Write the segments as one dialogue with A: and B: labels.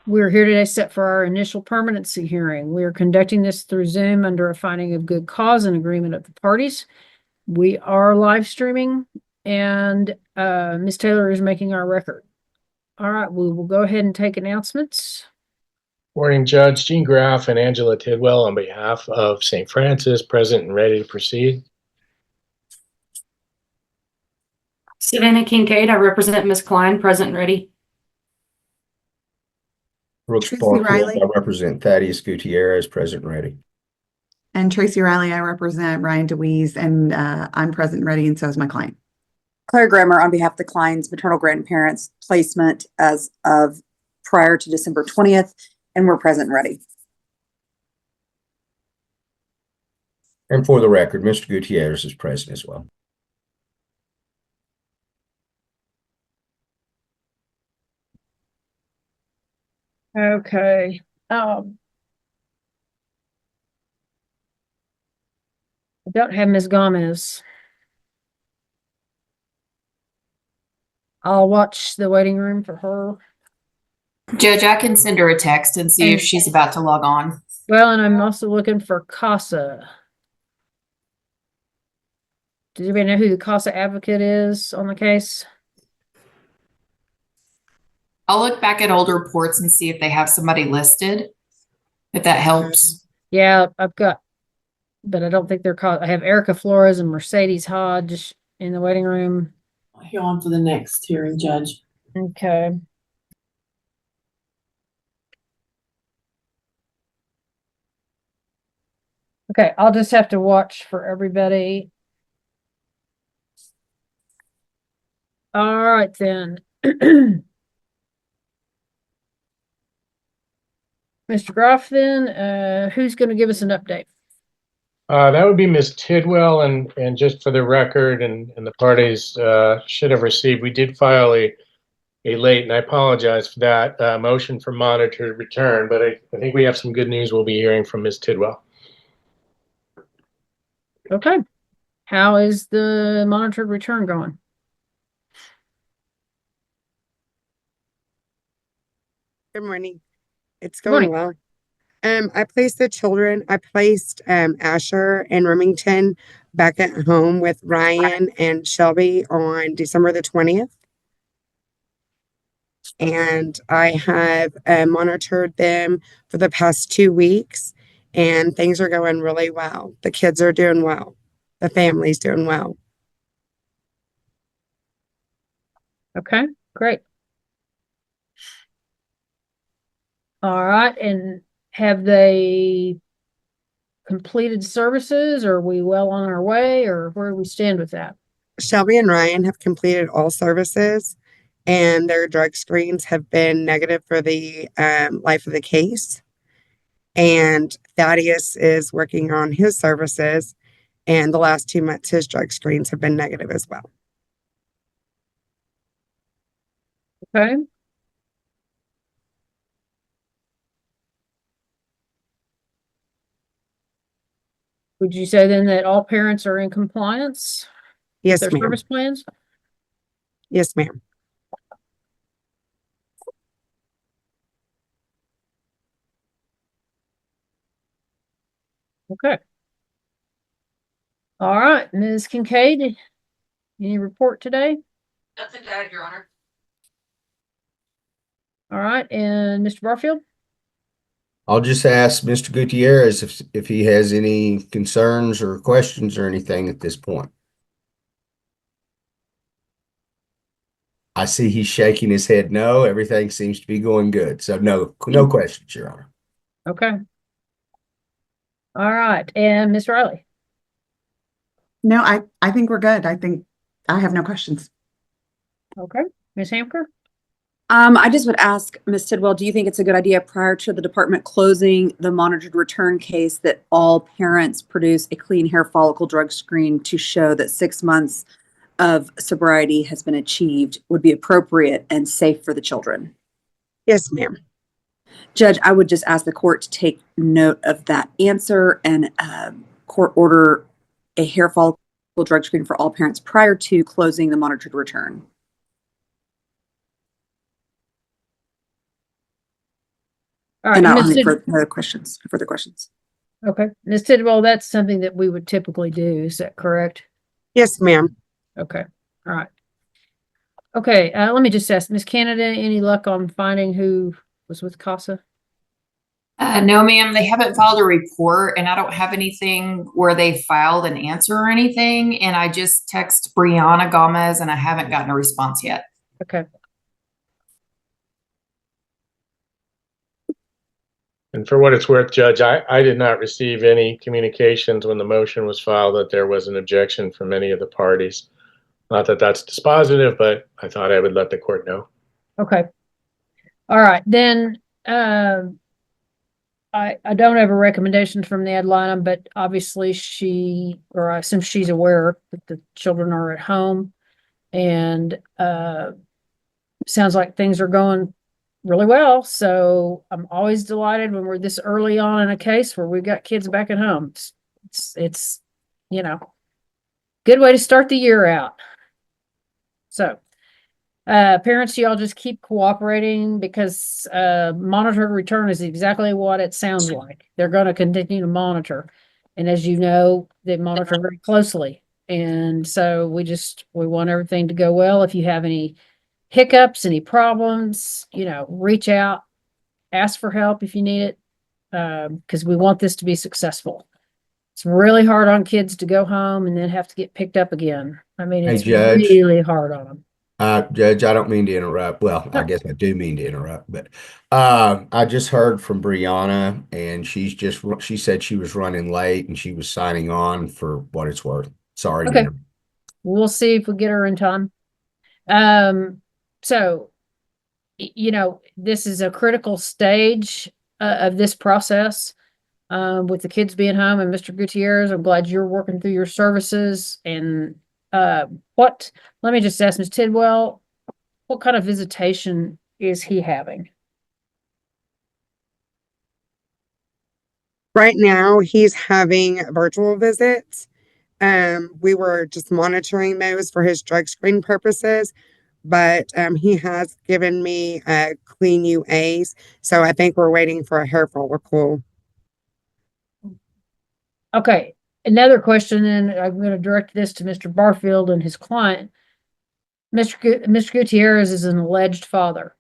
A: We're here today set for our initial permanency hearing. We are conducting this through Zoom under a finding of good cause and agreement of the parties. We are live streaming and Ms. Taylor is making our record. All right, we will go ahead and take announcements.
B: Morning, Judge. Gene Graff and Angela Tidwell on behalf of St. Francis, present and ready to proceed.
C: Savannah Kincaid, I represent Ms. Klein, present and ready.
D: Brooks
E: Tracy
D: Barfield,
E: Riley.
D: I represent Thaddeus Gutierrez, present and ready.
E: And Tracy Riley, I represent Ryan DeWeese, and I'm present and ready, and so is my client.
F: Claire Grammer on behalf of the Klein's maternal grandparents placement as of prior to December 20th, and we're present and ready.
D: And for the record, Mr. Gutierrez is present as well.
A: Okay. I don't have Ms. Gomez. I'll watch the waiting room for her.
C: Judge, I can send her a text and see if she's about to log on.
A: Well, and I'm also looking for CASA. Does anybody know who the CASA advocate is on the case?
C: I'll look back at old reports and see if they have somebody listed, if that helps.
A: Yeah, I've got, but I don't think they're called. I have Erica Flores and Mercedes Hodge in the waiting room.
G: You're on for the next hearing, Judge.
A: Okay. Okay, I'll just have to watch for everybody. All right, then. Mr. Groff, then, who's going to give us an update?
B: That would be Ms. Tidwell, and just for the record, and the parties should have received, we did file a late, and I apologize for that, motion for monitored return, but I think we have some good news we'll be hearing from Ms. Tidwell.
A: Okay. How is the monitored return going?
H: Good morning. It's going well. I placed Asher and Remington back at home with Ryan and Shelby on December the 20th. And I have monitored them for the past 2 weeks, and things are going really well. The kids are doing well. The family's doing well.
A: Okay, great. All right, and have they completed services? Or are we well on our way, or where do we stand with that?
H: Shelby and Ryan have completed all services, and their drug screens have been negative for the life of the case. And Thaddeus is working on his services, and the last 2 months his drug screens have been negative as well.
A: Okay. Would you say then that all parents are in compliance with
H: Yes,
A: their
H: ma'am.
A: service plans?
H: Yes, ma'am.
A: Okay. All right, Ms. Kincaid, any report today?
C: Nothing to add, Your Honor.
A: All right, and Mr. Barfield?
D: I'll just ask Mr. Gutierrez if he has any concerns or questions or anything at this point. I see he's shaking his head no. Everything seems to be going good. So no questions, Your Honor.
A: Okay. All right, and Ms. Riley?
E: No, I think we're good. I think I have no questions.
A: Okay. Ms. Hamker?
F: I just would ask Ms. Tidwell, do you think it's a good idea prior to the department closing the monitored return case that all parents produce a clean hair follicle drug screen to show that 6 months of sobriety has been achieved would be appropriate and safe for the children?
H: Yes, ma'am.
F: Judge, I would just ask the court to take note of that answer and court order a hair follicle drug screen for all parents prior to closing the monitored return.
A: All
F: And
A: right,
F: I don't have
A: Ms.
F: any
A: Tid-
F: further questions.
A: okay, Ms. Tidwell, that's something that we would typically do. Is that correct?
H: Yes, ma'am.
A: Okay, all right. Okay, let me just ask, Ms. Canada, any luck on finding who was with CASA?
C: No, ma'am, they haven't filed a report and I don't have anything where they filed an answer or anything. And I just text Brianna Gomez and I haven't gotten a response yet.
A: Okay,
B: And for what it's worth, Judge, I did not receive any communications when the motion was filed that there was an objection from any of the parties. Not that that's dispositive, but I thought I would let the court know.
A: okay. All right, then, I don't have a recommendation from the ad litem, but obviously I assume she's aware that the children are at home. And, sounds like things are going really well. So I'm always delighted when we're this early on in a case where we've got kids back at home. It's, good way to start the year out. So, parents, y'all just keep cooperating because monitored return is exactly what it sounds like. They're going to continue to monitor. And as you know, they monitor very closely. And so we want everything to go well. If you have any hiccups, any problems, reach out, ask for help if you need it, because we want this to be successful. It's really hard on kids to go home and then have to get picked up again. I mean,
D: Hey,
A: it's
D: Judge.
A: really hard on them.
D: Judge, I don't mean to interrupt. Well, I
A: No.
D: guess I do mean to interrupt, but I just heard from Brianna and she said she was running late and she was signing on for what it's worth. Sorry.
A: Okay. We'll see if we get her in time. So, this is a critical stage of this process. With the kids being home and Mr. Gutierrez, I'm glad you're working through your services. And let me just ask Ms. Tidwell, what kind of visitation is he having?
H: Right now, he's having virtual visits. We were just monitoring those for his drug screen purposes, but he has given me clean UAs. So I think we're waiting for a hair follicle.
A: Okay, another question, and I'm going to direct this to Mr. Barfield and his client. Mr. Gutierrez is an alleged father.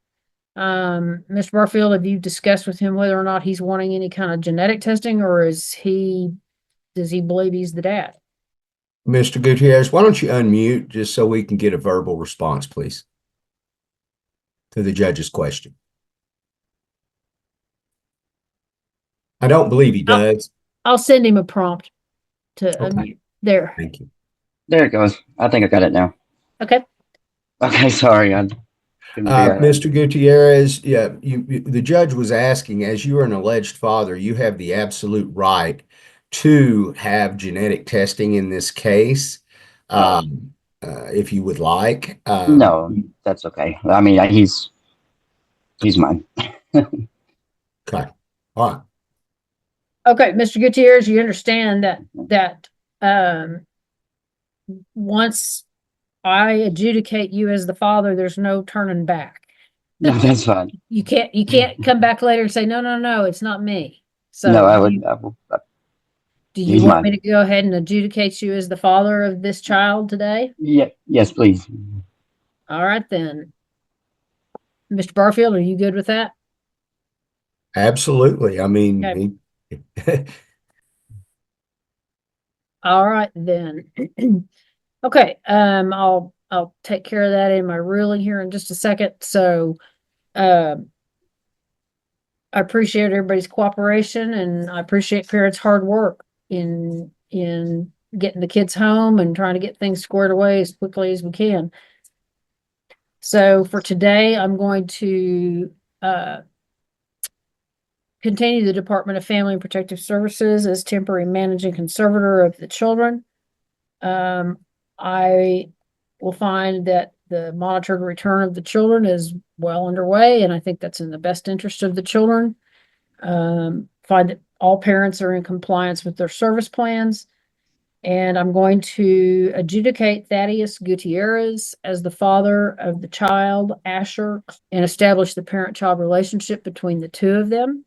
A: Mr. Barfield, have you discussed with him whether or not he's wanting any kind of genetic testing, or does he believe he's the dad?
D: Mr. Gutierrez, why don't you unmute just so we can get a verbal response, please, to the judge's question? I don't believe he does.
A: I'll send him a prompt to
D: Okay.
A: unmute. There.
D: Thank you.
I: There it goes. I think I got it now.
A: Okay.
I: Okay, sorry. I couldn't figure it out.
D: Mr. Gutierrez, yeah, the judge was asking, as you are an alleged father, you have the absolute right to have genetic testing in this case, if you would like.
I: No, that's okay. I mean, he's mine.
D: Okay. All right.
A: Okay, Mr. Gutierrez, you understand that once I adjudicate you as the father, there's no turning back.
I: No, that's fine.
A: You can't come back later and say, no, it's not me. So
I: No, I will.
A: do you
I: He's
A: want me
I: mine.
A: to go ahead and adjudicate you as the father of this child today?
I: Yeah, yes, please.
A: All right, then. Mr. Barfield, are you good with that?
D: Absolutely. I mean,
A: Okay. All right, then. Okay, I'll take care of that in my ruling here in just a second. So, I appreciate everybody's cooperation and I appreciate parents' hard work in getting the kids home and trying to get things squared away as quickly as we can. So for today, I'm going to continue the Department of Family and Protective Services as temporary managing conservator of the children. I will find that the monitored return of the children is well underway, and I think that's in the best interest of the children. Find that all parents are in compliance with their service plans. And I'm going to adjudicate Thaddeus Gutierrez as the father of the child, Asher, and establish the parent-child relationship between the two of them.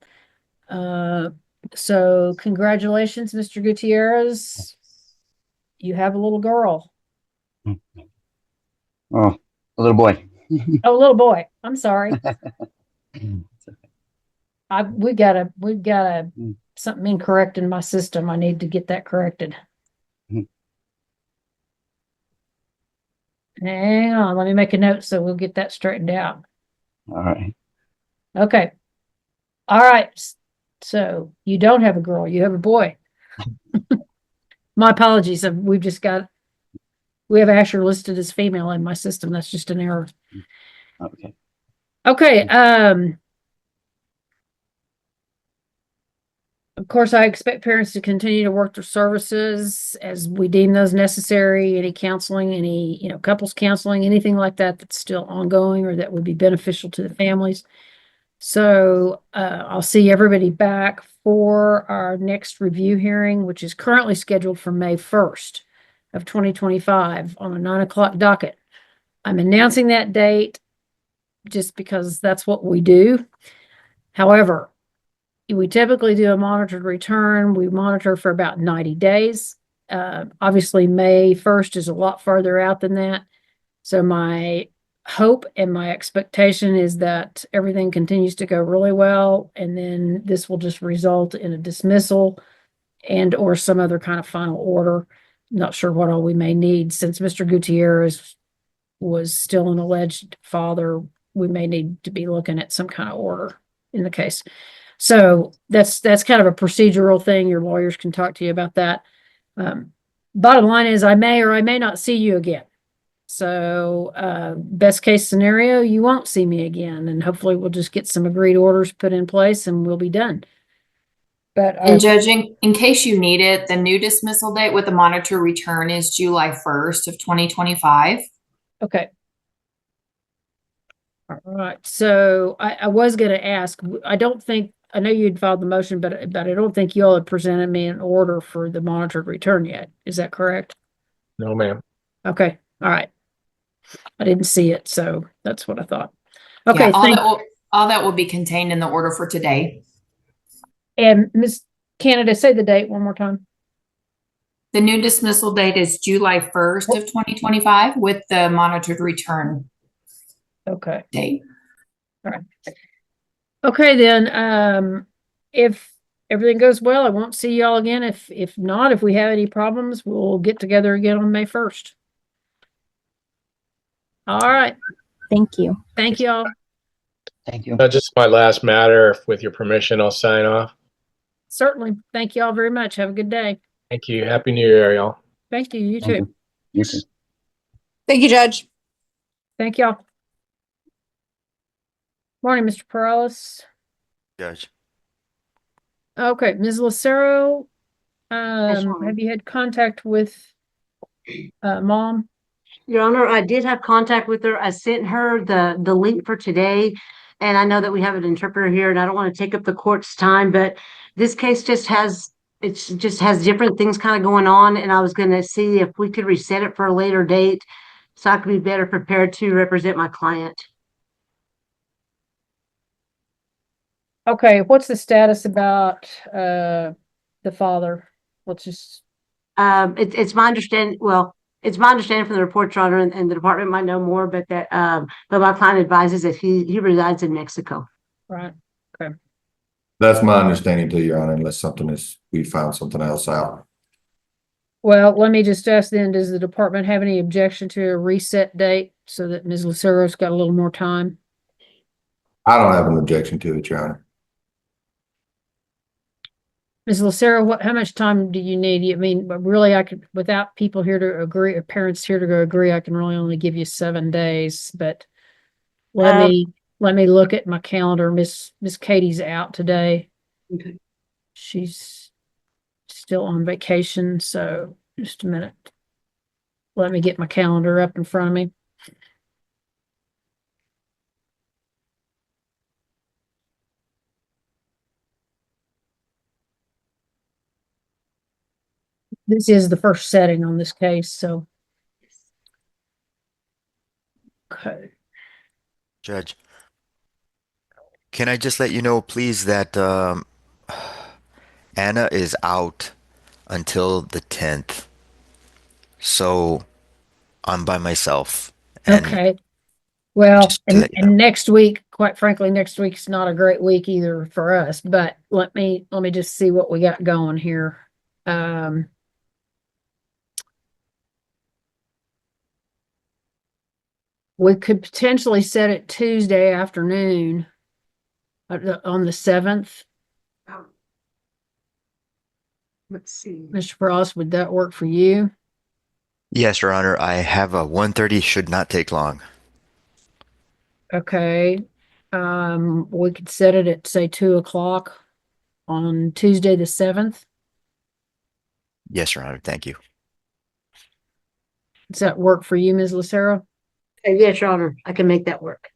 A: So congratulations, Mr. Gutierrez. You have a little girl.
I: Oh, a little boy.
A: Oh, little boy. I'm sorry. We've got something incorrect in my system. I need to get that corrected. Hang on, let me make a note so we'll get that straightened out.
I: All right.
A: Okay. All right. So you don't have a girl, you have a boy. My apologies. We have Asher listed as female in my system. That's just an error.
I: Okay.
A: Okay. Of course, I expect parents to continue to work their services as we deem those necessary. Any counseling, any, couples counseling, anything like that that's still ongoing or that would be beneficial to the families. So I'll see everybody back for our next review hearing, which is currently scheduled for May 1st of 2025 on a 9 o'clock docket. I'm announcing that date just because that's what we do. However, we typically do a monitored return. We monitor for about 90 days. Obviously, May 1st is a lot farther out than that. So my hope and my expectation is that everything continues to go really well, and then this will just result in a dismissal and or some other kind of final order. Not sure what all we may need. Since Mr. Gutierrez was still an alleged father, we may need to be looking at some kind of order in the case. So that's kind of a procedural thing. Your lawyers can talk to you about that. Bottom line is I may or I may not see you again. So best case scenario, you won't see me again, and hopefully we'll just get some agreed orders put in place and we'll be done. But
C: And judging, in case you need it, the new dismissal date with the monitor return is July 1st of 2025.
A: Okay. All right. So I was going to ask, I know you'd filed the motion, but I don't think you all had presented me an order for the monitored return yet. Is that correct?
B: No, ma'am.
A: Okay. All right. I didn't see it, so that's what I thought. Okay.
C: Yeah, all that will be contained in the order for today.
A: And Ms. Canada, say the date one more time.
C: The new dismissal date is July 1st of 2025 with the monitored return
A: Okay.
C: date.
A: All right. Okay, then, if everything goes well, I won't see y'all again. If not, if we have any problems, we'll get together again on May 1st. All right.
J: Thank you.
A: Thank y'all.
I: Thank you.
B: Just my last matter, with your permission, I'll sign off.
A: Certainly. Thank y'all very much. Have a good day.
B: Thank you. Happy New Year, y'all.
A: Thank you. You
I: Thank
A: too.
I: you. You too.
F: Thank you, Judge.
A: Thank y'all. Morning, Mr. Perales.
K: Judge.
A: Okay, Ms. Lucero,
L: Ma'am.
A: have you had contact with Mom?
L: Your Honor, I did have contact with her. I sent her the link for today. And I know that we have an interpreter here and I don't want to take up the court's time, but this case just has different things kind of going on. And I was going to see if we could reset it for a later date so I could be better prepared to represent my client.
A: Okay, what's the status about the father? Let's just
L: It's my understanding, it's my understanding from the report, Your Honor, and the department might know more, but my client advises that he resides in Mexico.
A: right. Okay.
K: That's my understanding too, Your Honor, unless we found something else out.
A: Well, let me just ask then, does the department have any objection to a reset date so that Ms. Lucero's got a little more time?
K: I don't have an objection to it, Your Honor.
A: Ms. Lucero, how much time do you need? I mean, but really, I could, without people here to agree, or parents here to go agree, I can really only give you 7 days, but let me look at my calendar. Miss Katie's out today.
L: Okay.
A: She's still on vacation, so just a minute. Let me get my calendar up in front of me. This is the first setting on this case, so. Okay.
J: Judge, can I just let you know, please, that Anna is out until the 10th. So I'm by myself. And
A: Okay. Well,
J: just to let you know.
A: and next week, quite frankly, next week's not a great week either for us, but let me just see what we got going here. We could potentially set it Tuesday afternoon on the 7th.
L: Let's see.
A: Mr. Frost, would that work for you?
J: Yes, Your Honor, I have a 1:30, should not take long.
A: Okay. We could set it at, say, 2 o'clock on Tuesday, the 7th.
J: Yes, Your Honor, thank you.
A: Does that work for you, Ms. Lucero?
L: Yes, Your Honor, I can make that work.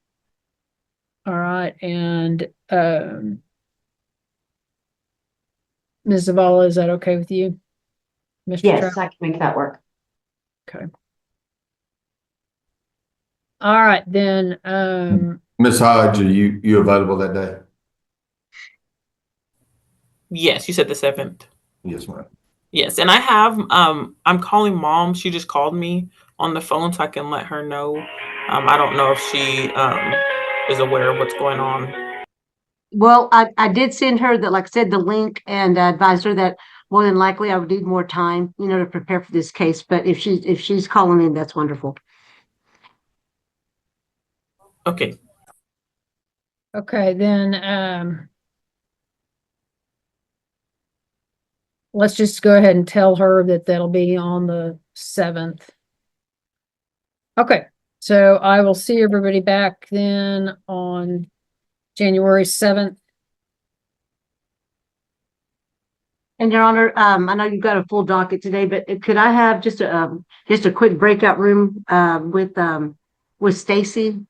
A: All right, and Ms. Zavala, is that okay with you? Mr.
L: Yes,
A: Trout?
L: I can make that work.
A: Okay. All right, then,
K: Ms. Hodge, are you available that day?
M: Yes, you said the 7th.
K: Yes, ma'am.
M: Yes, and I have I'm calling mom. She just called me on the phone so I can let her know. I don't know if she is aware of what's going on.
L: Well, I did send her like I said, the link and advised her that more than likely I would need more time, to prepare for this case. But if she's calling in, that's wonderful.
M: Okay.
A: okay, then, let's just go ahead and tell her that that'll be on the 7th. Okay, so I will see everybody back then on January 7th.
L: And Your Honor, I know you've got a full docket today, but could I have just a quick breakout room with Stacy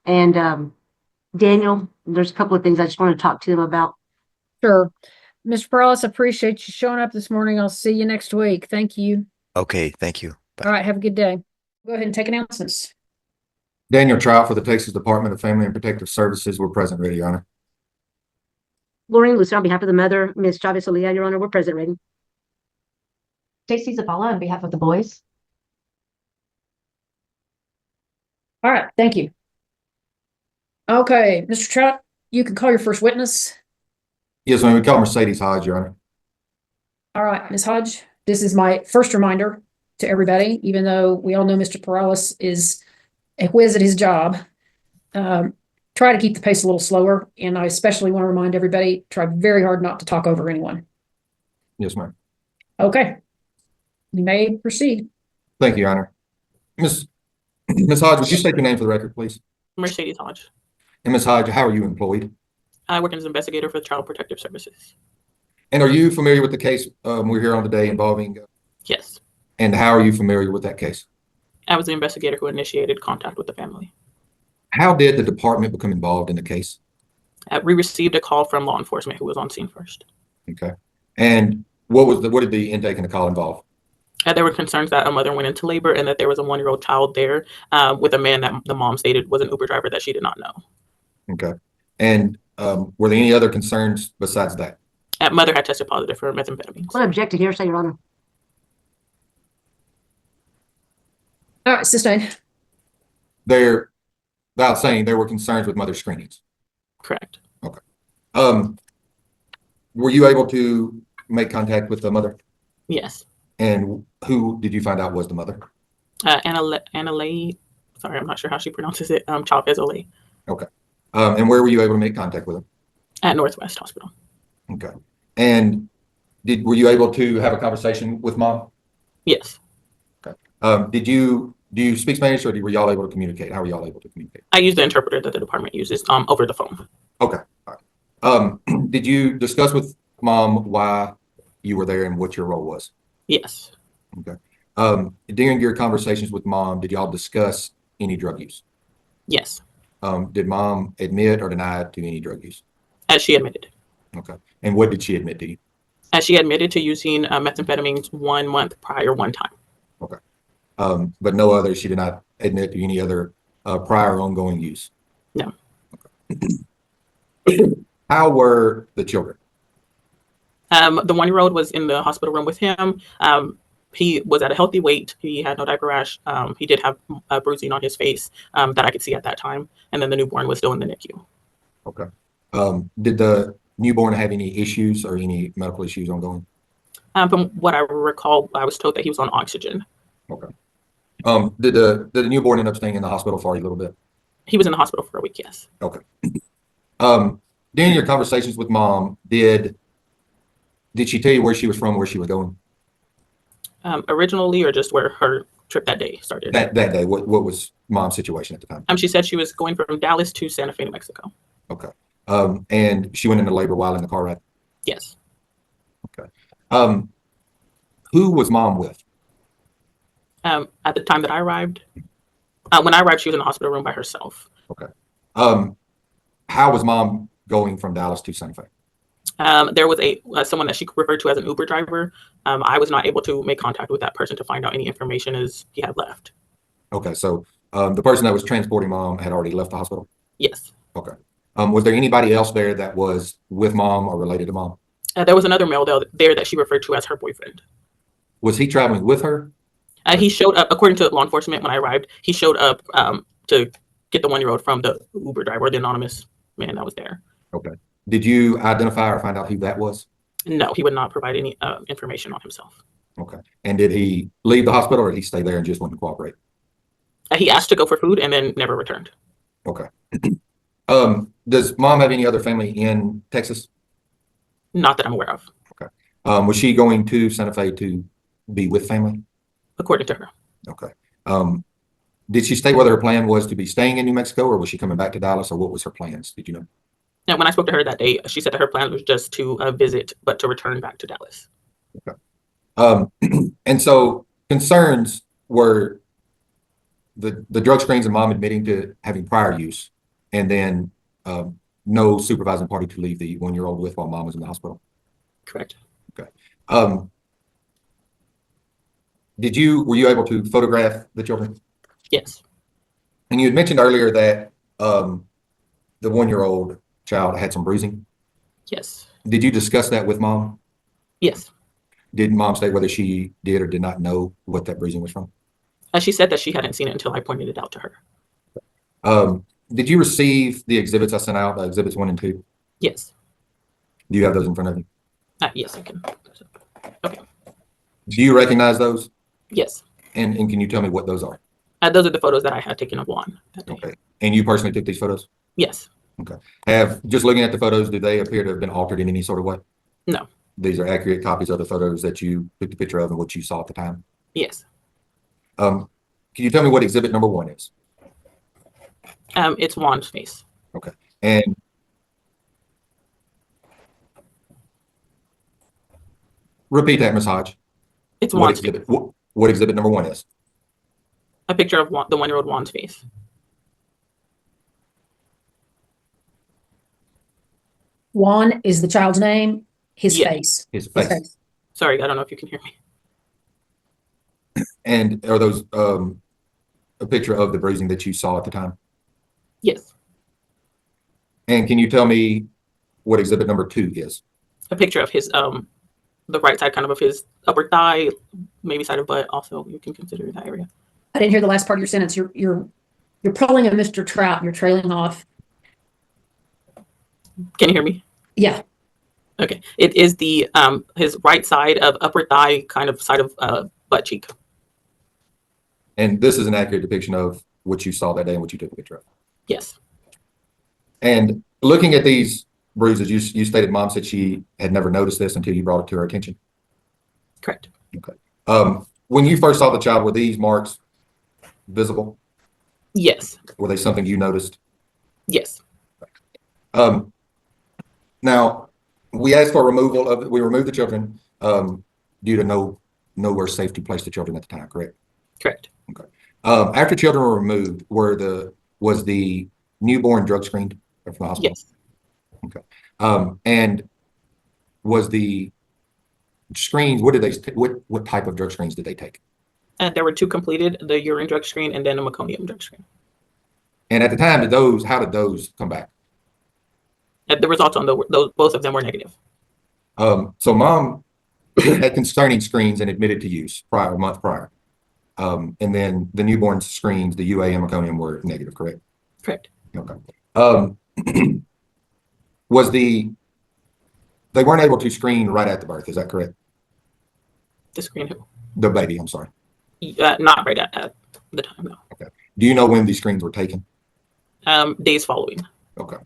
L: and Daniel? There's a couple of things I just want to talk to them about.
A: Sure. Mr. Perales, appreciate you showing up this morning. I'll see you next week. Thank you.
J: Okay, thank you. Bye.
A: All right, have a good day. Go ahead and take announcements.
K: Daniel Trout for the Texas Department of Family and Protective Services. We're present, ready, Your Honor.
L: Lorraine Lucero, on behalf of the mother, Ms. Chavez Olea, Your Honor, we're present, ready.
N: Stacy Zavala on behalf of the boys.
A: All right, thank you. Okay, Mr. Trout, you can call your first witness.
K: Yes, ma'am. We call Mercedes Hodge, Your Honor.
A: All right, Ms. Hodge, this is my first reminder to everybody, even though we all know Mr. Perales is a whiz at his job. Try to keep the pace a little slower, and I especially want to remind everybody, try very hard not to talk over anyone.
K: Yes, ma'am.
A: Okay, you may proceed.
K: Thank you, Your Honor. Ms. Hodge, would you state your name for the record, please?
M: Mercedes Hodge.
K: And Ms. Hodge, how are you employed?
M: I work as an investigator for Child Protective Services.
K: And are you familiar with the case we're here on today involving?
M: Yes.
K: And how are you familiar with that case?
M: I was the investigator who initiated contact with the family.
K: How did the department become involved in the case?
M: We received a call from law enforcement who was on scene first.
K: Okay. And what did the intake and the call involve?
M: There were concerns that a mother went into labor and that there was a 1-year-old child there with a man that the mom stated was an Uber driver that she did not know.
K: Okay. And were there any other concerns besides that?
M: Mother had tested positive for methamphetamines.
L: What object to hearsay, Your Honor?
A: All right, sustained.
K: Without saying, there were concerns with mother screenings.
M: Correct.
K: Okay. Were you able to make contact with the mother?
M: Yes.
K: And who did you find out was the mother?
M: Anna Lay. Sorry, I'm not sure how she pronounces it. Chavez Olea.
K: Okay. And where were you able to make contact with her?
M: At Northwest Hospital.
K: Okay. And were you able to have a conversation with mom?
M: Yes.
K: Okay. Do you speak Spanish, or were y'all able to communicate? How were y'all able to communicate?
M: I use the interpreter that the department uses over the phone.
K: Okay. All right. Did you discuss with mom why you were there and what your role was?
M: Yes.
K: Okay. During your conversations with mom, did y'all discuss any drug use?
M: Yes.
K: Did mom admit or deny to any drug use?
M: As she admitted.
K: Okay. And what did she admit to you?
M: She admitted to using methamphetamines 1 month prior one time.
K: Okay. But no other, she did not admit to any other prior ongoing use?
M: No.
K: Okay. How were the children?
M: The 1-year-old was in the hospital room with him. He was at a healthy weight. He had no diaper rash. He did have bruising on his face that I could see at that time. And then the newborn was still in the NICU.
K: Okay. Did the newborn have any issues or any medical issues ongoing?
M: From what I recall, I was told that he was on oxygen.
K: Okay. Did the newborn end up staying in the hospital for a little bit?
M: He was in the hospital for a week, yes.
K: Okay. During your conversations with mom, did she tell you where she was from, where she was going?
M: Originally, or just where her trip that day started?
K: That day, what was mom's situation at the time?
M: She said she was going from Dallas to Santa Fe, New Mexico.
K: Okay. And she went into labor while in the car ride?
M: Yes.
K: Okay. Who was mom with?
M: At the time that I arrived, when I arrived, she was in the hospital room by herself.
K: Okay. How was mom going from Dallas to Santa Fe?
M: There was someone that she referred to as an Uber driver. I was not able to make contact with that person to find out any information as he had left.
K: Okay, so the person that was transporting mom had already left the hospital?
M: Yes.
K: Okay. Was there anybody else there that was with mom or related to mom?
M: There was another male there that she referred to as her boyfriend.
K: Was he traveling with her?
M: He showed up, according to law enforcement, when I arrived, he showed up to get the 1-year-old from the Uber driver, the anonymous man that was there.
K: Okay. Did you identify or find out who that was?
M: No, he would not provide any information on himself.
K: Okay. And did he leave the hospital or did he stay there and just wouldn't cooperate?
M: He asked to go for food and then never returned.
K: Okay. Does mom have any other family in Texas?
M: Not that I'm aware of.
K: Okay. Was she going to Santa Fe to be with family?
M: According to her.
K: Okay. Did she state whether her plan was to be staying in New Mexico or was she coming back to Dallas, or what was her plans? Did you know?
M: Now, when I spoke to her that day, she said that her plan was just to visit, but to return back to Dallas.
K: Okay. And so concerns were the drug screens and mom admitting to having prior use, and then no supervising party to leave the 1-year-old with while mom was in the hospital.
M: Correct.
K: Okay. Were you able to photograph the children?
M: Yes.
K: And you had mentioned earlier that the 1-year-old child had some bruising.
M: Yes.
K: Did you discuss that with mom?
M: Yes.
K: Did mom state whether she did or did not know what that bruising was from?
M: She said that she hadn't seen it until I pointed it out to her.
K: Did you receive the exhibits I sent out, exhibits 1 and 2?
M: Yes.
K: Do you have those in front of you?
M: Yes, I can. Okay.
K: Do you recognize those?
M: Yes.
K: And can you tell me what those are?
M: Those are the photos that I had taken of Juan that day.
K: Okay. And you personally took these photos?
M: Yes.
K: Okay. Just looking at the photos, do they appear to have been altered in any sort of way?
M: No.
K: These are accurate copies of the photos that you took the picture of and what you saw at the time?
M: Yes.
K: Can you tell me what exhibit number 1 is?
M: It's Juan's face.
K: Okay. And repeat that, Ms. Hodge.
M: It's Juan's face.
K: What exhibit number 1 is?
M: A picture of the 1-year-old Juan's face.
A: Juan is the child's name, his face.
K: His face.
M: Sorry, I don't know if you can hear me.
K: And are those a picture of the bruising that you saw at the time?
M: Yes.
K: And can you tell me what exhibit number 2 is?
M: A picture of his the right side, kind of his upper thigh, maybe side of butt. Also, you can consider that area.
A: I didn't hear the last part of your sentence. You're pulling a Mr. Trout. You're trailing off.
M: Can you hear me?
A: Yeah.
M: Okay. It is the his right side of upper thigh, kind of side of butt cheek.
K: And this is an accurate depiction of what you saw that day and what you took a picture of?
M: Yes.
K: And looking at these bruises, you stated mom said she had never noticed this until you brought it to her attention?
M: Correct.
K: Okay. When you first saw the child, were these marks visible?
M: Yes.
K: Were they something you noticed?
M: Yes.
K: Now, we asked for we removed the children due to nowhere safe to place the children at the time, correct?
M: Correct.
K: Okay. After children were removed, was the newborn drug screened from the hospital?
M: Yes.
K: Okay. And was the screens, what did they, what type of drug screens did they take?
M: There were 2 completed, the urine drug screen and then a meconium drug screen.
K: And at the time, how did those come back?
M: The results on those, both of them were negative.
K: So mom had concerning screens and admitted to use a month prior. And then the newborn screens, the UA and meconium were negative, correct?
M: Correct.
K: Okay. They weren't able to screen right at the birth, is that correct?
M: The screen who?
K: The baby, I'm sorry.
M: Not right at the time, no.
K: Okay. Do you know when these screens were taken?
M: Days following.
K: Okay.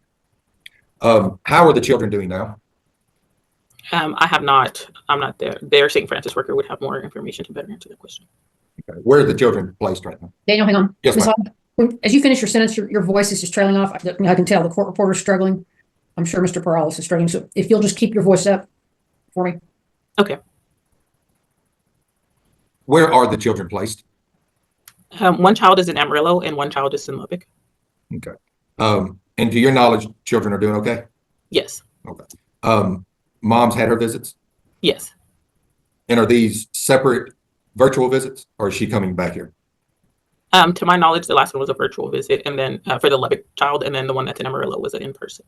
K: How are the children doing now?
M: I'm not there. Their St. Francis worker would have more information to better answer that question.
K: Okay. Where are the children placed right now?
O: Daniel, hang on.
K: Yes,
O: Ms.
K: ma'am.
O: Hodge, as you finish your sentence, your voice is just trailing off. I can tell the court reporter's struggling. I'm sure Mr. Perales is struggling. So if you'll just keep your voice up for me.
M: Okay.
K: Where are the children placed?
M: One child is in Amarillo and one child is in Lubbock.
K: Okay. And to your knowledge, children are doing okay?
M: Yes.
K: Okay. Mom's had her visits?
M: Yes.
K: And are these separate virtual visits, or is she coming back here?
M: To my knowledge, the last one was a virtual visit, and then for the Lubbock child, and then the one that's in Amarillo was an in-person.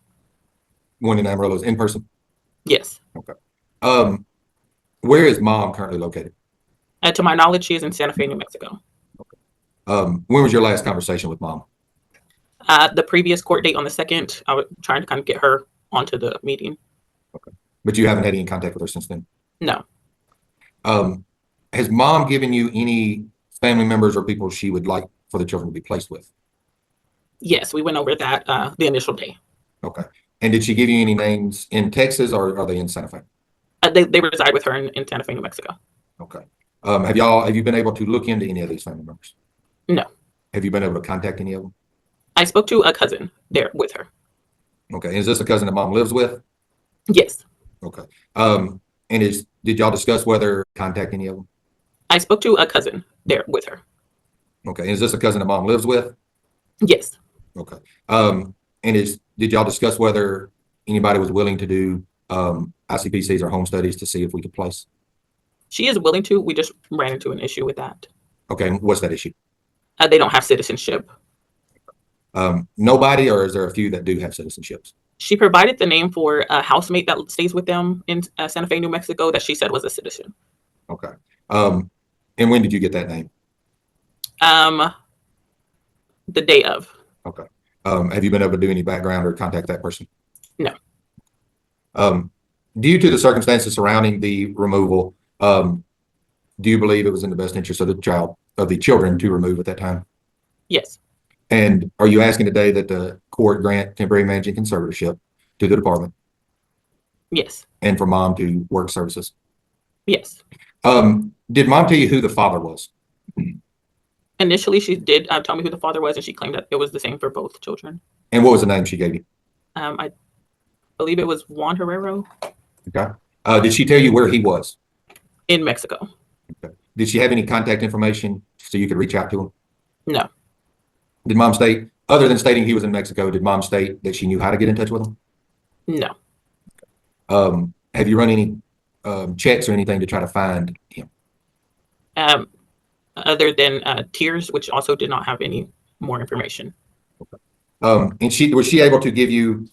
K: One in Amarillo is in person?
M: Yes.
K: Okay. Where is mom currently located?
M: To my knowledge, she is in Santa Fe, New Mexico.
K: When was your last conversation with mom?
M: The previous court date on the 2nd, I was trying to kind of get her onto the meeting.
K: Okay. But you haven't had any contact with her since then?
M: No.
K: Has mom given you any family members or people she would like for the children to be placed with?
M: Yes, we went over that the initial day.
K: Okay. And did she give you any names in Texas, or are they in Santa Fe?
M: They reside with her in Santa Fe, New Mexico.
K: Okay. Have you been able to look into any of these family members?
M: No.
K: Have you been able to contact any of them?
M: I spoke to a cousin there with her.
K: Okay. Is this a cousin that mom lives with?
M: Yes.
K: Okay. And did y'all discuss whether contact any of them?
M: I spoke to a cousin there with her.
K: Okay. Is this a cousin that mom lives with?
M: Yes.
K: Okay. Did y'all discuss whether anybody was willing to do ICPCs or home studies to see if we could place?
M: She is willing to. We just ran into an issue with that.
K: Okay. And what's that issue?
M: They don't have citizenship.
K: Nobody, or is there a few that do have citizenships?
M: She provided the name for a housemate that stays with them in Santa Fe, New Mexico, that she said was a citizen.
K: Okay. And when did you get that name?
M: The day of.
K: Okay. Have you been able to do any background or contact that person?
M: No.
K: Due to the circumstances surrounding the removal, do you believe it was in the best interest of the children to remove at that time?
M: Yes.
K: And are you asking today that the court grant temporary managing conservatorship to the department?
M: Yes.
K: And for mom to work services?
M: Yes.
K: Did mom tell you who the father was?
M: Initially, she did tell me who the father was, and she claimed that it was the same for both children.
K: And what was the name she gave you?
M: I believe it was Juan Herrero.
K: Okay. Did she tell you where he was?
M: In Mexico.
K: Okay. Did she have any contact information so you could reach out to him?
M: No.
K: Did mom state, other than stating he was in Mexico, did mom state that she knew how to get in touch with him?
M: No.
K: Have you run any checks or anything to try to find him?
M: Other than Tears, which also did not have any more information.
K: Okay. And was she able to give you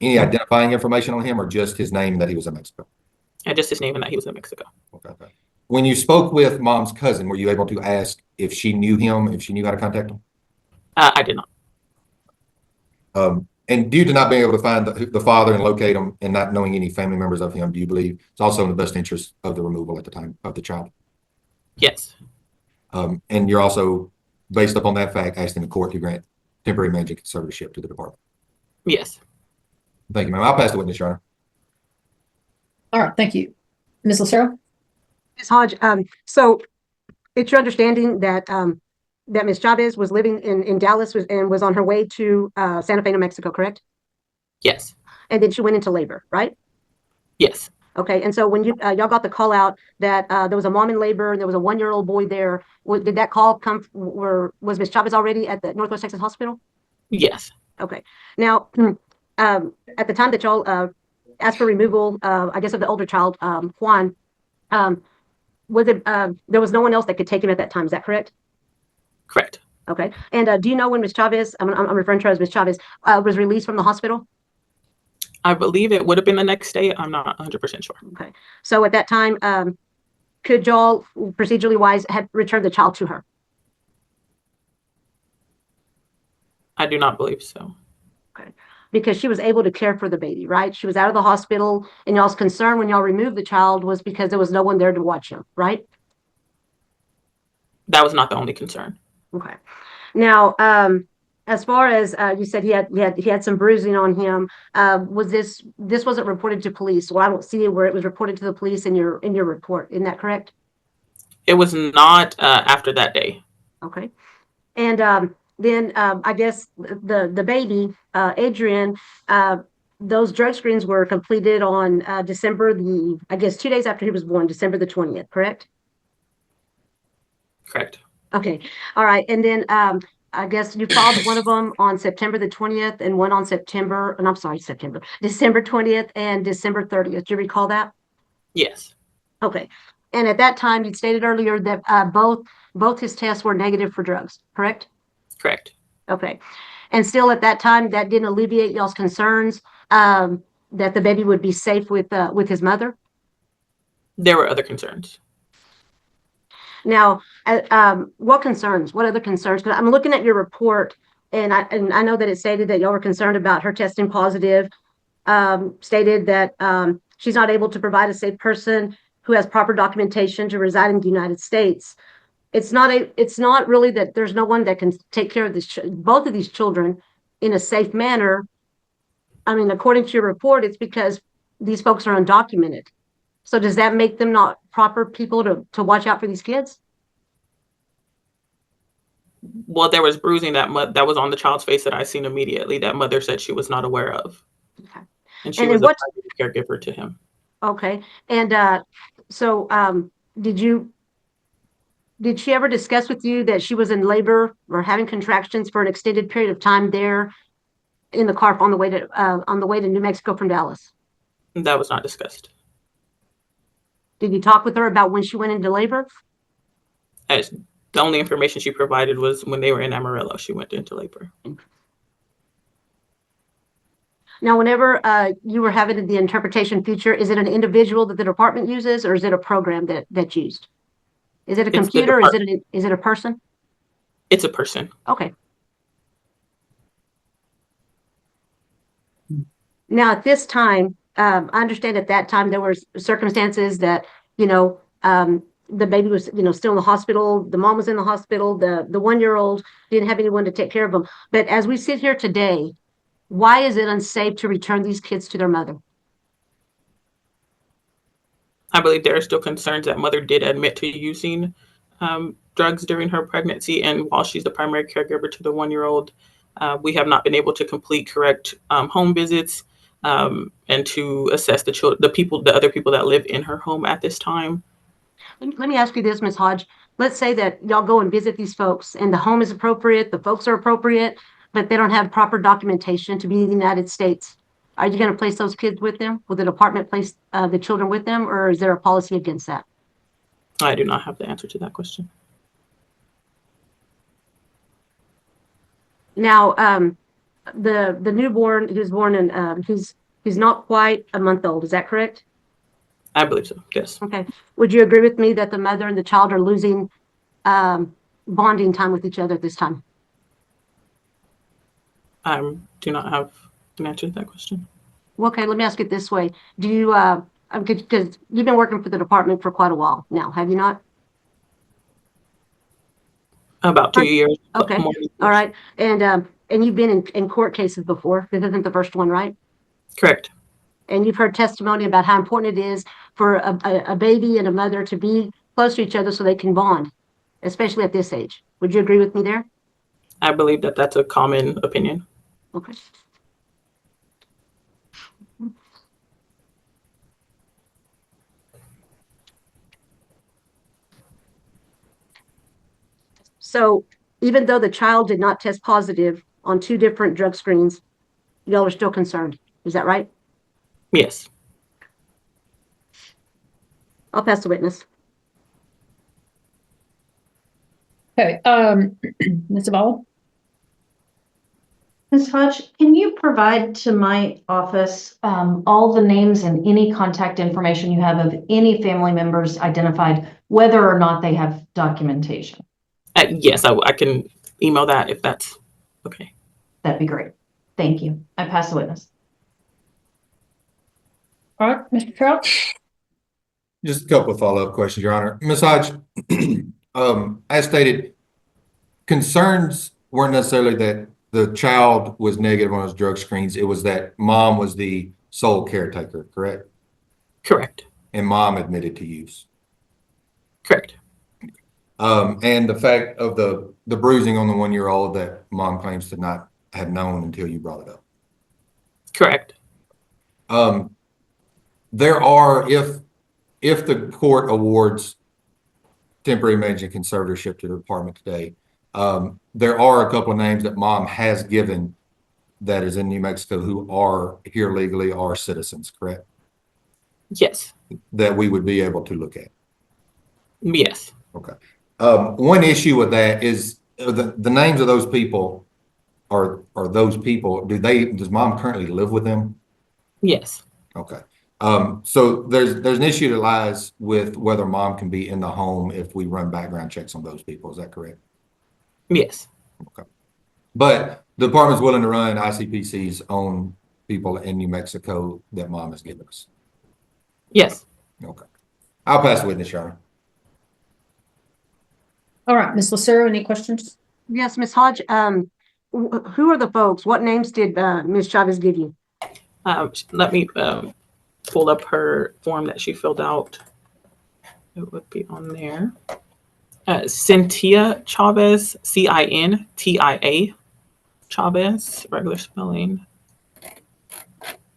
K: any identifying information on him, or just his name that he was in Mexico?
M: Just his name and that he was in Mexico.
K: Okay. When you spoke with mom's cousin, were you able to ask if she knew him, if she knew how to contact him?
M: I did not.
K: And due to not being able to find the father and locate him and not knowing any family members of him, do you believe it's also in the best interest of the removal at the time of the child?
M: Yes.
K: And you're also, based upon that fact, asking the court to grant temporary managing conservatorship to the department?
M: Yes.
K: Thank you, ma'am. I'll pass the witness, Your Honor.
O: All right. Thank you. Ms. Lucero?
L: Ms. Hodge, so it's your understanding that that Ms. Chavez was living in Dallas and was on her way to Santa Fe, New Mexico, correct?
M: Yes.
L: And then she went into labor, right?
M: Yes.
L: Okay. And so when y'all got the call out that there was a mom in labor and there was a 1-year-old boy there, did that call come? Was Ms. Chavez already at the Northwest Texas Hospital?
M: Yes.
L: Okay. Now, at the time that y'all asked for removal, I guess, of the older child, Juan. Was it, there was no one else that could take him at that time, is that correct?
M: Correct.
L: Okay. And do you know when Ms. Chavez, I'm referring to her as Ms. Chavez, was released from the hospital?
M: I believe it would have been the next day. I'm not 100% sure.
L: Okay. So at that time, could y'all, procedurally wise, have returned the child to her?
M: I do not believe so.
L: Okay. Because she was able to care for the baby, right? She was out of the hospital, and y'all's concern when y'all removed the child was because there was no one there to watch him, right?
M: That was not the only concern.
L: Okay. Now, as far as you said, he had some bruising on him. Was this wasn't reported to police? Well, I don't see it where it was reported to the police in your report. Isn't that correct?
M: It was not after that day.
L: Okay. And then I guess the baby, Adrian, those drug screens were completed on December I guess 2 days after he was born, December the 20th, correct?
M: Correct.
L: Okay. All right. And then I guess you filed one of them on September the 20th and one on December 20th and December 30th. Do you recall that?
M: Yes.
L: Okay. And at that time, you stated earlier that both his tests were negative for drugs, correct?
M: Correct.
L: Okay. And still at that time, that didn't alleviate y'all's concerns that the baby would be safe with his mother?
M: There were other concerns.
L: Now, what concerns? What other concerns? Because I'm looking at your report, and I know that it stated that y'all were concerned about her testing positive. Stated that she's not able to provide a safe person who has proper documentation to reside in the United States. It's not really that there's no one that can take care of both of these children in a safe manner. I mean, according to your report, it's because these folks are undocumented. So does that make them not proper people to watch out for these kids?
M: Well, there was bruising that was on the child's face that I seen immediately that mother said she was not aware of.
L: Okay.
M: And she was a caregiver to him.
L: Okay. And so did she ever discuss with you that she was in labor or having contractions for an extended period of time there in the car on the way to New Mexico from Dallas?
M: That was not discussed.
L: Did you talk with her about when she went into labor?
M: The only information she provided was when they were in Amarillo, she went into labor.
L: Now, whenever you were having the interpretation feature, is it an individual that the department uses, or is it a program that's used? Is it a computer? Is it a person?
M: It's a person.
L: Okay. Now, at this time, I understand at that time there were circumstances that, the baby was, still in the hospital. The mom was in the hospital. The 1-year-old didn't have anyone to take care of them. But as we sit here today, why is it unsafe to return these kids to their mother?
M: I believe there are still concerns that mother did admit to using drugs during her pregnancy. And while she's the primary caregiver to the 1-year-old, we have not been able to complete correct home visits and to assess the other people that live in her home at this time.
L: Let me ask you this, Ms. Hodge. Let's say that y'all go and visit these folks and the home is appropriate, the folks are appropriate, but they don't have proper documentation to be in the United States. Are you going to place those kids with them? Will the department place the children with them, or is there a policy against that?
M: I do not have the answer to that question.
L: Now, the newborn who's born in he's not quite a month old. Is that correct?
M: I believe so. Yes.
L: Okay. Would you agree with me that the mother and the child are losing bonding time with each other at this time?
M: I do not have an answer to that question.
L: Okay, let me ask it this way. Do you, because you've been working for the department for quite a while now, have you not?
M: About 2 years.
L: Okay, all right. And you've been in court cases before. This isn't the first one, right?
M: Correct.
L: And you've heard testimony about how important it is for a baby and a mother to be close to each other so they can bond, especially at this age. Would you agree with me there?
M: I believe that that's a common opinion.
L: Okay. So even though the child did not test positive on 2 different drug screens, y'all are still concerned. Is that right?
M: Yes.
L: I'll pass the witness.
O: Okay, Ms. Zavala?
N: Ms. Hodge, can you provide to my office all the names and any contact information you have of any family members identified, whether or not they have documentation?
M: Yes, I can email that if that's okay.
N: That'd be great. Thank you. I pass the witness.
O: All right, Mr. Trout?
K: Just a couple of follow-up questions, Your Honor. Ms. Hodge, as stated, concerns weren't necessarily that the child was negative on his drug screens. It was that mom was the sole caretaker, correct?
M: Correct.
K: And mom admitted to use.
M: Correct.
K: And the fact of the bruising on the 1-year-old that mom claims to not have known until you brought it up.
M: Correct.
K: There are, if the court awards temporary management conservatorship to the department today, there are a couple of names that mom has given that is in New Mexico who are here legally, are citizens, correct?
M: Yes.
K: That we would be able to look at.
M: Yes.
K: Okay. One issue with that is the names of those people are those people. Does mom currently live with them?
M: Yes.
K: Okay. So there's an issue that lies with whether mom can be in the home if we run background checks on those people. Is that correct?
M: Yes.
K: Okay. But the department's willing to run ICPC's own people in New Mexico that mom has given us.
M: Yes.
K: Okay. I'll pass the witness, Your Honor.
O: All right, Ms. Lucero, any questions?
L: Yes, Ms. Hodge, who are the folks? What names did Ms. Chavez give you?
M: Let me pull up her form that she filled out. It would be on there. Cynthia Chavez, Cintia Chavez, regular spelling.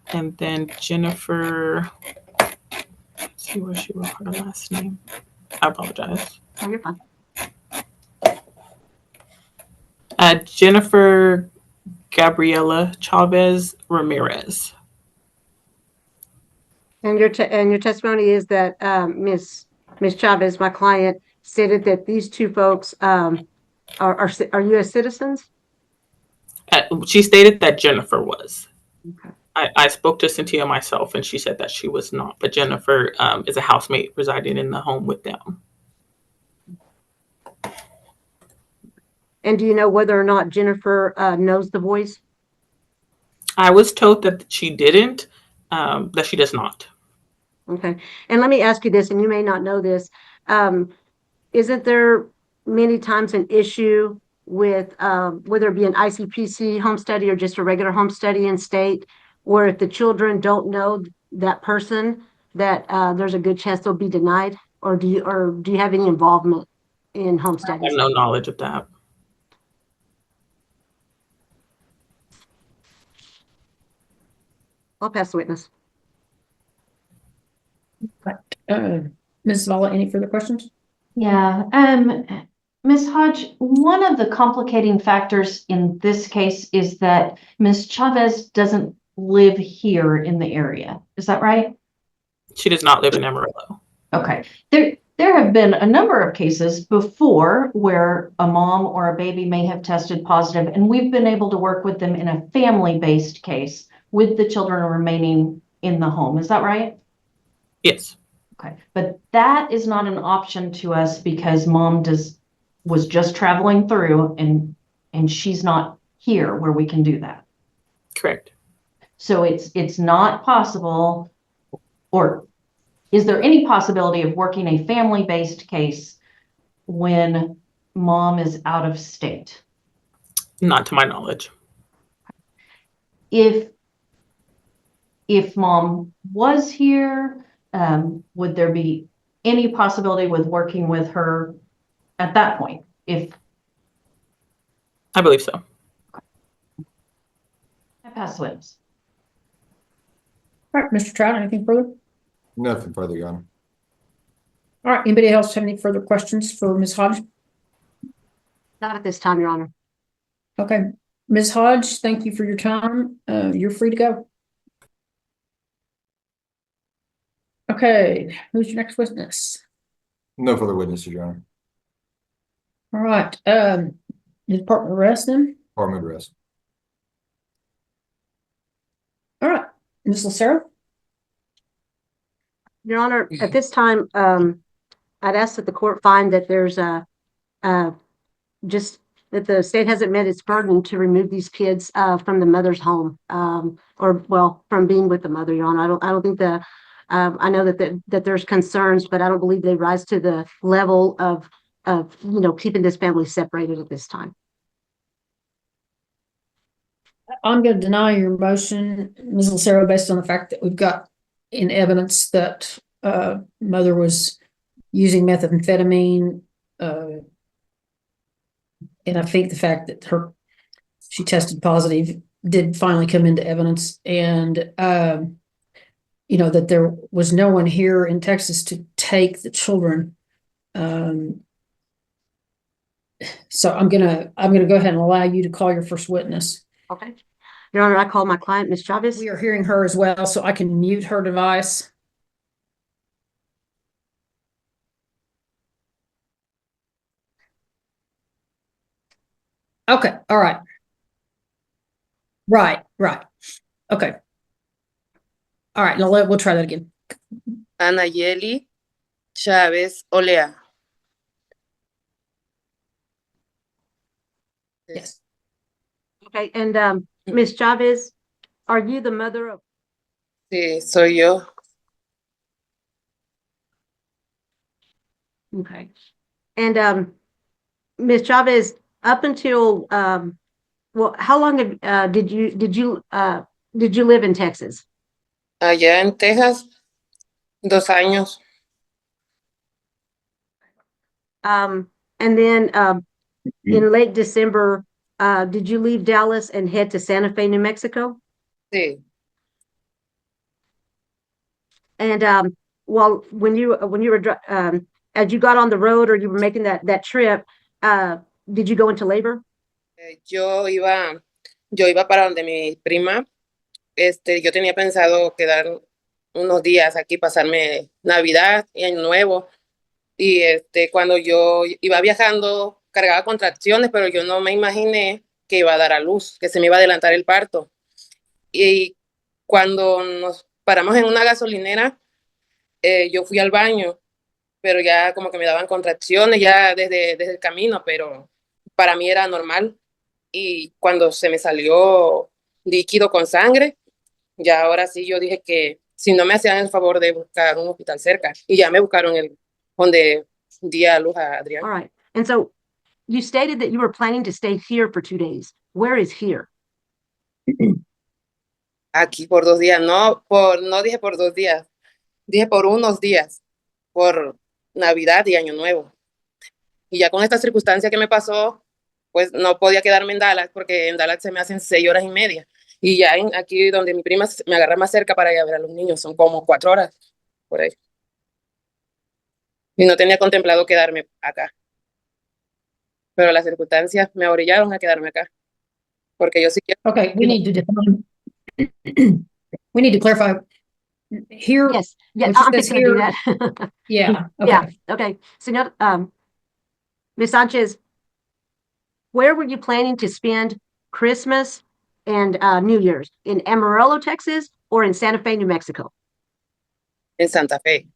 M: And then Jennifer, let's see where she wrote her last name. I apologize.
L: Oh, you're fine.
M: Jennifer Gabriela Chavez Ramirez.
L: And your testimony is that Ms. Chavez, my client, stated that these two folks are U.S. citizens?
M: She stated that Jennifer was.
L: Okay.
M: I spoke to Cynthia myself, and she said that she was not. But Jennifer is a housemate residing in the home with them.
L: And do you know whether or not Jennifer knows the boys?
M: I was told that she didn't, that she does not.
L: Okay. And let me ask you this, and you may not know this. Isn't there many times an issue with whether it be an ICPC home study or just a regular home study in state, where if the children don't know that person, that there's a good chance they'll be denied? Or do you have any involvement in home
M: I
L: studies?
M: have no knowledge of that.
L: I'll pass the witness.
O: Ms. Zavala, any further questions?
N: Yeah, Ms. Hodge, one of the complicating factors in this case is that Ms. Chavez doesn't live here in the area. Is that right?
M: She does not live in Amarillo.
N: Okay. There have been a number of cases before where a mom or a baby may have tested positive, and we've been able to work with them in a family-based case with the children remaining in the home. Is that right?
M: Yes.
N: Okay. But that is not an option to us because mom was just traveling through and she's not here where we can do that.
M: Correct.
N: So it's not possible, or is there any possibility of working a family-based case when mom is out of state?
M: Not to my knowledge.
N: If mom was here, would there be any possibility with working with her at that point?
M: I believe so.
N: I pass the witness.
O: All right, Mr. Trout, anything further?
K: Nothing further, Your Honor.
O: All right, anybody else have any further questions for Ms. Hodge?
L: Not at this time, Your Honor.
O: Okay, Ms. Hodge, thank you for your time. You're free to go.
A: Okay, who's your next witness?
K: No further witnesses, Your Honor.
A: All right, the department arrest them.
K: Department arrest.
A: All right, Ms. Lucero?
L: Your Honor, at this time, I'd ask that the court find that there's just that the state hasn't met its burden to remove these kids from the mother's home, or well, from being with the mother, Your Honor. I don't think I know that there's concerns, but I don't believe they rise to the level of keeping this family separated at this time.
A: I'm going to deny your motion, Ms. Lucero, based on the fact that we've got in evidence that mother was using methamphetamine, and I think the fact that she tested positive did finally come into evidence, and that there was no one here in Texas to take the children. So I'm gonna go ahead and allow you to call your first witness.
L: Okay. Your Honor, I call my client, Ms. Chavez.
A: We are hearing her as well, so I can mute her device. Okay, all right. Right. Okay. All right, now we'll try that again.
P: Anayeli Chavez Olea.
A: Yes.
L: Okay, and Ms. Chavez, are you the mother of?
P: Sí, soy yo.
L: Okay. And Ms. Chavez, up until well, how long did you live in Texas?
P: Allá en Texas, 2 años.
L: And then in late December, did you leave Dallas and head to Santa Fe, New Mexico?
P: Sí.
L: And when you were as you got on the road or you were making that trip, did you go into labor?
P: Yo iba para donde mi prima. Yo tenía pensado quedar unos días aquí, pasarme Navidad y Año Nuevo. Y cuando yo iba viajando, cargaba contracciones, pero yo no me imaginé que iba a dar a luz, que se me iba a adelantar el parto. Y cuando nos paramos en una gasolinera, yo fui al baño, pero ya como que me daban contracciones ya desde el camino, pero para mí era normal. Y cuando se me salió líquido con sangre, ya ahora sí yo dije que si no me hacían el favor de buscar un hospital cerca, y ya me buscaron donde di a luz a Adrián.
L: All right. And so you stated that you were planning to stay here for 2 days. Where is here?
P: Aquí por 2 días, no dije por 2 días, dije por unos días, por Navidad y Año Nuevo. Y ya con esta circunstancia que me pasó, pues no podía quedarme en Dallas, porque en Dallas se me hacen 6 horas y media. Y ya aquí donde mi prima me agarra más cerca para ir a ver a los niños, son como 4 horas por ahí. Y no tenía contemplado quedarme acá. Pero las circunstancias me orillaron a quedarme acá. Porque yo sí quiero.
A: Okay, we need to define. We need to clarify here.
L: Yes. Yeah,
A: when she
L: I'm
A: says
L: fixing to do
A: here-
L: that.
A: Yeah. Okay.
L: Yeah. Okay. Senor, Ms. Sanchez, where were you planning to spend Christmas and New Year's? In Amarillo, Texas, or in Santa Fe, New Mexico?
P: En Santa Fe.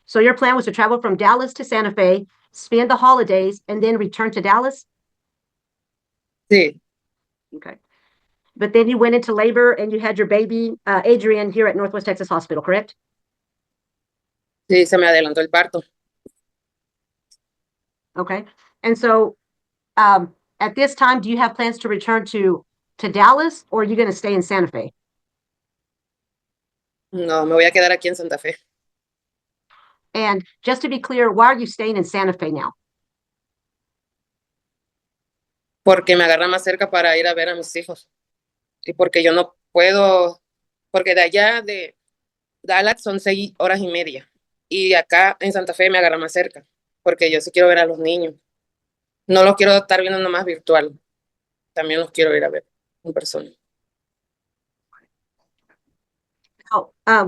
L: So your plan was to travel from Dallas to Santa Fe, spend the holidays, and then return to Dallas?
P: Sí.
L: Okay. But then you went into labor and you had your baby, Adrian, here at Northwest Texas Hospital, correct?
P: Sí, se me adelantó el parto.
L: Okay. And so at this time, do you have plans to return to Dallas, or are you going to stay in Santa Fe?
P: No, me voy a quedar aquí en Santa Fe.
L: And just to be clear, why are you staying in Santa Fe now?
P: Porque me agarra más cerca para ir a ver a mis hijos. Y porque yo no puedo, porque de allá de Dallas son 6 horas y media. Y acá en Santa Fe me agarra más cerca, porque yo sí quiero ver a los niños. No los quiero estar viendo nomás virtual. También los quiero ir a ver en persona.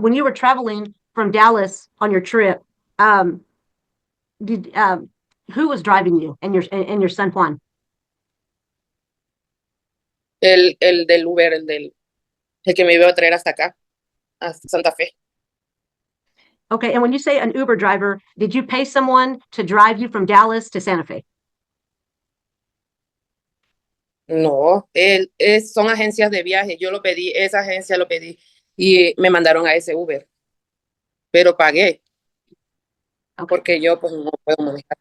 L: When you were traveling from Dallas on your trip, did who was driving you and your son Juan?
P: El del Uber, el que me iba a traer hasta acá, hasta Santa Fe.
L: Okay, and when you say an Uber driver, did you pay someone to drive you from Dallas to Santa Fe?
P: No, son agencias de viaje. Yo lo pedí, esa agencia lo pedí y me mandaron a ese Uber, pero pagué porque yo pues no puedo manejar.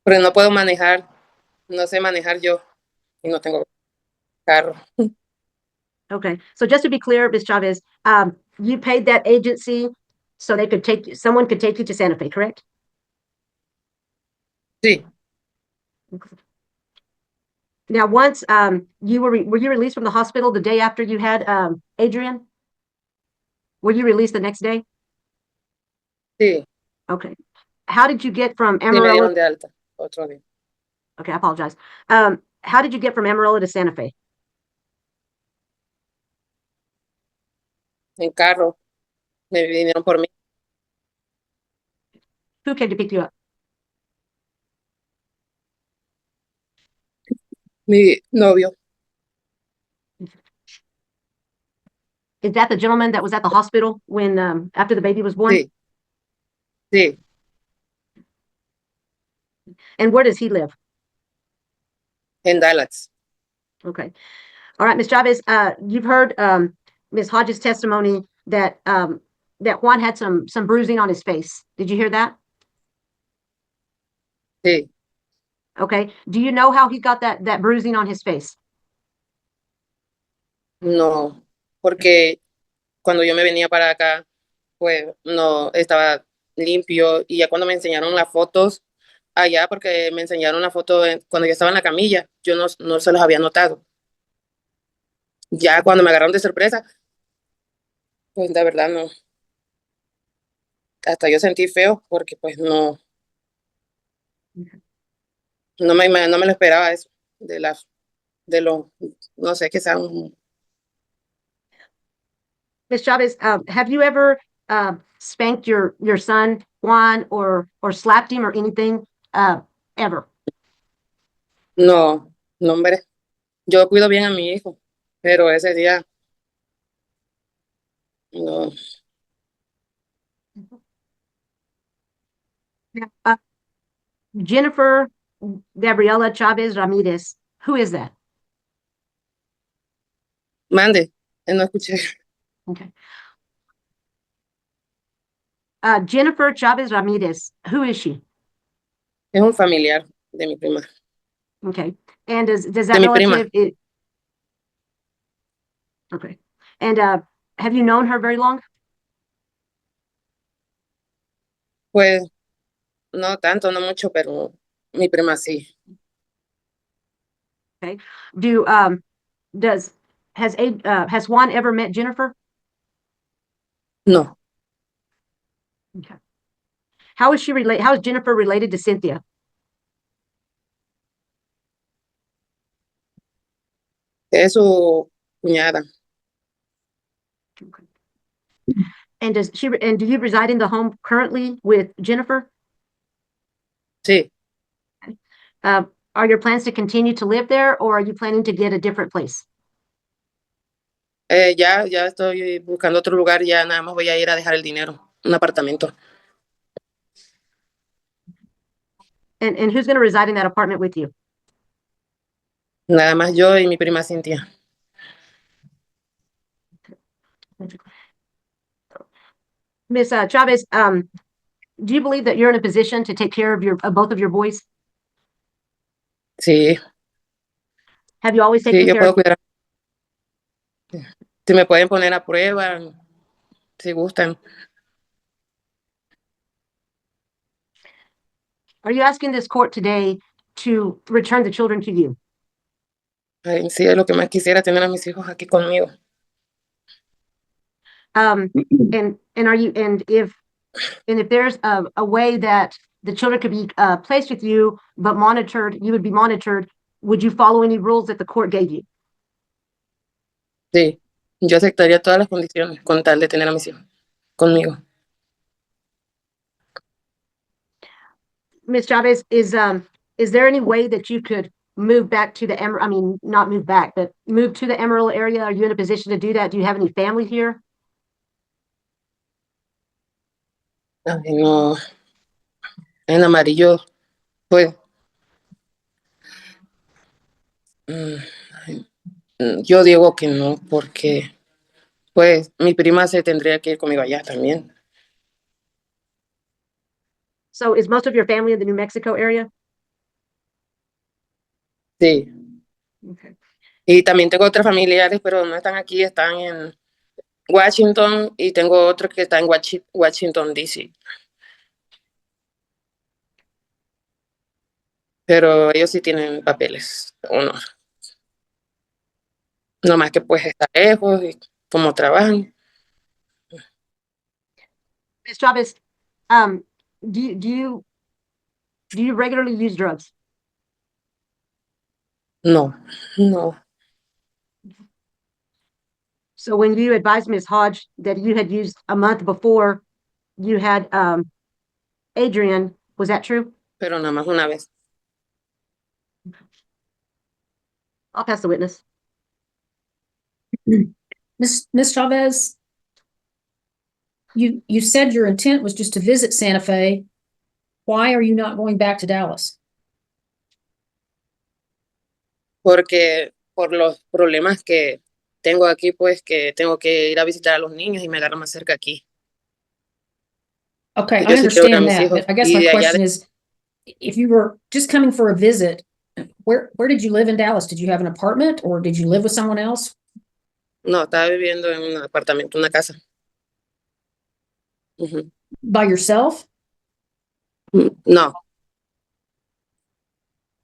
P: Pero no puedo manejar, no sé manejar yo y no tengo carro.
L: Okay, so just to be clear, Ms. Chavez, you paid that agency so they could someone could take you to Santa Fe, correct?
P: Sí.
L: Now, once were you released from the hospital the day after you had Adrian? Were you released the next day?
P: Sí.
L: Okay. How did you get from
P: Sí, me
L: Amarillo?
P: dieron de alta otro día.
L: Okay, I apologize. How did you get from Amarillo to Santa Fe?
P: En carro, me vinieron por mí.
L: Who came to pick you up?
P: Mi novio.
L: Is that the gentleman that was at the hospital when after the baby was born?
P: Sí. Sí.
L: And where does he live?
P: En Dallas.
L: Okay. All right, Ms. Chavez, you've heard Ms. Hodges' testimony that that Juan had some bruising on his face. Did you hear that?
P: Sí.
L: Okay. Do you know how he got that bruising on his face?
P: No, porque cuando yo me venía para acá, pues no estaba limpio y ya cuando me enseñaron las fotos allá, porque me enseñaron la foto cuando yo estaba en la camilla, yo no se los había notado. Ya cuando me agarraron de sorpresa, pues de verdad no. Hasta yo sentí feo porque pues no me lo esperaba eso, no sé, que sean.
L: Ms. Chavez, have you ever spanked your son Juan or slapped him or anything ever?
P: No, hombre, yo cuido bien a mi hijo, pero ese día, no.
L: Jennifer Gabriela Chavez Ramirez, who is that?
P: Mande, no escuché.
L: Okay. Jennifer Chavez Ramirez, who is she?
P: Es un familiar de mi prima.
L: Okay. And does that
P: De mi prima.
L: relative okay. And have you known her very long?
P: Pues no tanto, no mucho, pero mi prima sí.
L: Okay. Has Juan ever met Jennifer?
P: No.
L: Okay. How is Jennifer related to Cynthia?
P: Es su cuñada.
L: Okay. And do you reside in the home currently with Jennifer?
P: Sí.
L: Okay. Are your plans to continue to live there, or are you planning to get a different place?
P: Ya estoy buscando otro lugar, ya nada más voy a ir a dejar el dinero, un apartamento.
L: And who's going to reside in that apartment with you?
P: Nada más yo y mi prima Cintia.
L: Ms. Chavez, do you believe that you're in a position to take care of both of your boys?
P: Sí.
L: Have you always
P: Sí,
L: taken
P: yo
L: care
P: puedo
L: of?
P: cuidar. Si me pueden poner a prueba, si gustan.
L: Are you asking this court today to return the children to you?
P: Ay, sí, es lo que más quisiera, tener a mis hijos aquí conmigo.
L: And if there's a way that the children could be placed with you, but monitored, you would be monitored, would you follow any rules that the court gave you?
P: Sí, yo aceptaría todas las condiciones con tal de tener a mis hijos. conmigo.
L: Ms. Chavez, is there any way that you could move back to the Emerald, I mean, not move back, but move to the Emerald area? Are you in a position to do that? Do you have any family here?
P: Ay, no, en amarillo, pues, yo digo que no, porque, pues, mi prima se tendría que ir conmigo allá también.
L: So is most of your family in the New Mexico area?
P: Sí.
L: Okay.
P: Y también tengo otros familiares, pero no están aquí, están en Washington y tengo otro que está en Washington, D.C. Pero ellos sí tienen papeles, uno. No más que pues está lejos y como trabajan.
L: Ms. Chavez, do you regularly use drugs?
P: No, no.
L: So when you advised Ms. Hodge that you had used a month before you had Adrian, was that true?
P: Pero nada más una vez.
L: I'll pass the witness.
O: Ms. Chavez, you said your intent was just to visit Santa Fe. Why are you not going back to Dallas?
P: Porque por los problemas que tengo aquí, pues que tengo que ir a visitar a los niños y me agarro más cerca aquí.
O: Okay,
P: Y
O: I
P: yo sí quiero ver a
O: understand
P: mis
O: that,
P: hijos.
O: but I guess
P: Y
O: my
P: de allá
O: question is, if you were just coming for a visit, where did you live in Dallas? Did you have an apartment or did you live with someone else?
P: no, estaba viviendo en un apartamento, una casa. Ujú.
O: By yourself?
P: No,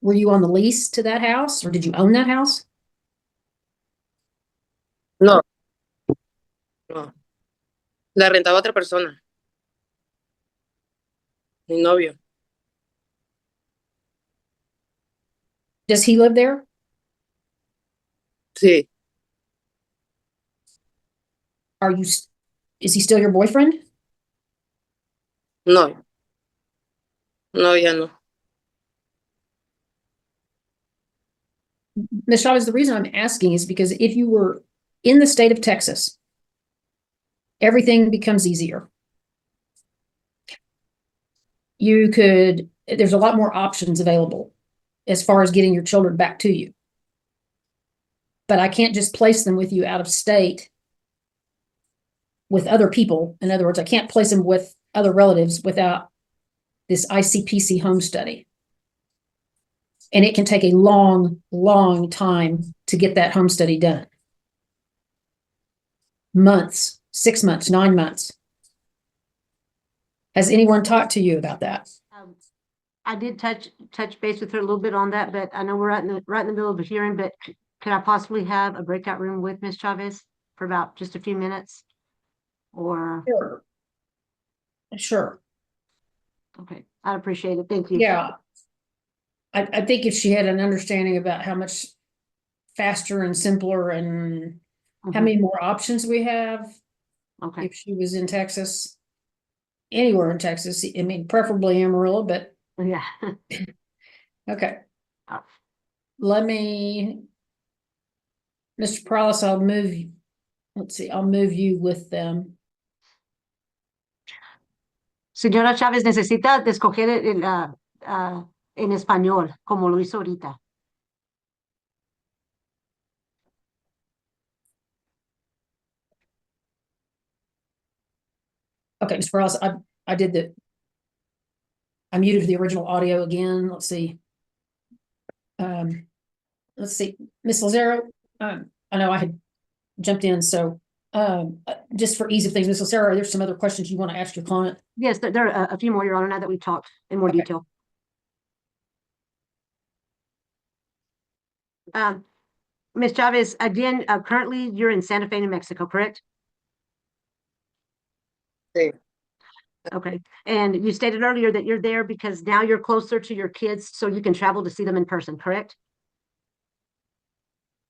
O: Were you on the lease to that house or did you own that house?
P: no, no. La rentaba otra persona, mi novio.
O: Does he live there?
P: Sí,
O: Are you, is he still your boyfriend?
P: no, no, ya no.
O: Ms. Chavez, the reason I'm asking is because if you were in the state of Texas, everything becomes easier. There's a lot more options available as far as getting your children back to you. But I can't just place them with you out of state with other people. In other words, I can't place them with other relatives without this ICPC home study. And it can take a long, long time to get that home study done. Months, 6 months, 9 months. Has anyone talked to you about that?
L: I did touch base with her a little bit on that, but I know we're right in the middle of a hearing, but could I possibly have a breakout room with Ms. Chavez for about just a few minutes? Or
O: Sure.
L: okay, I'd appreciate it. Thank you.
O: Yeah. I think if she had an understanding about how much faster and simpler and how many more options we have.
L: Okay.
O: If she was in Texas, anywhere in Texas, I mean, preferably Amarillo, but
L: yeah.
O: Okay. Let me, Mr. Prowlis, I'll move you. Let's see, I'll move you with them.
L: Señora Chávez, necesita de escoger en español, como lo hizo ahorita.
O: Okay, Mr. Prowlis, I muted the original audio again. Let's see. Let's see, Ms. Lazaro, I know I had jumped in, so just for ease of things, Ms. Lazaro, are there some other questions you want to ask your client?
L: Yes, there are a few more, Your Honor, now that we've talked in more detail. Ms. Chavez, again, currently you're in Santa Fe, New Mexico, correct?
P: Sí.
L: Okay, and you stated earlier that you're there because now you're closer to your kids, so you can travel to see them in person, correct?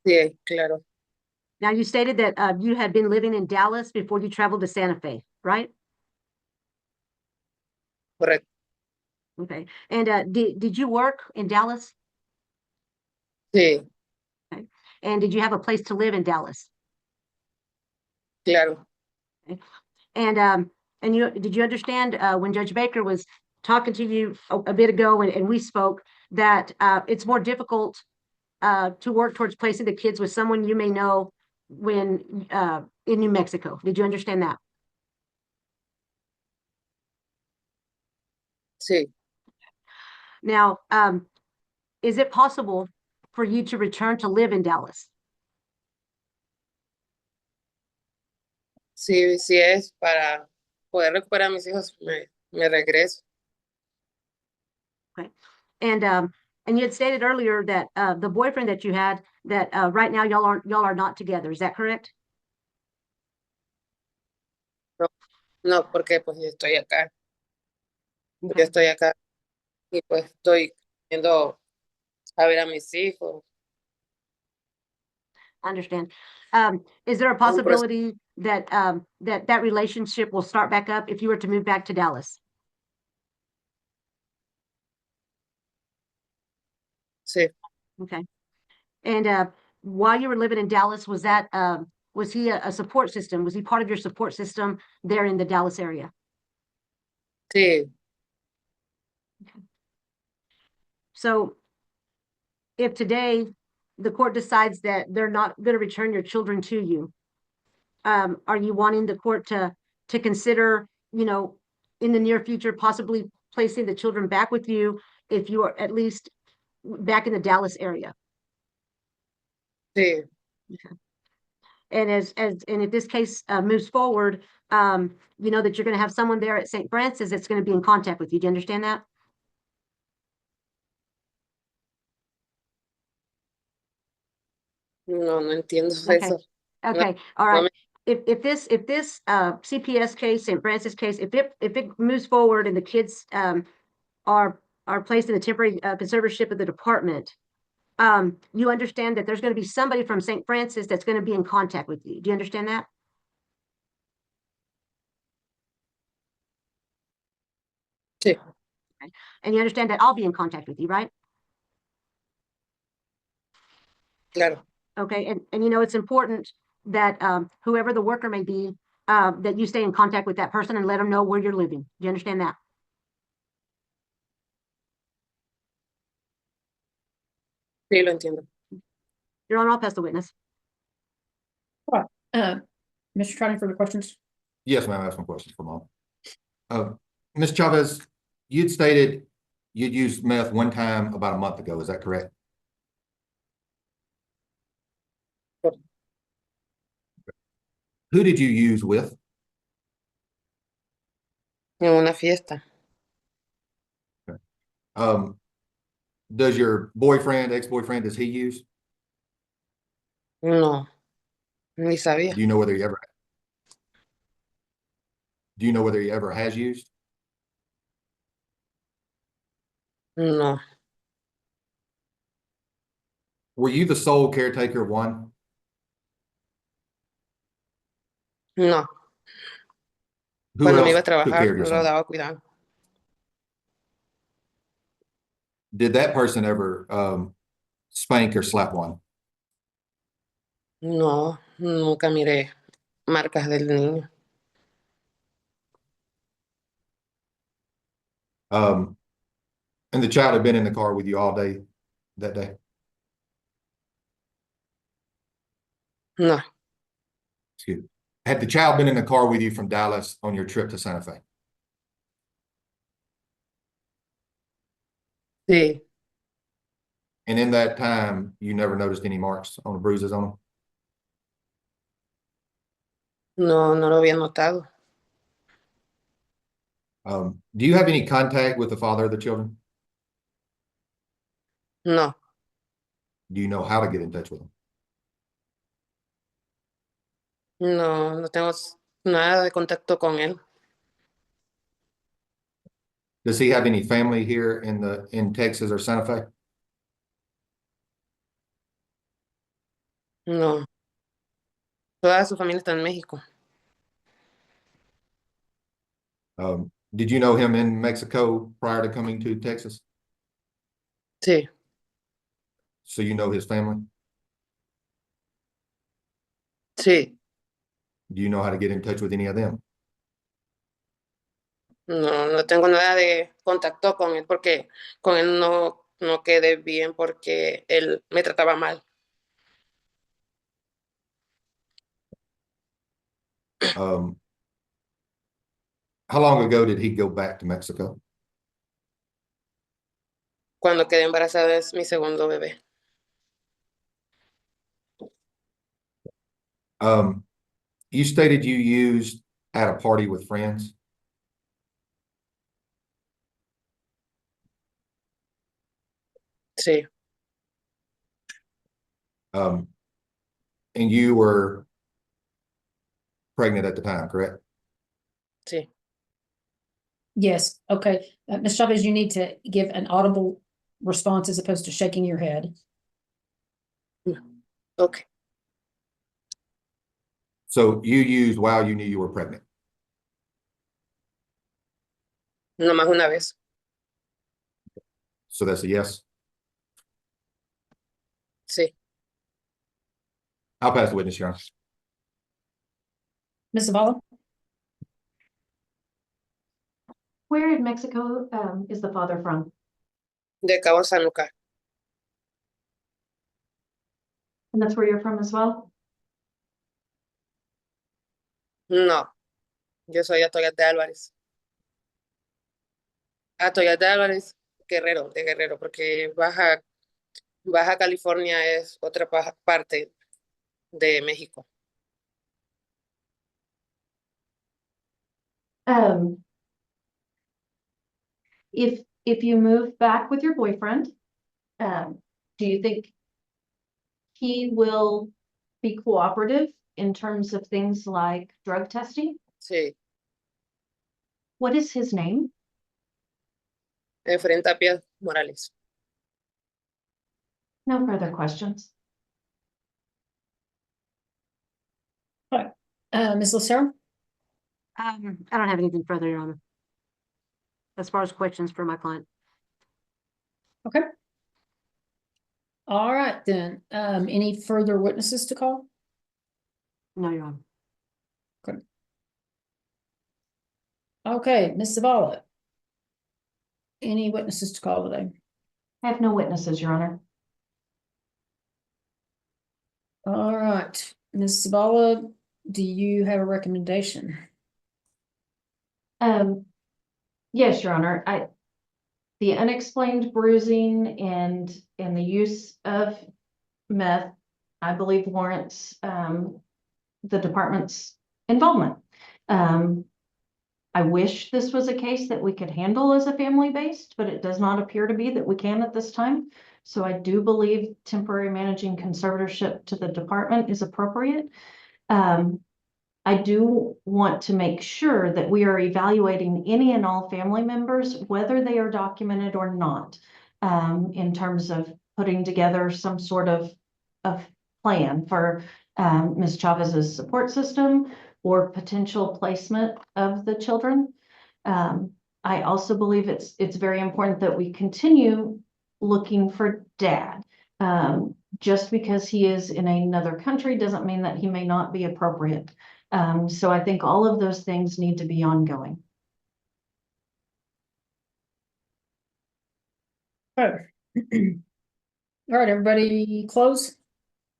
P: Sí, claro.
L: Now, you stated that you had been living in Dallas before you traveled to Santa Fe, right?
P: Correcto.
L: Okay. And did you work in Dallas?
P: Sí,
L: Okay. And did you have a place to live in Dallas?
P: claro.
L: Okay. And you did you understand when Judge Baker was talking to you a bit ago and we spoke that it's more difficult to work towards placing the kids with someone you may know when in New Mexico. Did you understand that?
P: Sí,
L: Now, is it possible for you to return to live in Dallas?
P: sí, sí es para poder recuperar a mis hijos, me regreso.
L: Okay. And you had stated earlier that the boyfriend that you had that right now y'all are not together. Is that correct?
P: No, no, porque pues yo estoy acá. Yo
L: Okay.
P: estoy acá y pues estoy yendo a ver a mis hijos.
L: I understand. Is there a possibility that that relationship will start back up if you were to move back to Dallas?
P: Sí,
L: Okay. And while you were living in Dallas, was that was he a support system? Was he part of your support system there in the Dallas area?
P: sí,
L: So if today the court decides that they're not going to return your children to you, are you wanting the court to consider, you know, in the near future, possibly placing the children back with you if you are at least back in the Dallas area?
P: sí,
L: And and if this case moves forward, you know that you're going to have someone there at St. Francis that's going to be in contact with you. Do you understand that?
P: no, no entiendo
L: Okay.
P: eso.
L: Okay. All
P: No
L: right.
P: me,
L: If this CPS case, St. Francis case, if it moves forward and the kids are placed in the temporary conservatorship of the department, you understand that there's going to be somebody from St. Francis that's going to be in contact with you. Do you understand that?
P: sí,
L: Okay. And you understand that I'll be in contact with you, right?
P: claro.
L: Okay. And you know, it's important that whoever the worker may be, that you stay in contact with that person and let them know where you're living. Do you understand that?
P: Sí, lo entiendo.
L: Your Honor, I'll pass the witness.
O: Mr. Trotting, further questions?
K: Yes, ma'am, I have some questions for Mom. Ms. Chavez, you'd stated you'd used meth one time about a month ago. Is that correct? Who did you use with?
P: En una fiesta.
K: Does your boyfriend, ex-boyfriend, does he use?
P: No, ni sabía.
K: Do you know whether he ever has used?
P: No,
K: Were you the sole caretaker of one?
P: no.
K: Who
P: Cuando me
K: else
P: iba a
K: took care
P: trabajar,
K: of your
P: no lo
K: son?
P: daba cuidado.
K: Did that person ever spank or slap one?
P: No, nunca miré marcas del niño.
K: And the child had been in the car with you all day that day?
P: No,
K: Excuse me. Had the child been in the car with you from Dallas on your trip to Santa Fe?
P: sí,
K: And in that time, you never noticed any marks on the bruises on
P: no, no lo había notado.
K: them? Do you have any contact with the father of the children?
P: No,
K: Do you know how to get in touch with him?
P: no, no tengo nada de contacto con él.
K: Does he have any family here in Texas or Santa Fe?
P: No, Toda su familia está en México.
K: Did you know him in Mexico prior to coming to Texas?
P: Sí,
K: So you know his family?
P: sí.
K: Do you know how to get in touch with any of them?
P: No tengo nada de contacto con él porque con él no quedé bien porque él me trataba mal.
K: How long ago did he go back to Mexico?
P: Cuando quedé embarazada es mi segundo bebé.
K: You stated you used at a party with friends.
P: Sí,
K: And you were pregnant at the time, correct?
P: sí.
O: Yes, okay. Ms. Chavez, you need to give an audible response as opposed to shaking your head.
P: Okay.
K: So you used while you knew you were pregnant.
P: Nomás una vez.
K: So that's a yes.
P: Sí.
K: I'll pass the witness, Your Honor.
O: Ms. Zavala?
N: Where in Mexico is the father from?
P: De Cabo San Lucas.
N: And that's where you're from as well?
P: No, yo soy Atoya de Álvarez. Atoya de Álvarez, Guerrero, de Guerrero, porque Baja California es otra parte de México.
N: If you move back with your boyfriend, do you think he will be cooperative in terms of things like drug testing?
P: Sí,
N: What is his name?
P: Efraín Tapia Morales.
N: No further questions.
O: Ms. Lucero?
L: I don't have anything further, Your Honor. As far as questions for my client.
O: Okay. All right, then. Any further witnesses to call?
L: No, Your Honor.
O: Okay. Okay, Ms. Zavala. Any witnesses to call today?
N: I have no witnesses, Your Honor.
O: All right, Ms. Zavala, do you have a recommendation?
N: Yes, Your Honor. The unexplained bruising and the use of meth, I believe warrants the department's involvement. I wish this was a case that we could handle as a family-based, but it does not appear to be that we can at this time. So I do believe temporary managing conservatorship to the department is appropriate. I do want to make sure that we are evaluating any and all family members, whether they are documented or not, in terms of putting together some sort of plan for Ms. Chavez's support system or potential placement of the children. I also believe it's very important that we continue looking for dad. Just because he is in another country doesn't mean that he may not be appropriate. So I think all of those things need to be ongoing.
O: All right, everybody close?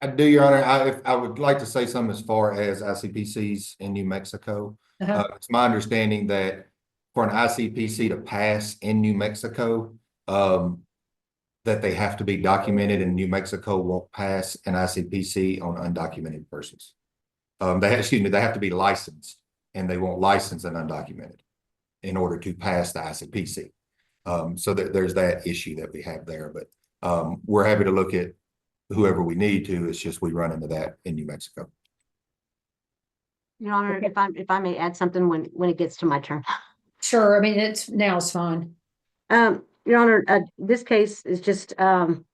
K: I do, Your Honor. I would like to say something as far as ICPCs in New Mexico. It's my understanding that for an ICPC to pass in New Mexico, that they have to be documented, and New Mexico won't pass an ICPC on undocumented persons. They have to be licensed, and they won't license an undocumented in order to pass the ICPC. So there's that issue that we have there, but we're happy to look at whoever we need to. It's just we run into that in New Mexico.
L: Your Honor, if I may add something when it gets to my turn.
O: Sure. I mean, it's fine.
L: Your Honor, this case is just, it's an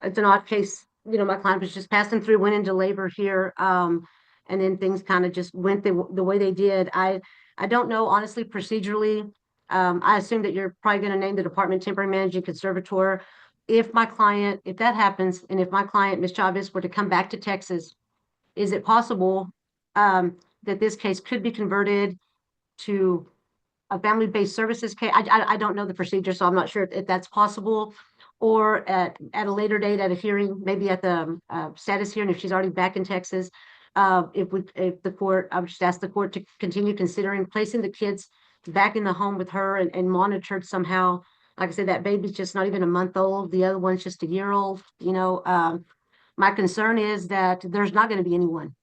L: odd case. You know, my client was just passing through, went into labor here. and then things kind of just went the way they did. I don't know, honestly, procedurally. I assume that you're probably going to name the department temporary managing conservator. If that happens, and if my client, Ms. Chavez, were to come back to Texas, is it possible that this case could be converted to a family-based services case? I don't know the procedure, so I'm not sure if that's possible. Or at a later date, at a hearing, maybe at the status hearing, if she's already back in Texas, if the court, I would just ask the court to continue considering placing the kids back in the home with her and monitored somehow. Like I said, that baby's just not even a month old. The other one's just a year old. My concern is that there's not going to be anyone,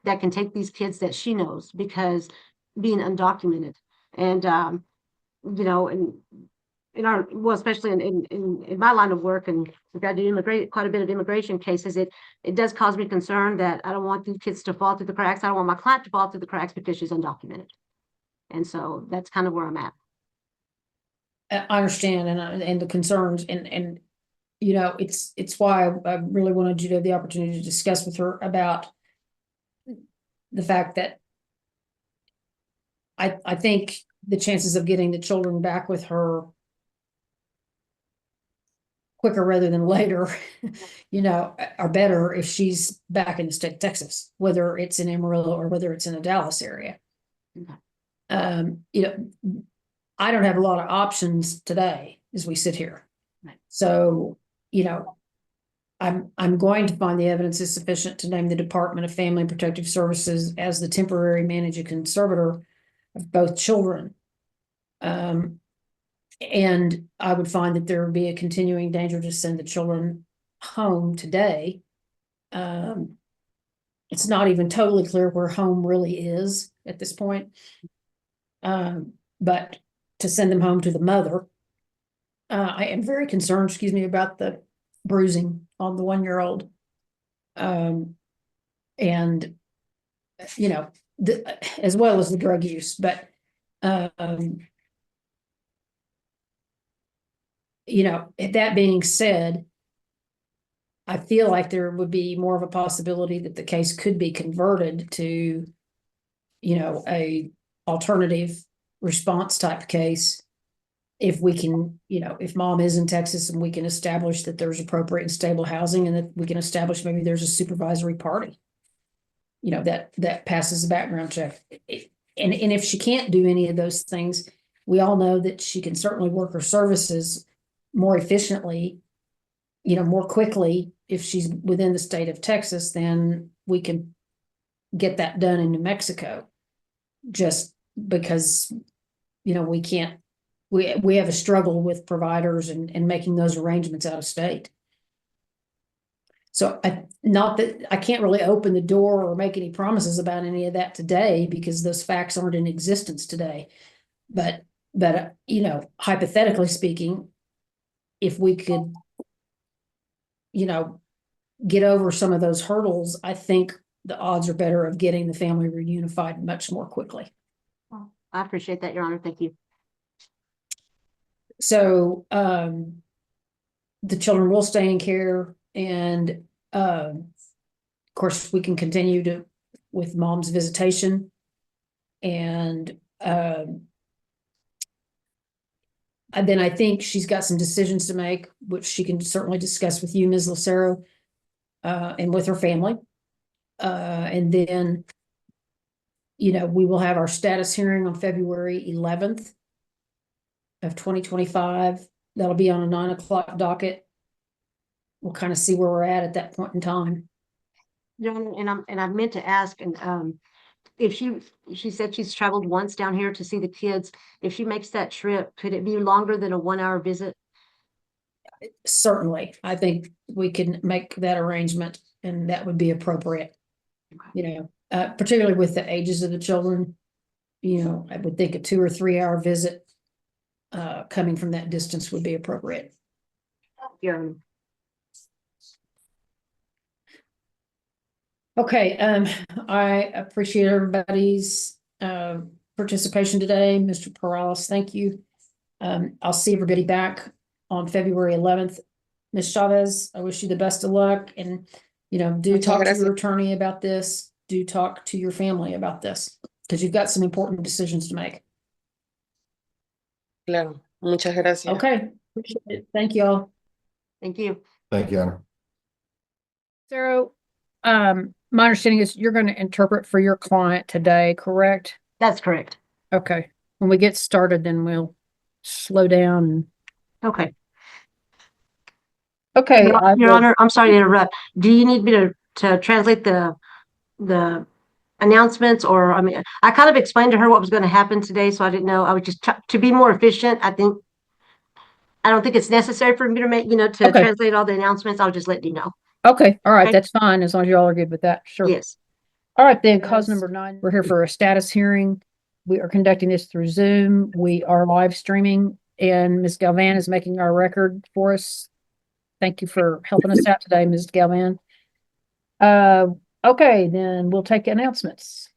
L: that can take these kids that she knows, because being undocumented. And, and in our, well, especially in my line of work, and we've got to do quite a bit of immigration cases, it does cause me concern that I don't want these kids to fall through the cracks. I don't want my client to fall through the cracks because she's undocumented. And so that's kind of where I'm at.
O: I understand, and the concerns, and it's why I really wanted you to have the opportunity to discuss with her about the fact that I think the chances of getting the children back with her quicker rather than later, are better if she's back in the state of Texas, whether it's in Amarillo or whether it's in the Dallas area.
L: Okay.
O: I don't have a lot of options today as we sit here.
L: Right.
O: So, I'm going to find the evidence is sufficient to name the Department of Family and Protective Services as the temporary managing conservator of both children. And I would find that there would be a continuing danger to send the children home today. It's not even totally clear where home really is at this point. But to send them home to the mother, I am very concerned, about the bruising on the 1-year-old. And, as well as the drug use, but, that being said, I feel like there would be more of a possibility that the case could be converted to, a alternative response type case if we can, if mom is in Texas and we can establish that there's appropriate and stable housing, and that we can establish maybe there's a supervisory party, that passes a background check. And if she can't do any of those things, we all know that she can certainly work her services more efficiently, more quickly if she's within the state of Texas, then we can get that done in New Mexico. Just because, we can't, we have a struggle with providers and making those arrangements out of state. So not that I can't really open the door or make any promises about any of that today, because those facts aren't in existence today. But hypothetically speaking, if we could, get over some of those hurdles, I think the odds are better of getting the family reunified much more quickly.
L: Well, I appreciate that, Your Honor. Thank you.
O: So the children will stay in care, and of course we can continue with mom's visitation, and then I think she's got some decisions to make, which she can certainly discuss with you, Ms. Lucero, and with her family. And then, we will have our status hearing on February 11th of 2025. That'll be on a 9:00 docket. We'll kind of see where we're at that point in time.
L: And I meant to ask, and if she said she's traveled once down here to see the kids. If she makes that trip, could it be longer than a 1-hour visit?
O: Certainly, I think we can make that arrangement, and that would be appropriate. Particularly with the ages of the children, I would think a 2 or 3 hour visit coming from that distance would be appropriate.
L: Yeah.
O: Okay, I appreciate everybody's participation today. Mr. Perales, thank you. I'll see everybody back on February 11th. Ms. Chavez, I wish you the best of luck, and do talk to your attorney about this. do talk to your family about this, because you've got some important decisions to make.
P: Claro. Muchas gracias.
O: Okay, appreciate it. Thank you all.
L: Thank you.
K: Thank you, Anna.
A: Sarah, my understanding is you're going to interpret for your client today, correct?
L: That's correct.
A: Okay. When we get started, then we'll slow down.
L: Okay.
A: Okay.
L: Your Honor, I'm sorry to interrupt. Do you need me to translate the announcements, or, I mean, I kind of explained to her what was going to happen today, so I didn't know. I would just to be more efficient. I don't think it's necessary for me to make, to
A: Okay.
L: translate all the announcements. I'll just let you know.
A: Okay. All right.
L: Okay.
A: That's fine. As long as you all are good with that. Sure.
L: Yes.
A: All right, then, cause number 9, we're here for a status hearing. We are conducting this through Zoom. We are live streaming, and Ms. Galvan is making our record for us. Thank you for helping us out today, Ms. Galvan. Okay, then we'll take announcements.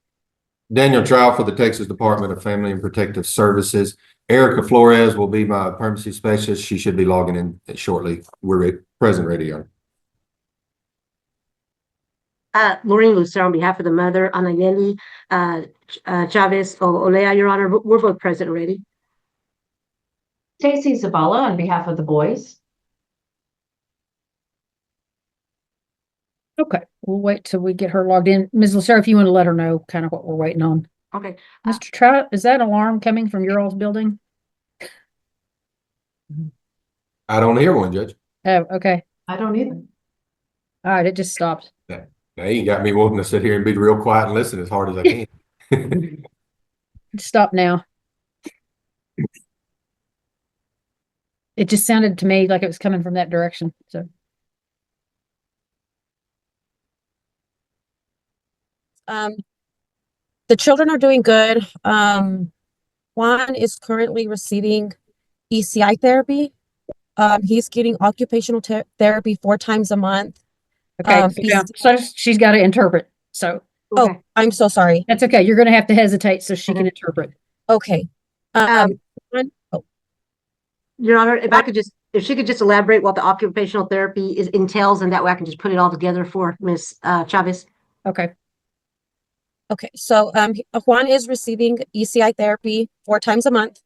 K: Daniel Trout for the Texas Department of Family and Protective Services. Erica Flores will be my permanency specialist. She should be logging in shortly. We're present ready on.
L: Lorraine Lucero on behalf of the mother, Anayeli Chavez Olea, Your Honor. We're both present already.
N: Stacy Zabala on behalf of the boys.
A: Okay, we'll wait till we get her logged in. Ms. Lucero, if you want to let her know kind of what we're waiting on.
L: Okay.
A: Mr. Trout, is that alarm coming from your all's building?
K: I don't hear one, Judge.
A: Oh, okay.
N: I don't either.
A: All right, it just stopped.
K: Now you got me wanting to sit here and be real quiet and listen as hard as I can.
A: It stopped now. It just sounded to me like it was coming from that direction, so.
Q: The children are doing good. Juan is currently receiving ECI therapy. He's getting occupational therapy 4 times a month.
A: Okay, so she's got to interpret. So,
Q: oh, I'm so sorry.
A: That's okay. You're going to have to hesitate so she can interpret.
Q: Okay.
L: Your Honor, if she could just elaborate what the occupational therapy entails, and that way I can just put it all together for Ms. Chavez.
A: Okay.
Q: Okay, so Juan is receiving ECI therapy 4 times a month.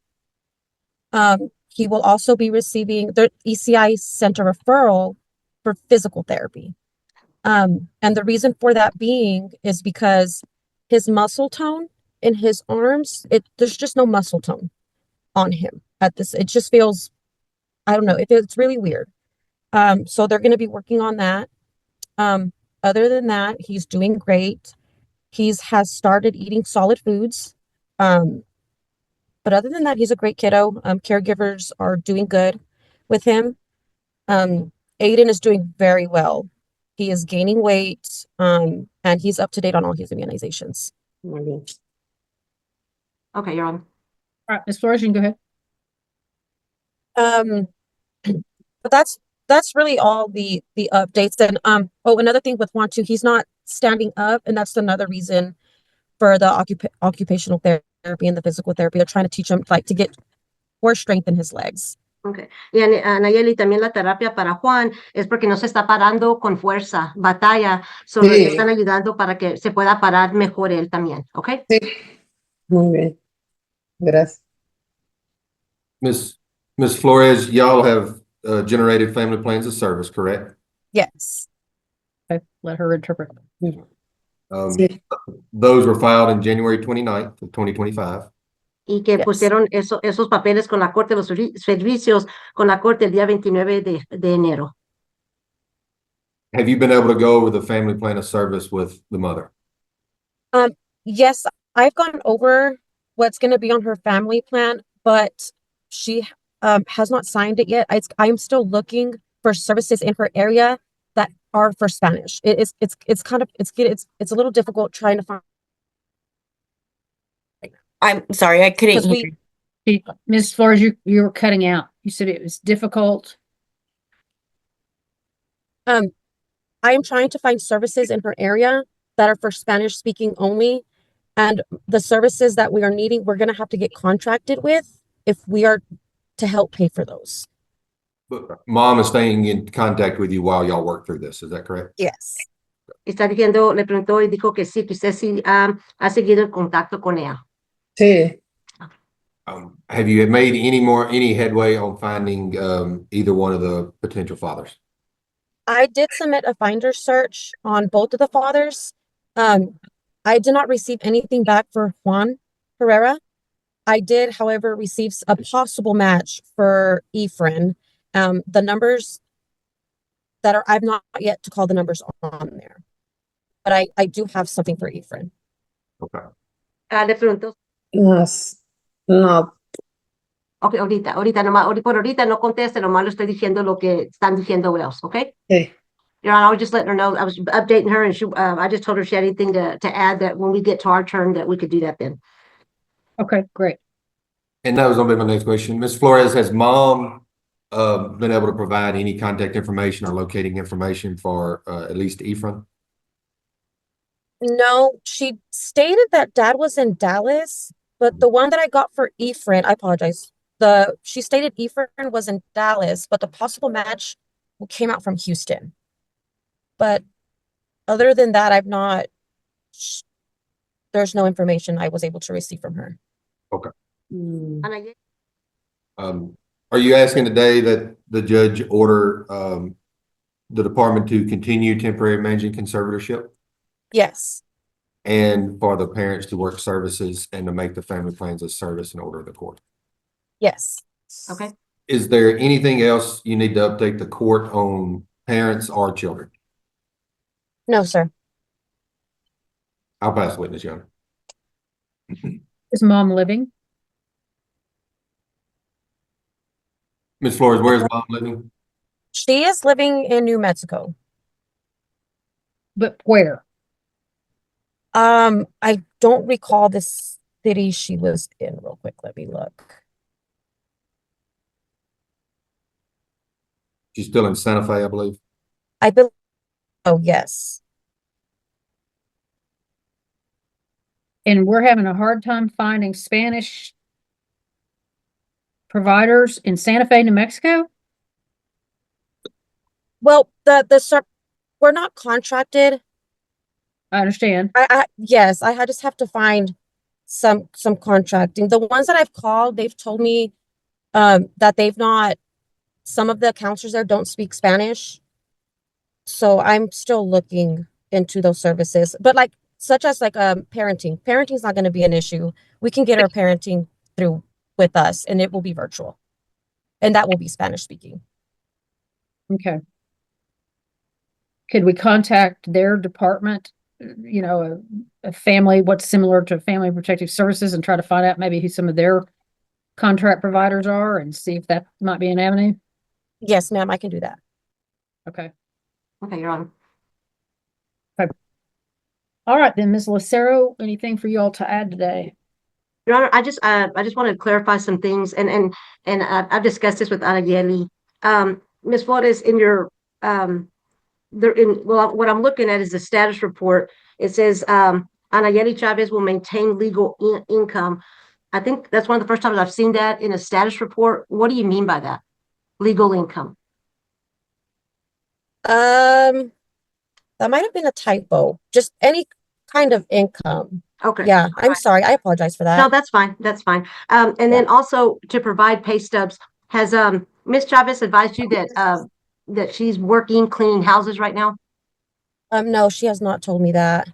Q: He will also be receiving the ECI center referral for physical therapy. And the reason for that being is because his muscle tone in his arms, there's just no muscle tone on him at this. It just feels, I don't know, it's really weird. So they're going to be working on that. Other than that, he's doing great. Has started eating solid foods. But other than that, he's a great kiddo. Caregivers are doing good with him. Aiden is doing very well. He is gaining weight, and he's up to date on all his immunizations.
L: Okay, Your Honor.
A: All right, Ms. Flores, you can go ahead.
Q: But that's really all the updates. And another thing with Juan too, he's not standing up, and that's another reason for the occupational therapy and the physical therapy. They're trying to teach him to get more strength in his legs.
L: Okay. Y Nayeli, también la terapia para Juan es porque no se está parando con fuerza, batalla, solo le están ayudando para que se pueda parar mejor él también, ¿ok?
H: Sí. Muy bien. Gracias.
K: Ms. Flores, y'all have generated family plans of service, correct?
Q: Yes.
A: Okay, let her interpret.
K: Those were filed in January 29th of 2025.
L: Y que pusieron esos papeles con la Corte de los Servicios, con la Corte el día 29 de enero.
K: Have you been able to go over the family plan of service with the mother?
Q: Yes, I've gone over what's going to be on her family plan, but she has not signed it yet. I'm still looking for services in her area that are for Spanish. It's a little difficult trying to find.
R: I'm sorry, I couldn't hear.
A: Ms. Flores, you were cutting out. You said it was difficult.
Q: I am trying to find services in her area that are for Spanish speaking only. And the services that we are needing, we're going to have to get contracted with if we are to help pay for those.
K: But Mom is staying in contact with you while y'all work through this. Is that correct?
Q: Yes.
L: Está diciendo, le preguntó y dijo que sí, que usted sí ha seguido el contacto con ella.
O: Sí.
K: Have you made any headway on finding either one of the potential fathers?
Q: I did submit a finder search on both of the fathers. I did not receive anything back for Juan Herrera. I did, however, receive a possible match for Efren. The numbers that are, I've not yet to call the numbers on there, but I do have something for Efren.
K: Okay.
L: Le preguntó.
O: No.
L: Ok, ahorita nomás, por ahorita no conteste, nomás le estoy diciendo lo que están diciendo else, okay?
O: Okay.
L: Your Honor, I was just letting her know, I was updating her and she, I just told her if she had anything to add that when we get to our turn that we could do that then.
A: Okay, great.
K: And that was gonna be my next question. Ms. Flores, has mom been able to provide any contact information or locating information for at least Ephraim?
Q: No, she stated that dad was in Dallas, but the one that I got for Efren, I apologize. She stated Efren was in Dallas, but the possible match came out from Houston. But other than that, there's no information I was able to receive from her.
K: Okay.
L: Ana,
K: Are you asking today that the judge order the department to continue temporary managing conservatorship
Q: Yes.
K: and for the parents to work services and to make the family plans a service in order of the court?
Q: Yes.
L: Okay.
K: Is there anything else you need to update the court on parents or children?
Q: No, sir.
K: I'll pass the witness, Your Honor.
A: Is mom living?
K: Ms. Flores, where is mom living?
Q: She is living in New Mexico.
A: But where?
Q: I don't recall the city she was in real quick. Let me look.
K: She's still in Santa Fe, I believe.
Q: I believe, oh, yes.
A: And we're having a hard time finding Spanish providers in Santa Fe, New Mexico?
Q: Well, we're not contracted.
A: I understand.
Q: Yes, I just have to find some contracting. The ones that I've called, they've told me that they've not, some of the counselors there don't speak Spanish. So I'm still looking into those services. But such as parenting. Parenting's not going to be an issue. We can get our parenting through with us and it will be virtual. And that will be Spanish speaking.
A: Okay. Could we contact their department, you know, a family, what's similar to Family Protective Services, and try to find out maybe who some of their contract providers are and see if that might be an avenue?
Q: Yes, ma'am, I can do that.
A: Okay.
L: Okay, Your Honor.
A: Okay. All right, then, Ms. Lucero, anything for you all to add today?
L: Your Honor, I just wanted to clarify some things, and I've discussed this with Anayeli. Ms. Flores, in your what I'm looking at is the status report. It says Anayeli Chavez will maintain legal income. I think that's one of the first times I've seen that in a status report. What do you mean by that? Legal income?
Q: That might have been a typo. Just any kind of income.
L: Okay.
Q: Yeah, I'm sorry. I apologize for that.
L: No, that's fine. That's fine. And then also to provide pay stubs, has Ms. Chavez advised you that she's working cleaning houses right now?
Q: No, she has not told me that.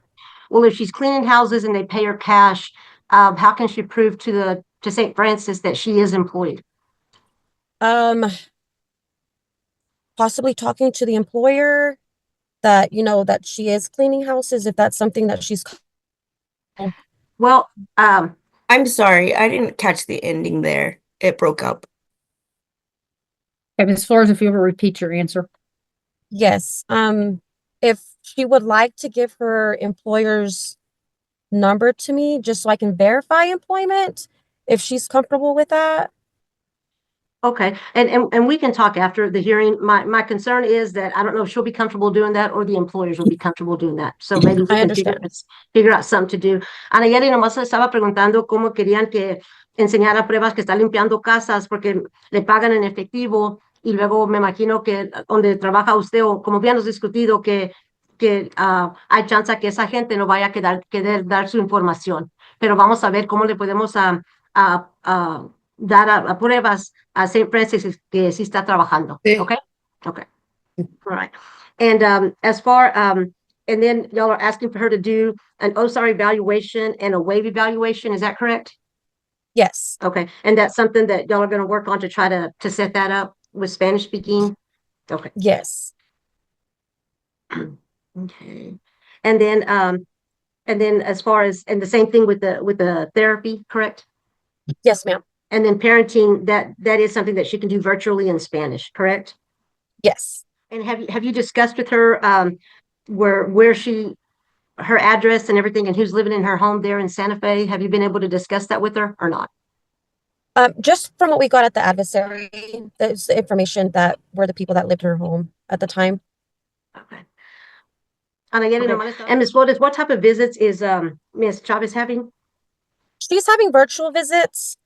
L: Well, if she's cleaning houses and they pay her cash, how can she prove to St. Francis that she is employed?
Q: Possibly talking to the employer that, that she is cleaning houses, if that's something that she's.
L: Well,
R: I'm sorry, I didn't catch the ending there. It broke up.
A: Okay, Ms. Flores, if you ever repeat your answer.
Q: Yes. If she would like to give her employer's number to me, just so I can verify employment, if she's comfortable with that.
L: Okay, and we can talk after the hearing. My concern is that I don't know if she'll be comfortable doing that or the employers will be comfortable doing that. So maybe we can figure out something to do. Anayeli nomás estaba preguntando cómo querían que enseñara pruebas que está limpiando casas porque le pagan en efectivo y luego me imagino que donde trabaja usted o como habíamos discutido que que hay chance que esa gente no vaya a querer dar su información, pero vamos a ver cómo le podemos dar a pruebas a St. Francis que sí está trabajando.
R: Sí.
L: Okay? Okay. All right. And as far, and then y'all are asking for her to do an OSAR evaluation and a WAVE evaluation. Is that correct?
Q: Yes.
L: Okay. And that's something that y'all are going to work on to try to set that up with Spanish speaking? Okay.
Q: Yes.
L: Okay. And then as far as, and the same thing with the therapy, correct?
Q: Yes, ma'am.
L: And then parenting, that is something that she can do virtually in Spanish, correct?
Q: Yes.
L: And have you discussed with her where she, her address and everything, and who's living in her home there in Santa Fe? Have you been able to discuss that with her or not?
Q: Just from what we got at the adversary, there's the information that were the people that lived in her home at the time.
L: Okay. And Ms. Flores, what type of visits is Ms. Chavez having?
Q: She's having virtual visits.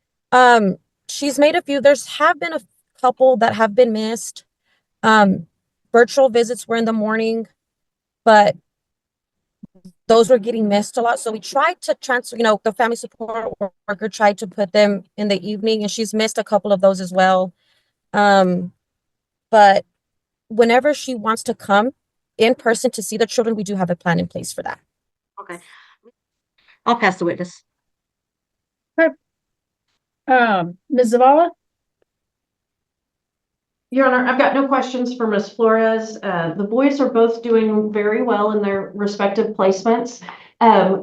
Q: She's made a few. There's have been a couple that have been missed. Virtual visits were in the morning, but those were getting missed a lot. So we tried to transfer, the family support worker tried to put them in the evening, and she's missed a couple of those as well. But whenever she wants to come in person to see the children, we do have a plan in place for that.
L: Okay. I'll pass the witness.
A: Okay. Ms. Zavala?
N: Your Honor, I've got no questions for Ms. Flores. The boys are both doing very well in their respective placements.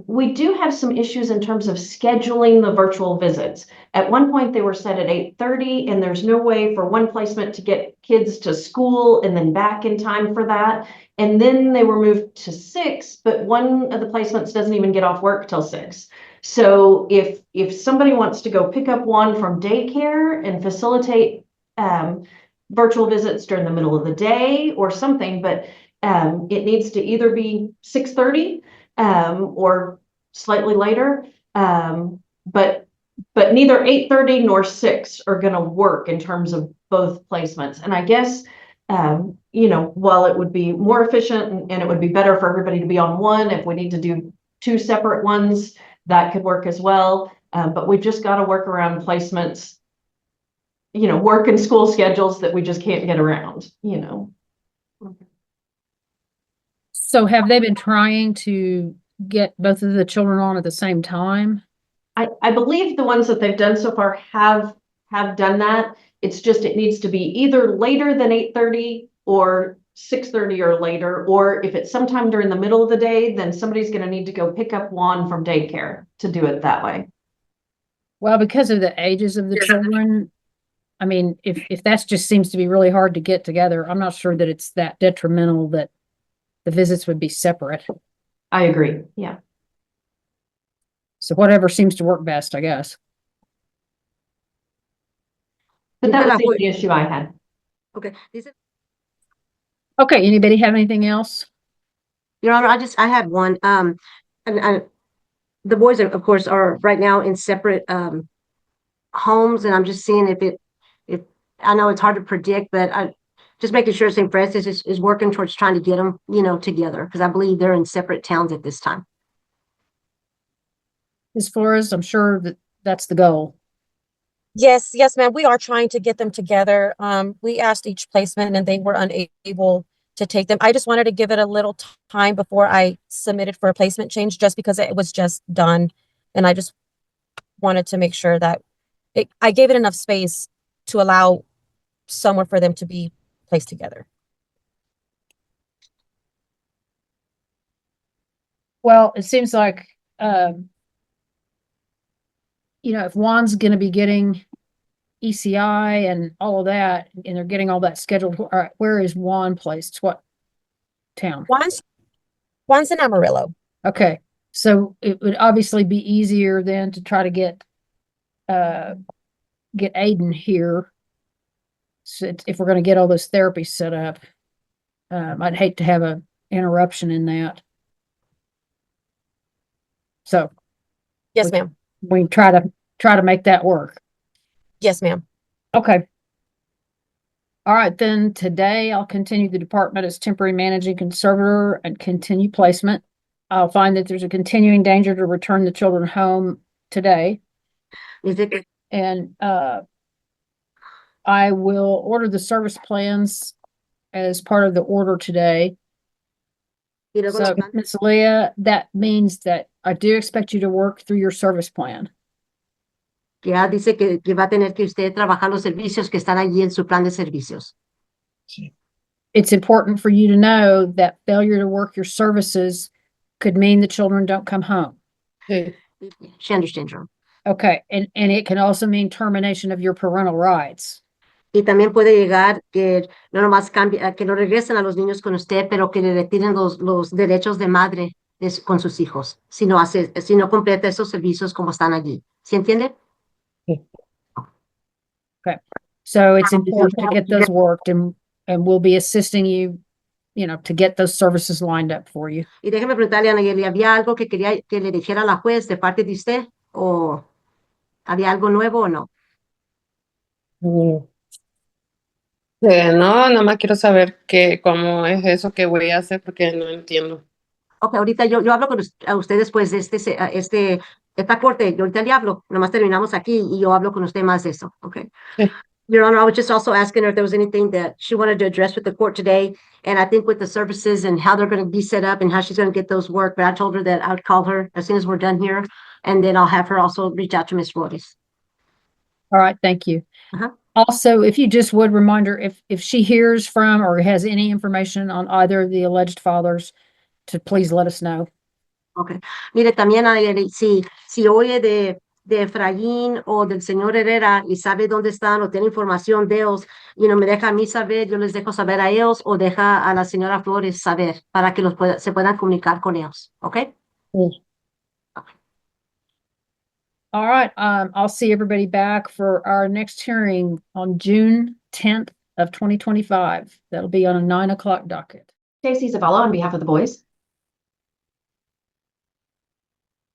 N: We do have some issues in terms of scheduling the virtual visits. At one point, they were set at 8:30, and there's no way for one placement to get kids to school and then back in time for that. And then they were moved to 6, but one of the placements doesn't even get off work till 6. So if somebody wants to go pick up one from daycare and facilitate virtual visits during the middle of the day or something, but it needs to either be 6:30 or slightly later. But neither 8:30 nor 6 are going to work in terms of both placements. And I guess, while it would be more efficient and it would be better for everybody to be on one, if we need to do 2 separate ones, that could work as well. But we've just got to work around placements, work and school schedules that we just can't get around,
A: So have they been trying to get both of the children on at the same time?
N: I believe the ones that they've done so far have done that. It's just, it needs to be either later than 8:30 or 6:30 or later, or if it's sometime during the middle of the day, then somebody's going to need to go pick up Juan from daycare to do it that way.
A: Well, because of the ages of the children, I mean, if that just seems to be really hard to get together, I'm not sure that it's that detrimental that the visits would be separate.
N: I agree. Yeah.
A: So whatever seems to work best, I guess.
N: But that was the only issue I had.
L: Okay.
A: Okay, anybody have anything else?
L: Your Honor, I had one. And the boys, of course, are right now in separate homes, and I'm just seeing if I know it's hard to predict, but I just making sure St. Francis is working towards trying to get them, together, because I believe they're in separate towns at this time.
A: Ms. Flores, I'm sure that's the goal.
Q: Yes, ma'am. We are trying to get them together. We asked each placement and they were unable to take them. I just wanted to give it a little time before I submitted for a placement change, just because it was just done. And I just wanted to make sure that I gave it enough space to allow somewhere for them to be placed together.
A: Well, it seems like, if Juan's going to be getting ECI and all of that, and they're getting all that scheduled, all right, where is Juan placed? What town?
Q: Juan's in Amarillo.
A: Okay. So it would obviously be easier then to try to get Aiden here. So if we're going to get all those therapies set up, I'd hate to have an interruption in that. So
Q: yes, ma'am.
A: We try to make that work.
Q: Yes, ma'am.
A: Okay. All right, then today I'll continue the department as temporary managing conservator and continue placement. I'll find that there's a continuing danger to return the children home today. And I will order the service plans as part of the order today. So, Ms. Leah, that means that I do expect you to work through your service plan.
L: Ya dice que va a tener que usted trabajar los servicios que están allí en su plan de servicios.
A: It's important for you to know that failure to work your services could mean the children don't come home.
L: She understands, Your Honor.
A: Okay, and it can also mean termination of your parental rights.
L: Y también puede llegar que no nomás cambie, que no regresen a los niños con usted, pero que le retiren los derechos de madre con sus hijos, si no completa esos servicios como están allí. ¿Sí entiende?
A: Okay, so it's important to get those worked, and we'll be assisting you, to get those services lined up for you.
L: Y déjeme preguntarle a Nayeli, ¿había algo que quería que le dijera a la juez de parte de usted? ¿O había algo nuevo o no?
P: No, nomás quiero saber cómo es eso que voy a hacer porque no entiendo.
L: Ok, ahorita yo hablo con usted después de esta corte. Yo ahorita le hablo. Nomás terminamos aquí y yo hablo con usted más de eso. Okay. Your Honor, I was just also asking her if there was anything that she wanted to address with the court today. And I think with the services and how they're going to be set up and how she's going to get those work. But I told her that I would call her as soon as we're done here. And then I'll have her also reach out to Ms. Flores.
A: All right, thank you. Also, if you just would remind her if she hears from or has any information on either of the alleged fathers, to please let us know.
L: Okay. Mire, también si oye de Efraín o del señor Herrera y sabe dónde están o tiene información de ellos, me deja a mí saber, yo les dejo saber a ellos o deja a la señora Flores saber para que se puedan comunicar con ellos. Okay?
A: All right, I'll see everybody back for our next hearing on June 10th of 2025. That'll be on a 9 o'clock docket.
N: Stacy Zavala on behalf of the boys.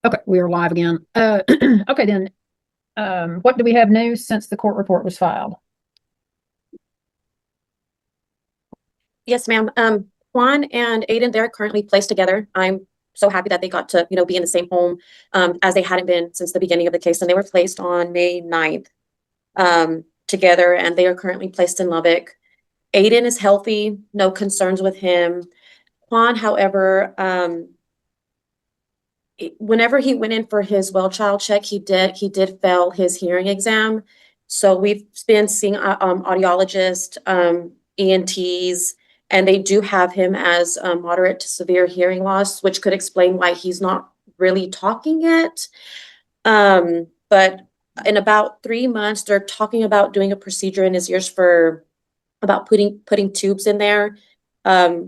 A: Okay, we are live again. Okay, then, what do we have new since the court report was filed?
S: Yes, ma'am. Juan and Aiden, they're currently placed together. I'm so happy that they got to, be in the same home as they hadn't been since the beginning of the case. And they were placed on May 9th together, and they are currently placed in Lubbock. Aiden is healthy, no concerns with him. Juan, however, whenever he went in for his well child check, he did fail his hearing exam. So we've been seeing audiologists, ENTs, and they do have him as moderate to severe hearing loss, which could explain why he's not really talking yet. But in about 3 months, they're talking about doing a procedure in his ears for about putting tubes in there,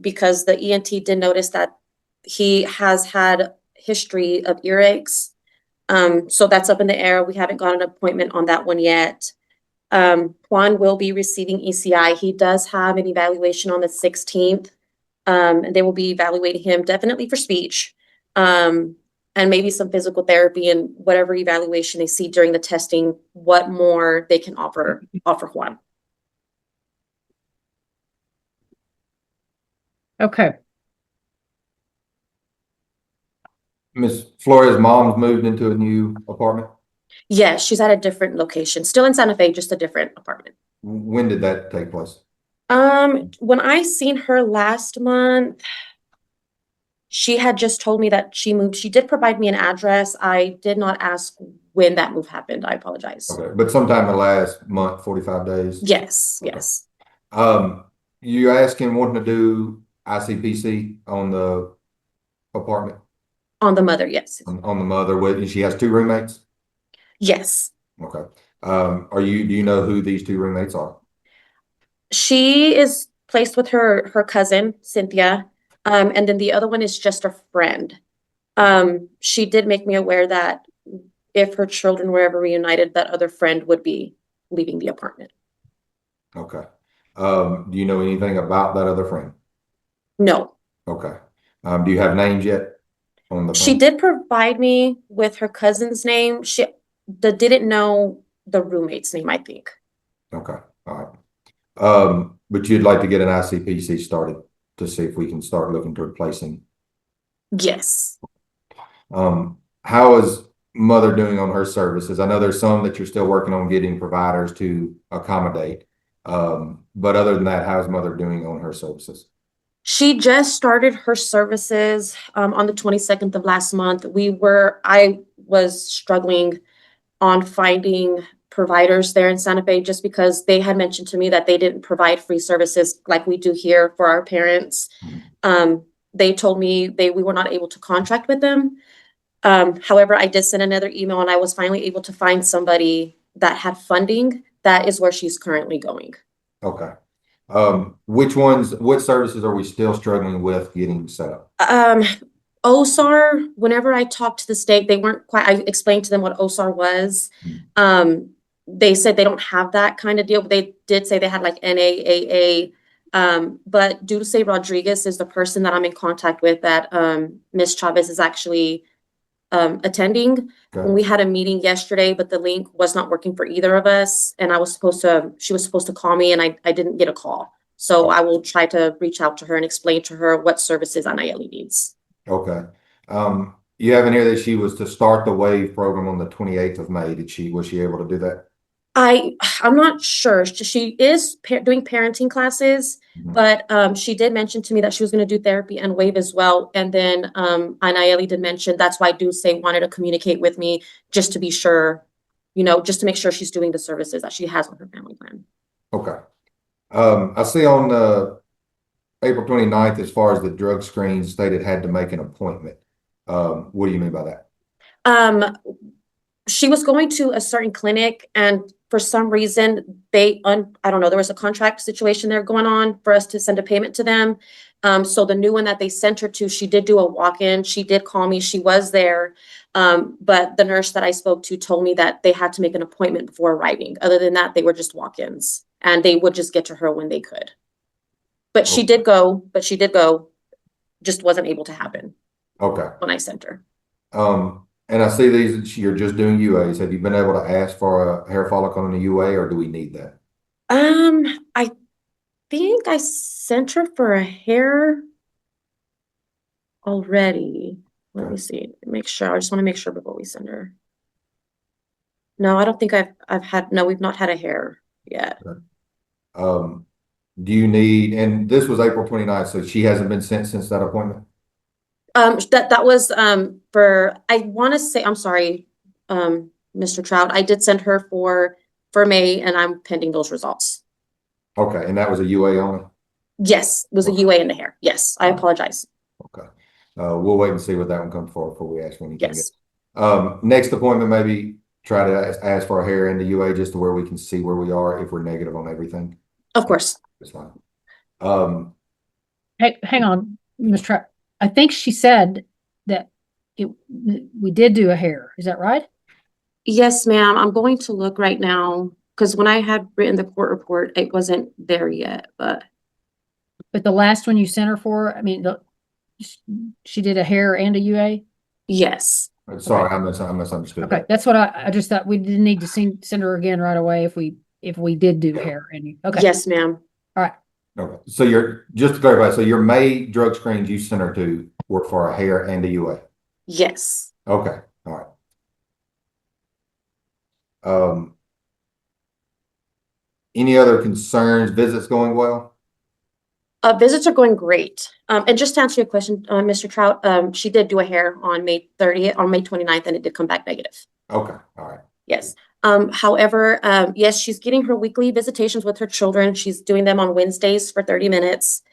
S: because the ENT did notice that he has had history of earaches. So that's up in the air. We haven't got an appointment on that one yet. Juan will be receiving ECI. He does have an evaluation on the 16th. And they will be evaluating him definitely for speech, and maybe some physical therapy and whatever evaluation they see during the testing, what more they can offer Juan.
A: Okay.
K: Miss Flores' mom's moved into a new apartment.
S: Yes, she's at a different location, still in Santa Fe, just a different apartment.
K: When did that take place?
S: When I seen her last month, she had just told me that she moved. She did provide me an address. I did not ask when that move happened. I apologize.
K: Okay, but sometime in the last month, 45 days.
S: Yes, yes.
K: You asking wanting to do ICPC on the apartment?
S: On the mother, yes.
K: On the mother, she has 2 roommates?
S: Yes.
K: Okay. Do you know who these 2 roommates are?
S: She is placed with her cousin, Cynthia. And then the other one is just a friend. She did make me aware that if her children were ever reunited, that other friend would be leaving the apartment.
K: Okay. Do you know anything about that other friend?
S: No.
K: Okay. Do you have names yet on the phone?
S: She did provide me with her cousin's name. She didn't know the roommate's name, I think.
K: Okay. All But you'd like to get an ICPC started to see if we can start looking to replacing.
S: Yes.
K: How is mother doing on her services? I know there's some that you're still working on getting providers to accommodate. But other than that, how is mother doing on her services?
S: She just started her services on the 22nd of last month. I was struggling on finding providers there in Santa Fe just because they had mentioned to me that they didn't provide free services like we do here for our parents. They told me we were not able to contract with them. However, I did send another email and I was finally able to find somebody that had funding. That is where she's currently going.
K: Okay. What services are we still struggling with getting set up?
S: OSAR, whenever I talked to the state, they weren't quite, I explained to them what OSAR was. They said they don't have that kind of deal, but they did say they had like NAAA. But Dulce Rodriguez is the person that I'm in contact with that Ms. Chavez is actually attending.
K: Okay.
S: When we had a meeting yesterday, but the link was not working for either of us. And she was supposed to call me and I didn't get a call. So I will try to reach out to her and explain to her what services Anayeli needs.
K: Okay. You have in here that she was to start the WAVE program on the 28th of May. Was she able to do that?
S: I'm not sure. She is doing parenting classes, but she did mention to me that she was going to do therapy and WAVE as well. And then Anayeli did mention that's why Dulce wanted to communicate with me just to be sure, just to make sure she's doing the services that she has on her family plan.
K: Okay. I see on April 29th, as far as the drug screen, stated had to make an appointment. What do you mean by that?
S: She was going to a certain clinic and for some reason I don't know, there was a contract situation there going on for us to send a payment to them. So the new one that they sent her to, she did do a walk-in. She did call me. She was there. But the nurse that I spoke to told me that they had to make an appointment before arriving. Other than that, they were just walk-ins and they would just get to her when they could. But she did go, just wasn't able to happen.
K: Okay.
S: When I sent her.
K: And I see you're just doing UAs. Have you been able to ask for a hair follicle on a UA, or do we need that?
S: I think I sent her for a hair already. Let me see. Make sure. I just want to make sure before we send her. No, I don't think we've not had a hair yet.
K: Okay. Do you need, and this was April 29th, so she hasn't been sent since that appointment?
S: That was for, I want to say, I'm sorry, Mr. Trout, I did send her for May and I'm pending those results.
K: Okay, and that was a UA only?
S: Yes, it was a UA in the hair. Yes, I apologize.
K: Okay. We'll wait and see what that one comes for before we ask when you can
S: Yes.
K: get. Next appointment, maybe try to ask for a hair and the UA just to where we can see where we are if we're negative on everything.
S: Of course.
K: That's fine.
A: Hey, hang on, Ms. Trout. I think she said that we did do a hair. Is that right?
S: Yes, ma'am. I'm going to look right now because when I had written the court report, it wasn't there yet, but
A: the last one you sent her for, I mean, she did a hair and a UA?
S: Yes.
K: Sorry, I misunderstood.
A: Okay, that's what I just thought we didn't need to send her again right away if we did do hair. Okay.
S: Yes, ma'am.
A: All right.
K: Okay. So just to clarify, so your May drug screens you sent her to were for a hair and a UA?
S: Yes.
K: Okay. All right. Any other concerns? Visits going well?
S: Visits are going great. And just to answer your question, Mr. Trout, she did do a hair on May 30th, on May 29th, and it did come back negative.
K: Okay. All right.
S: Yes. However, yes, she's getting her weekly visitations with her children. She's doing them on Wednesdays for 30 minutes.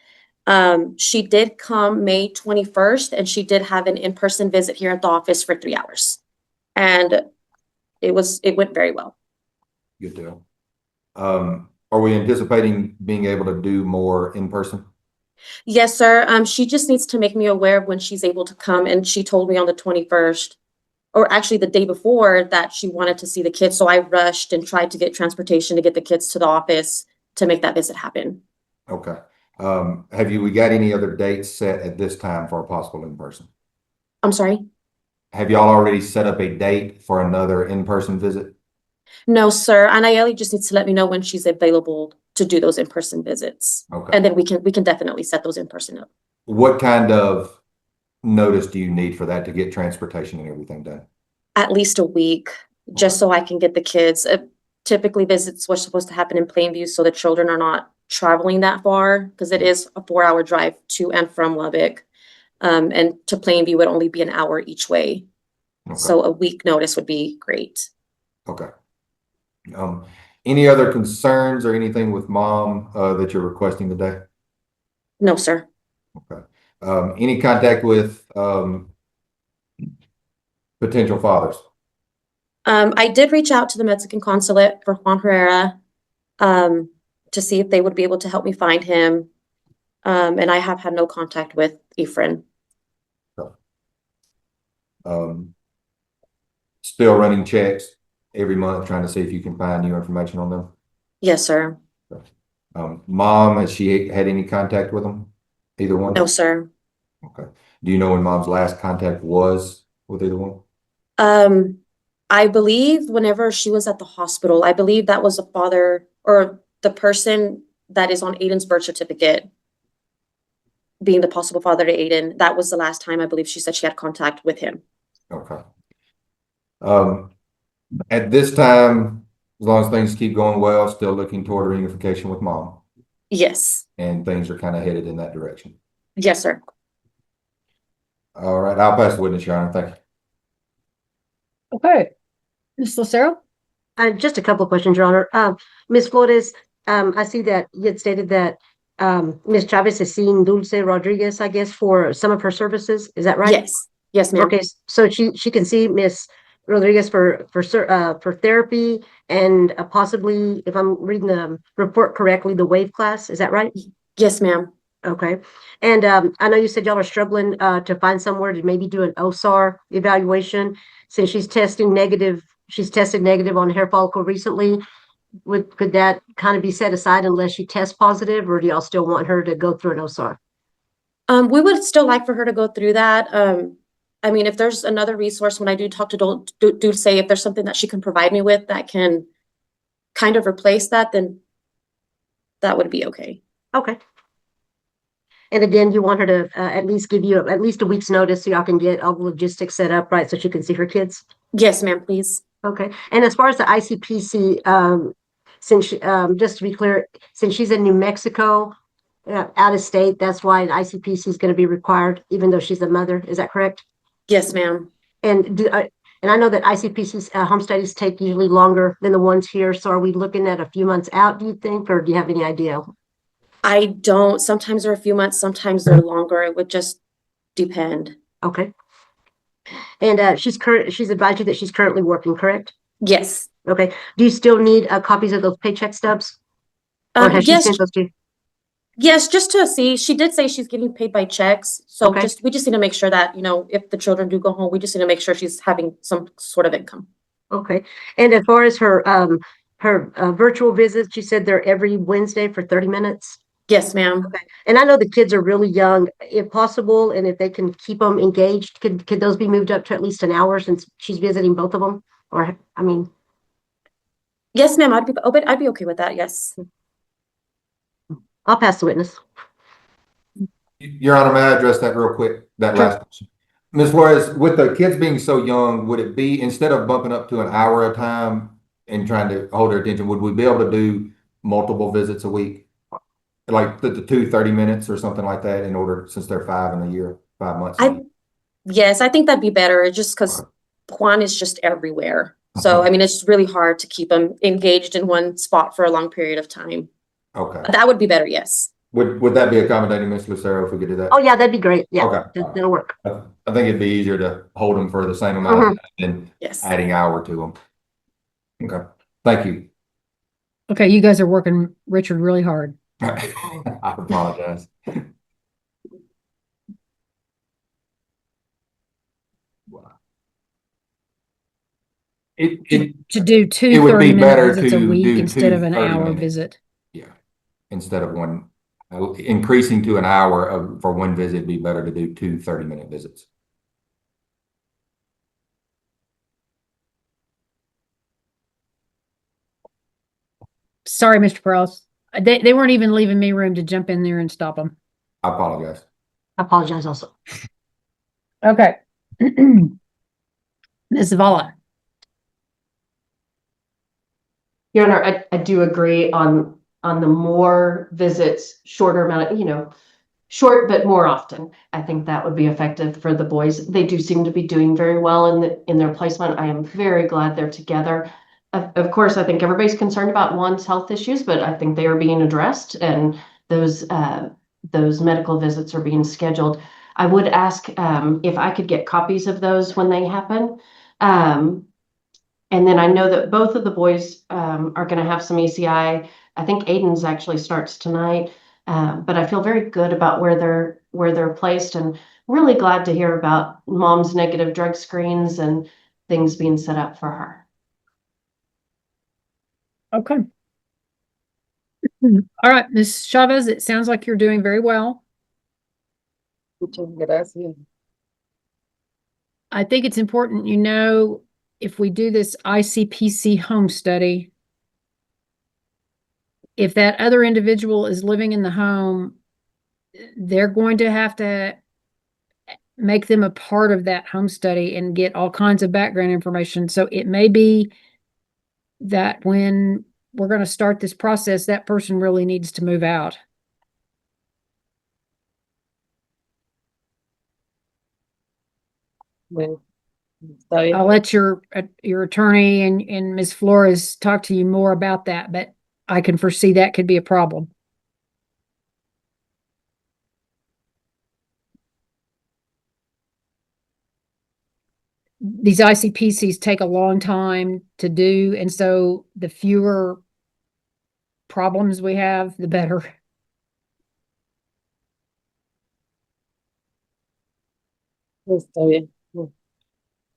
S: She did come May 21st, and she did have an in-person visit here at the office for 3 hours. And it went very well.
K: Good deal. Are we anticipating being able to do more in person?
S: Yes, sir. She just needs to make me aware of when she's able to come. And she told me on the 21st, or actually the day before, that she wanted to see the kids. So I rushed and tried to get transportation to get the kids to the office to make that visit happen.
K: Okay. We got any other dates set at this time for a possible in-person?
S: I'm sorry?
K: Have y'all already set up a date for another in-person visit?
S: No, sir. Anayeli just needs to let me know when she's available to do those in-person visits.
K: Okay.
S: And then we can definitely set those in person up.
K: What kind of notice do you need for that to get transportation and everything done?
S: At least a week, just so I can get the kids. Typically visits were supposed to happen in Plainview, so the children are not traveling that far, because it is a 4-hour drive to and from Lubbock. And to Plainview would only be an hour each way.
K: Okay.
S: So a week notice would be great.
K: Okay. Any other concerns or anything with mom that you're requesting today?
S: No, sir.
K: Okay. Any contact with potential fathers?
S: I did reach out to the Mexican consulate for Juan Herrera to see if they would be able to help me find him. And I have had no contact with Efren.
K: Still running checks every month, trying to see if you can find new information on them?
S: Yes, sir.
K: Mom, has she had any contact with them? Either one?
S: No, sir.
K: Okay. Do you know when mom's last contact was with either one?
S: I believe whenever she was at the hospital, I believe that was the father or the person that is on Aiden's birth certificate being the possible father to Aiden. That was the last time I believe she said she had contact with him.
K: Okay. At this time, as long as things keep going well, still looking toward reunification with mom.
S: Yes.
K: And things are kind of headed in that direction.
S: Yes, sir.
K: All right. I'll pass the witness, Your Honor. Thank you.
O: Okay. Ms. Lucero?
L: Just a couple of questions, Your Honor. Ms. Flores, I see that you had stated that Ms. Chavez is seeing Dulce Rodriguez, I guess, for some of her services. Is that right?
S: Yes. Yes, ma'am.
L: Okay, so she can see Ms. Rodriguez for therapy and possibly, if I'm reading the report correctly, the WAVE class. Is that right?
S: Yes, ma'am.
L: Okay. And I know you said y'all are struggling to find somewhere to maybe do an OSAR evaluation since she's tested negative on hair follicle recently. Could that kind of be set aside unless she tests positive, or do y'all still want her to go through an OSAR?
S: We would still like for her to go through that. I mean, if there's another resource when I do talk to Dulce, if there's something that she can provide me with that can kind of replace that, then that would be okay.
L: Okay. And again, you want her to at least give you at least a week's notice so y'all can get all the logistics set up, right? So she can see her kids?
S: Yes, ma'am, please.
L: Okay. And as far as the ICPC, since she, just to be clear, since she's in New Mexico, out of state, that's why an ICPC is going to be required, even though she's a mother. Is that correct?
S: Yes, ma'am.
L: And I know that ICPC's home studies take usually longer than the ones here. So are we looking at a few months out, do you think, or do you have any idea?
S: I don't. Sometimes they're a few months, sometimes they're longer. It would just depend.
L: Okay. And she's advised you that she's currently working, correct?
S: Yes.
L: Okay. Do you still need copies of those paycheck stubs? Or has she
S: yes.
L: sent those to you?
S: Yes, just to see. She did say she's getting paid by checks. So
L: Okay.
S: we just need to make sure that, if the children do go home, we just need to make sure she's having some sort of income.
L: Okay. And as far as her virtual visits, she said they're every Wednesday for 30 minutes?
S: Yes, ma'am.
L: Okay. And I know the kids are really young, if possible, and if they can keep them engaged, could those be moved up to at least an hour since she's visiting both of them? Or, I mean.
S: Yes, ma'am. I'd be okay with that. Yes.
L: I'll pass the witness.
K: Your Honor, may I address that real quick? That
L: Sure.
K: last question. Ms. Flores, with the kids being so young, would it be, instead of bumping up to an hour at a time and trying to hold their attention, would we be able to do multiple visits a week? Like the 30 minutes or something like that in order, since they're 5 in a year, 5 months.
S: Yes, I think that'd be better just because Juan is just everywhere. So, I mean, it's really hard to keep him engaged in one spot for a long period of time.
K: Okay.
S: That would be better. Yes.
K: Would that be accommodating, Ms. Lucero, if we could do that?
L: Oh, yeah, that'd be great. Yeah.
K: Okay.
L: That'll work.
K: I think it'd be easier to hold them for the same amount of time than
S: Yes.
K: adding hour to them. Okay. Thank you.
A: Okay, you guys are working Richard really hard.
K: I apologize.
A: To do two
K: it would be
A: 30-minute
K: better
A: visits a
K: to
A: week
K: do
A: instead
K: two
A: of an
K: 30
A: hour
K: minutes.
A: visit.
K: Yeah. Instead of one, increasing to an hour for one visit, it'd be better to do 2 30-minute visits.
A: Sorry, Mr. Prowse. They weren't even leaving me room to jump in there and stop them.
K: I apologize.
L: I apologize also.
A: Okay. Ms. Zavala.
N: Your Honor, I do agree on the more visits, shorter amount of, short but more often. I think that would be effective for the boys. They do seem to be doing very well in their placement. I am very glad they're together. Of course, I think everybody's concerned about one's health issues, but I think they are being addressed, and those medical visits are being scheduled. I would ask if I could get copies of those when they happen. And then I know that both of the boys are going to have some ECI. I think Aiden's actually starts tonight, but I feel very good about where they're placed, and really glad to hear about mom's negative drug screens and things being set up for her.
A: Okay. All right, Ms. Chavez, it sounds like you're doing very well. I think it's important, if we do this ICPC home study, if that other individual is living in the home, they're going to have to make them a part of that home study and get all kinds of background information. So it may be that when we're going to start this process, that person really needs to move out. I'll let your attorney and Ms. Flores talk to you more about that, but I can foresee that could be a problem. These ICPCs take a long time to do, and so the fewer problems we have, the better.
P: Está bien.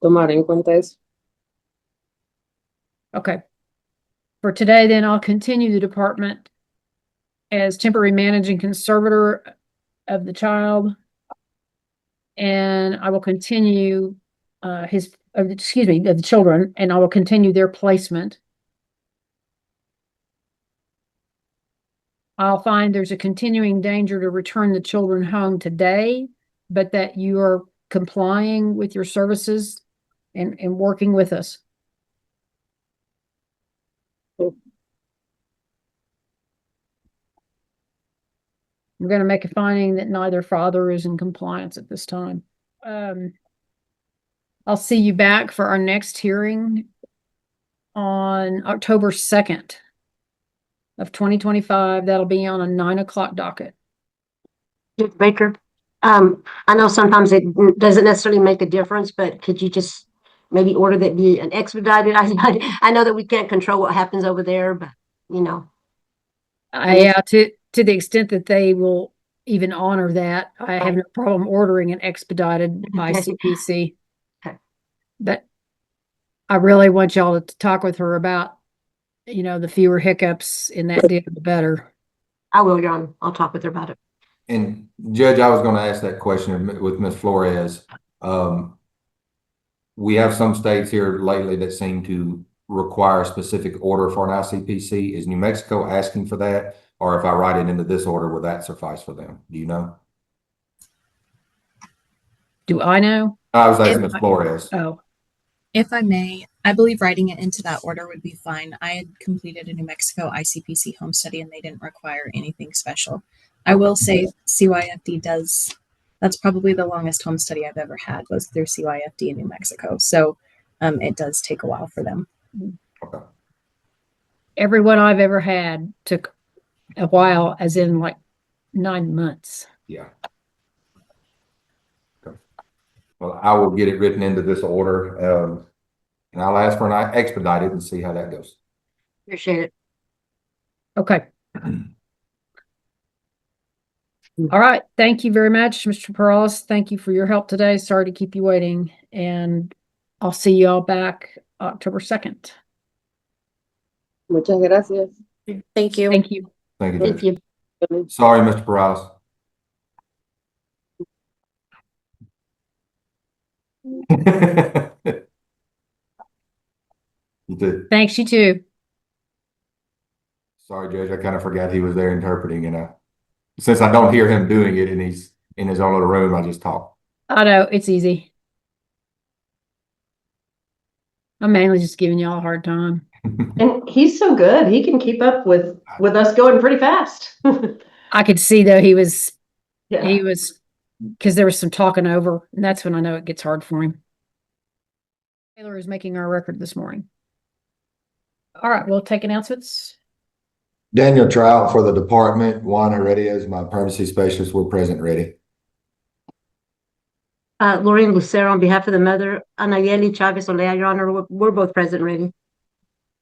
P: Tomar en cuenta eso.
A: Okay. For today, then I'll continue the department as temporary managing conservator of the child. And I will continue of the children, and I will continue their placement. I'll find there's a continuing danger to return the children home today, but that you are complying with your services and working with us. We're going to make a finding that neither father is in compliance at this time. I'll see you back for our next hearing on October 2nd of 2025. That'll be on a 9 o'clock docket.
L: Judge Baker, I know sometimes it doesn't necessarily make a difference, but could you just maybe order that be an expedited? I know that we can't control what happens over there, but
A: Yeah, to the extent that they will even honor that, I have no problem ordering an expedited by CPC.
L: Okay.
A: But I really want y'all to talk with her about, the fewer hiccups in that deal, the better.
L: I will, Your Honor. I'll talk with her about it.
K: And Judge, I was going to ask that question with Ms. Flores. We have some states here lately that seem to require a specific order for an ICPC. Is New Mexico asking for that? Or if I write it into this order, will that suffice for them? Do you know?
A: Do I know?
K: I was asking Ms. Flores.
A: Oh.
T: If I may, I believe writing it into that order would be fine. I had completed a New Mexico ICPC home study and they didn't require anything special. I will say CYFD does, that's probably the longest home study I've ever had was through CYFD in New Mexico. So it does take a while for them.
K: Okay.
A: Everyone I've ever had took a while, as in like 9 months.
K: Yeah. Okay. Well, I will get it written into this order, and I'll ask for an expedited and see how that goes.
L: Appreciate it.
A: Okay. All right. Thank you very much, Mr. Perales. Thank you for your help today. Sorry to keep you waiting. And I'll see you all back October 2nd.
P: Muchas gracias.
S: Thank you.
A: Thank you.
K: Thank you.
L: Thank
K: Judge.
L: you.
K: Sorry, Mr. Perales. You too.
A: Thanks, you too.
K: Sorry, Judge, I kind of forgot he was there interpreting, and since I don't hear him doing it and he's in his own little room, I just talk.
A: I know, it's easy. I'm mainly just giving y'all a hard time.
N: And he's so good. He can keep up with us going pretty fast.
A: I could see though he was
N: Yeah.
A: because there was some talking over, and that's when I know it gets hard for him. Taylor is making our record this morning. All right, we'll take announcements.
K: Daniel Trout for the department. Juan Heredia is my privacy specialist. We're present ready.
L: Lorraine Lucero on behalf of the mother, Anayeli Chavez Olea, Your Honor, we're both present ready.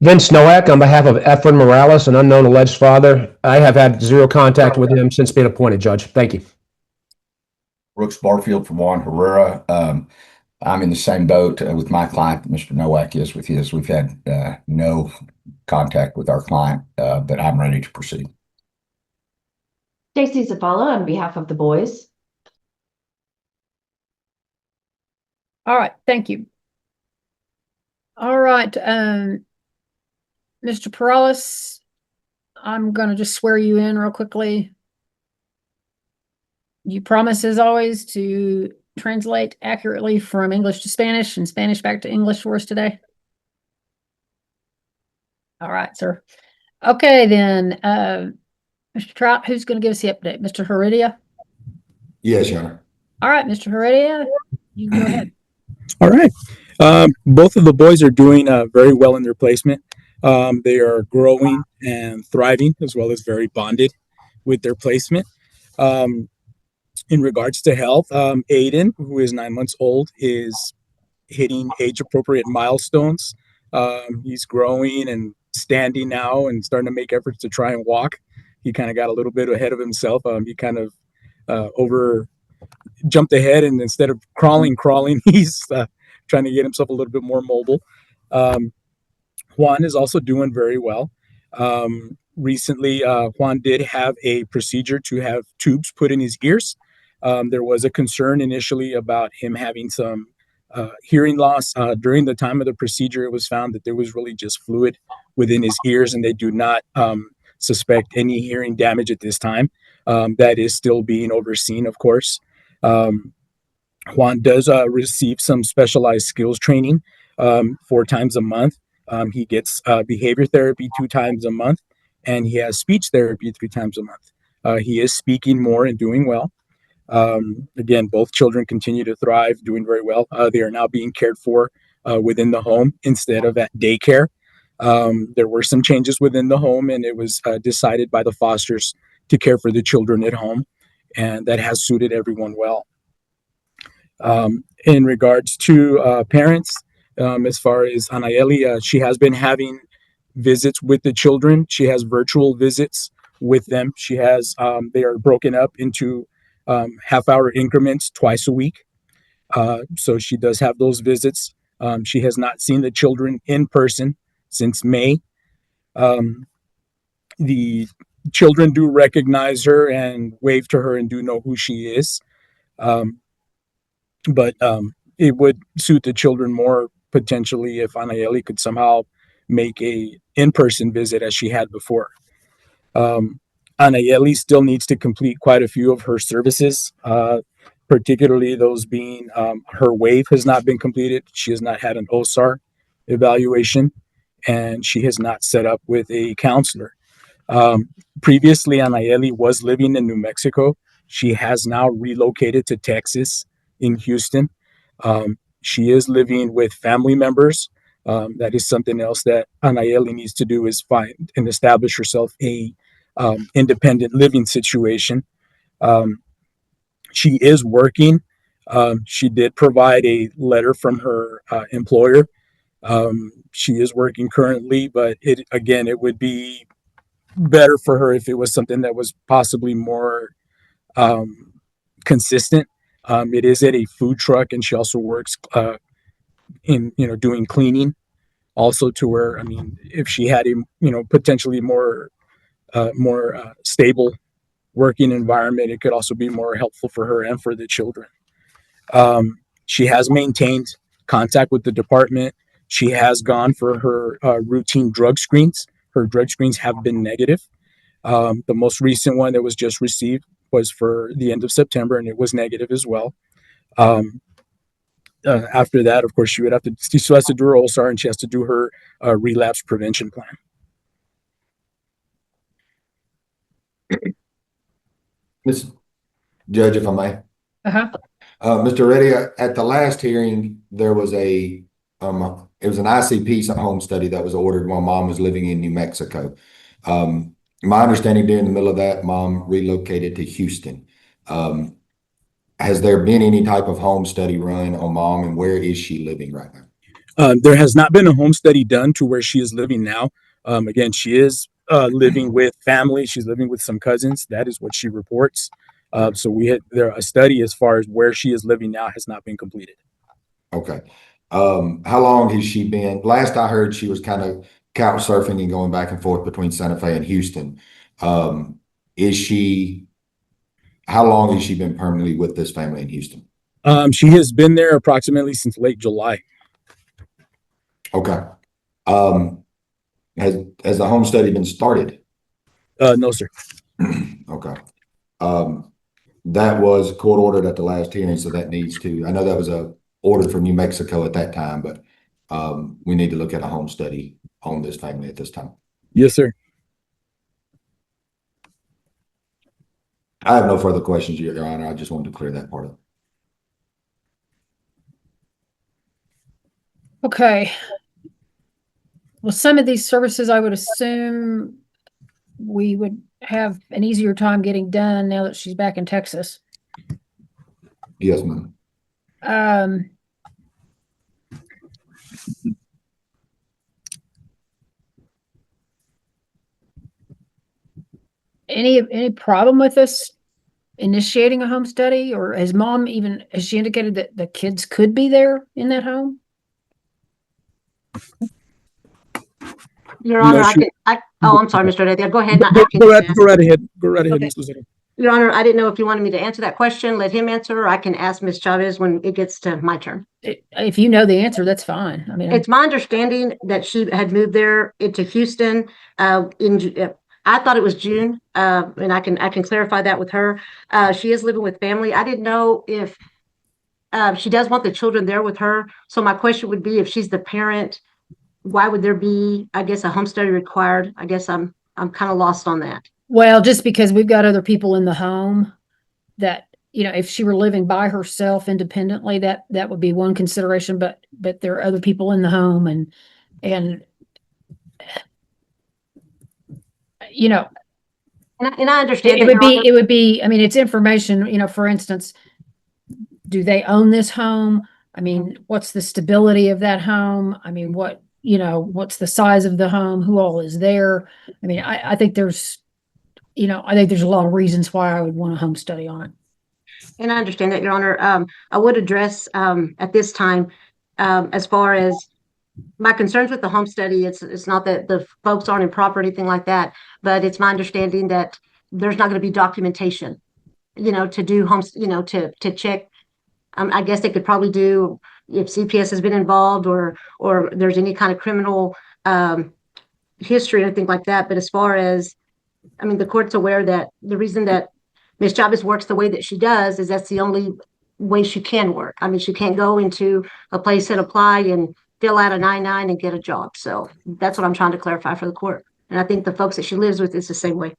U: Vince Nowak on behalf of Efren Morales, an unknown alleged father. I have had zero contact with him since being appointed, Judge. Thank you.
V: Brooks Barfield from Juan Herrera. I'm in the same boat with my client that Mr. Nowak is with his. We've had no contact with our client, but I'm ready to proceed.
N: Stacy Zavala on behalf of the boys.
A: All right, thank you. All right, Mr. Perales, I'm going to just swear you in real quickly. You promise, as always, to translate accurately from English to Spanish and Spanish back to English for us today? All right, sir. Okay, then, Mr. Trout, who's going to give us the update? Mr. Heredia?
K: Yes, Your Honor.
A: All right, Mr. Heredia, you can go ahead.
W: All right. Both of the boys are doing very well in their placement. They are growing and thriving, as well as very bonded with their placement. In regards to health, Aiden, who is 9 months old, is hitting age-appropriate milestones. He's growing and standing now and starting to make efforts to try and walk. He kind of got a little bit ahead of himself. He kind of jumped ahead, and instead of crawling, he's trying to get himself a little bit more mobile. Juan is also doing very well. Recently, Juan did have a procedure to have tubes put in his ears. There was a concern initially about him having some hearing loss. During the time of the procedure, it was found that there was really just fluid within his ears, and they do not suspect any hearing damage at this time. That is still being overseen, of course. Juan does receive some specialized skills training 4 times a month. He gets behavior therapy 2 times a month, and he has speech therapy 3 times a month. He is speaking more and doing well. Again, both children continue to thrive, doing very well. They are now being cared for within the home instead of at daycare. There were some changes within the home, and it was decided by the fosters to care for the children at home, and that has suited everyone well. In regards to parents, as far as Anayeli, she has been having visits with the children. She has virtual visits with them. She has, they are broken up into half-hour increments twice a week. So she does have those visits. She has not seen the children in person since May. The children do recognize her and wave to her and do know who she is. But it would suit the children more potentially if Anayeli could somehow make a in-person visit as she had before. Anayeli still needs to complete quite a few of her services, particularly those being her wave has not been completed. She has not had an OSAR evaluation, and she has not set up with a counselor. Previously, Anayeli was living in New Mexico. She has now relocated to Texas in Houston. She is living with family members. That is something else that Anayeli needs to do, is find and establish herself a independent living situation. She is working. She did provide a letter from her employer. She is working currently, but it would be better for her if it was something that was possibly more consistent. It is at a food truck, and she also works in doing cleaning. Also, to where, I mean, if she had a potentially more stable working environment, it could also be more helpful for her and for the children. She has maintained contact with the department. She has gone for her routine drug screens her drug screens have been negative. The most recent one that was just received was for the end of September, and it was negative as well. After that, of course, she still has to do her OSAR, and she has to do her relapse prevention plan.
K: Ms. Judge, if I may.
A: Uh-huh.
K: Mr. Reddy, at the last hearing, there was it was an ICP home study that was ordered while mom was living in New Mexico. My understanding during the middle of that, mom relocated to Houston. Has there been any type of home study run on mom, and where is she living right now?
W: There has not been a home study done to where she is living now. Again, she is living with family. She's living with some cousins. That is what she reports. So a study as far as where she is living now has not been completed.
K: Okay. How long has she been? Last I heard, she was kind of couch surfing and going back and forth between Santa Fe and Houston. How long has she been permanently with this family in Houston?
W: She has been there approximately since late July.
K: Okay. Has the home study been started?
W: No, sir.
K: Okay. That was court ordered at the last hearing, so that needs to, I know that was a order from New Mexico at that time, but we need to look at a home study on this family at this time.
W: Yes, sir.
K: I have no further questions, Your Honor. I just wanted to clear that part up.
A: Okay. Well, some of these services, I would assume we would have an easier time getting done now that she's back in Texas.
K: Yes, ma'am.
A: Any problem with us initiating a home study, or has she indicated that the kids could be there in that home?
L: Your Honor,
W: No,
L: I'm sorry, Mr. Reddy. Go ahead.
W: Go right ahead. Go right ahead,
L: Okay.
W: Ms. Lucero.
L: Your Honor, I didn't know if you wanted me to answer that question, let him answer, or I can ask Ms. Chavez when it gets to my turn.
A: If you know the answer, that's fine. I mean,
L: It's my understanding that she had moved there into Houston I thought it was June, and I can clarify that with her. She is living with family. I didn't know if she does want the children there with her. So my question would be, if she's the parent, why would there be, I guess, a home study required? I guess I'm kind of lost on that.
A: well, just because we've got other people in the home that, if she were living by herself independently, that would be one consideration, but there are other people in the home and
L: And I understand
A: it would be, I mean, it's information, for instance, do they own this home? I mean, what's the stability of that home? I mean, what's the size of the home? Who all is there? I mean, I think there's a lot of reasons why I would want a home study on it.
L: And I understand that, Your Honor. I would address at this time, as far as my concerns with the home study, it's not that the folks aren't improper or anything like that, but it's my understanding that there's not going to be documentation, to do homes, to check. I guess they could probably do if CPS has been involved or there's any kind of criminal history or anything like that. But as far as, I mean, the court's aware that the reason that Ms. Chavez works the way that she does is that's the only way she can work. I mean, she can't go into a place and apply and fill out a 9-9 and get a job. So that's what I'm trying to clarify for the court. And I think the folks that she lives with is the same way.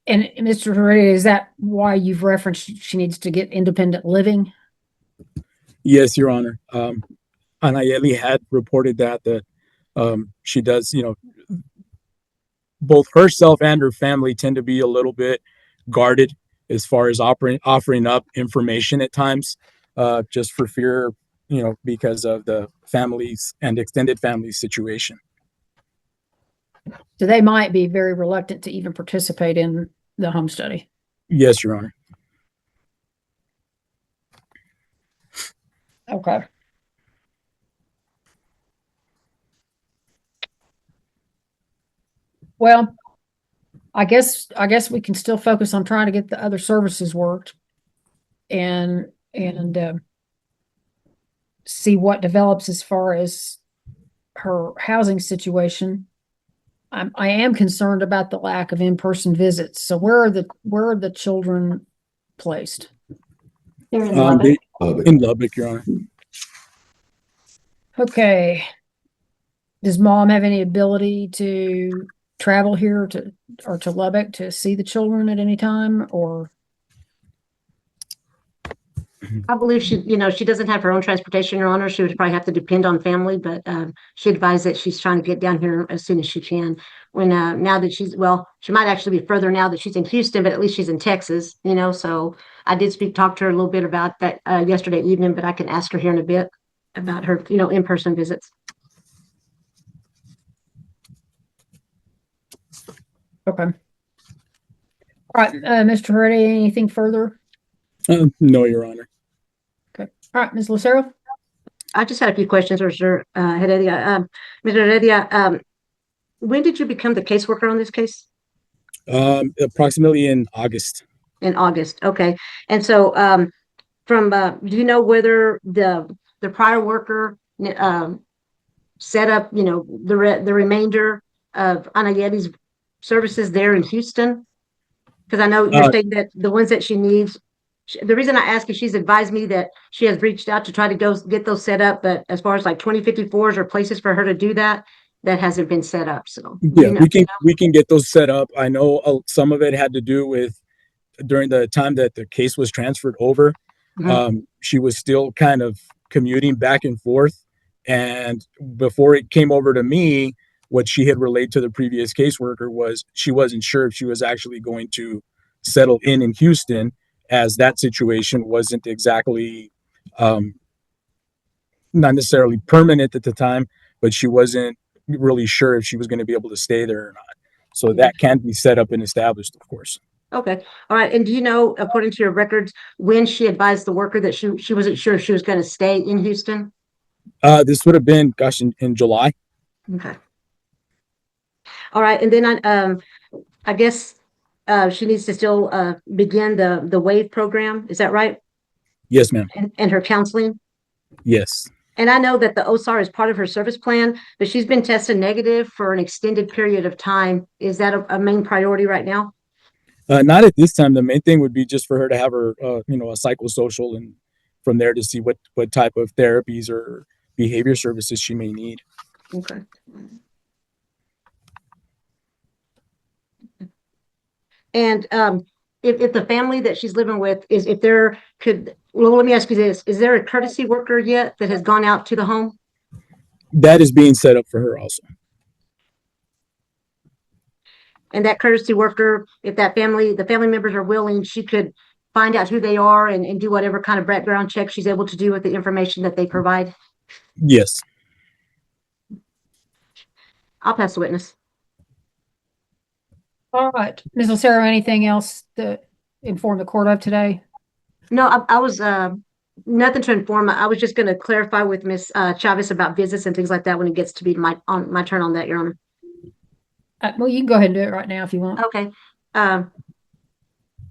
A: And Mr. Heredia, is that why you've referenced she needs to get independent living?
W: Yes, Your Honor. Anayeli had reported that she does, both herself and her family tend to be a little bit guarded as far as offering up information at times, just for fear, because of the families and extended family situation.
A: So they might be very reluctant to even participate in the home study.
W: Yes, Your Honor.
A: Okay. Well, I guess we can still focus on trying to get the other services worked and see what develops as far as her housing situation. I am concerned about the lack of in-person visits. So where are the children placed?
N: They're in
W: They,
N: Lubbock.
W: in Lubbock, Your Honor.
A: Okay. Does mom have any ability to travel here to Lubbock to see the children at any time, or?
L: I believe she, she doesn't have her own transportation, Your Honor. She would probably have to depend on family, but she advised that she's trying to get down here as soon as she can. When now that she might actually be further now that she's in Houston, but at least she's in Texas, So I did talk to her a little bit about that yesterday evening, but I can ask her here in a bit about her, in-person visits.
A: Okay. All right, Mr. Heredia, anything further?
W: No, Your Honor.
A: Okay. All right, Ms. Lucero?
L: I just had a few questions, Mr. Heredia. Mr. Heredia, when did you become the caseworker on this case?
W: Approximately in August.
L: In August, okay. And so, do you know whether the prior worker set up, the remainder of Anayeti's services there in Houston? Because I know you're stating that the ones that she needs. The reason I ask is she's advised me that she has reached out to try to go get those set up, but as far as like 2054s or places for her to do that, that hasn't been set up. So
W: yeah, we can get those set up. I know some of it had to do with during the time that the case was transferred over. She was still kind of commuting back and forth, and before it came over to me, what she had relayed to the previous caseworker was she wasn't sure if she was actually going to settle in Houston, as that situation wasn't exactly not necessarily permanent at the time, but she wasn't really sure if she was going to be able to stay there or not. So that can be set up and established, of course.
L: Okay. All right. And do you know, according to your records, when she advised the worker that she wasn't sure if she was going to stay in Houston?
W: This would have been, gosh, in July.
L: Okay. All right. And then I guess she needs to still begin the WAVE program. Is that right?
W: Yes, ma'am.
L: And her counseling?
W: Yes.
L: And I know that the OSAR is part of her service plan, but she's been tested negative for an extended period of time. Is that a main priority right now?
W: Not at this time. The main thing would be just for her to have her, a psychosocial, and from there to see what type of therapies or behavior services she may need.
L: Okay. And if the family that she's living with let me ask you this, is there a courtesy worker yet that has gone out to the home?
W: That is being set up for her also.
L: And that courtesy worker, if the family members are willing, she could find out who they are and do whatever kind of background check she's able to do with the information that they provide?
W: Yes.
L: I'll pass the witness.
A: All right. Ms. Lucero, anything else to inform the court of today?
L: No, I was nothing to inform. I was just going to clarify with Ms. Chavez about visits and things like that when it gets to be my turn on that, Your Honor.
A: Well, you can go ahead and do it right now if you want.
L: Okay.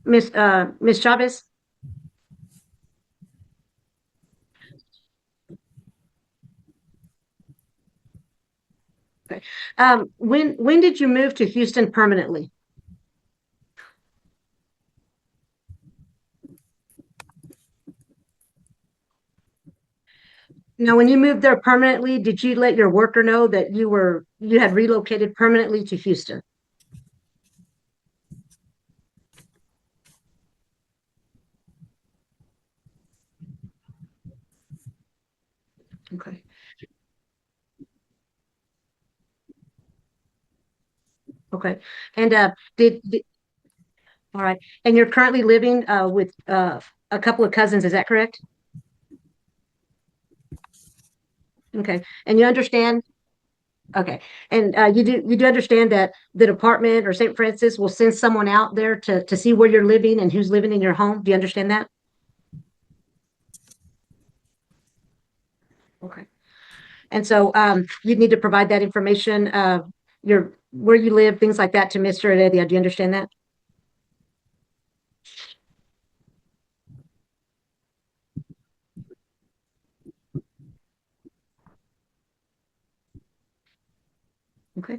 L: Ms. Chavez? Okay. When did you move to Houston permanently? Now, when you moved there permanently, did you let your worker know that you had relocated permanently to Houston? Okay. Okay. And all right. And you're currently living with a couple of cousins, is that correct? Okay. And you understand? Okay. And you do understand that the department or St. Francis will send someone out there to see where you're living and who's living in your home? Do you understand that? Okay. And so you need to provide that information, where you live, things like that to Mr. Heredia. Do you understand that? Okay.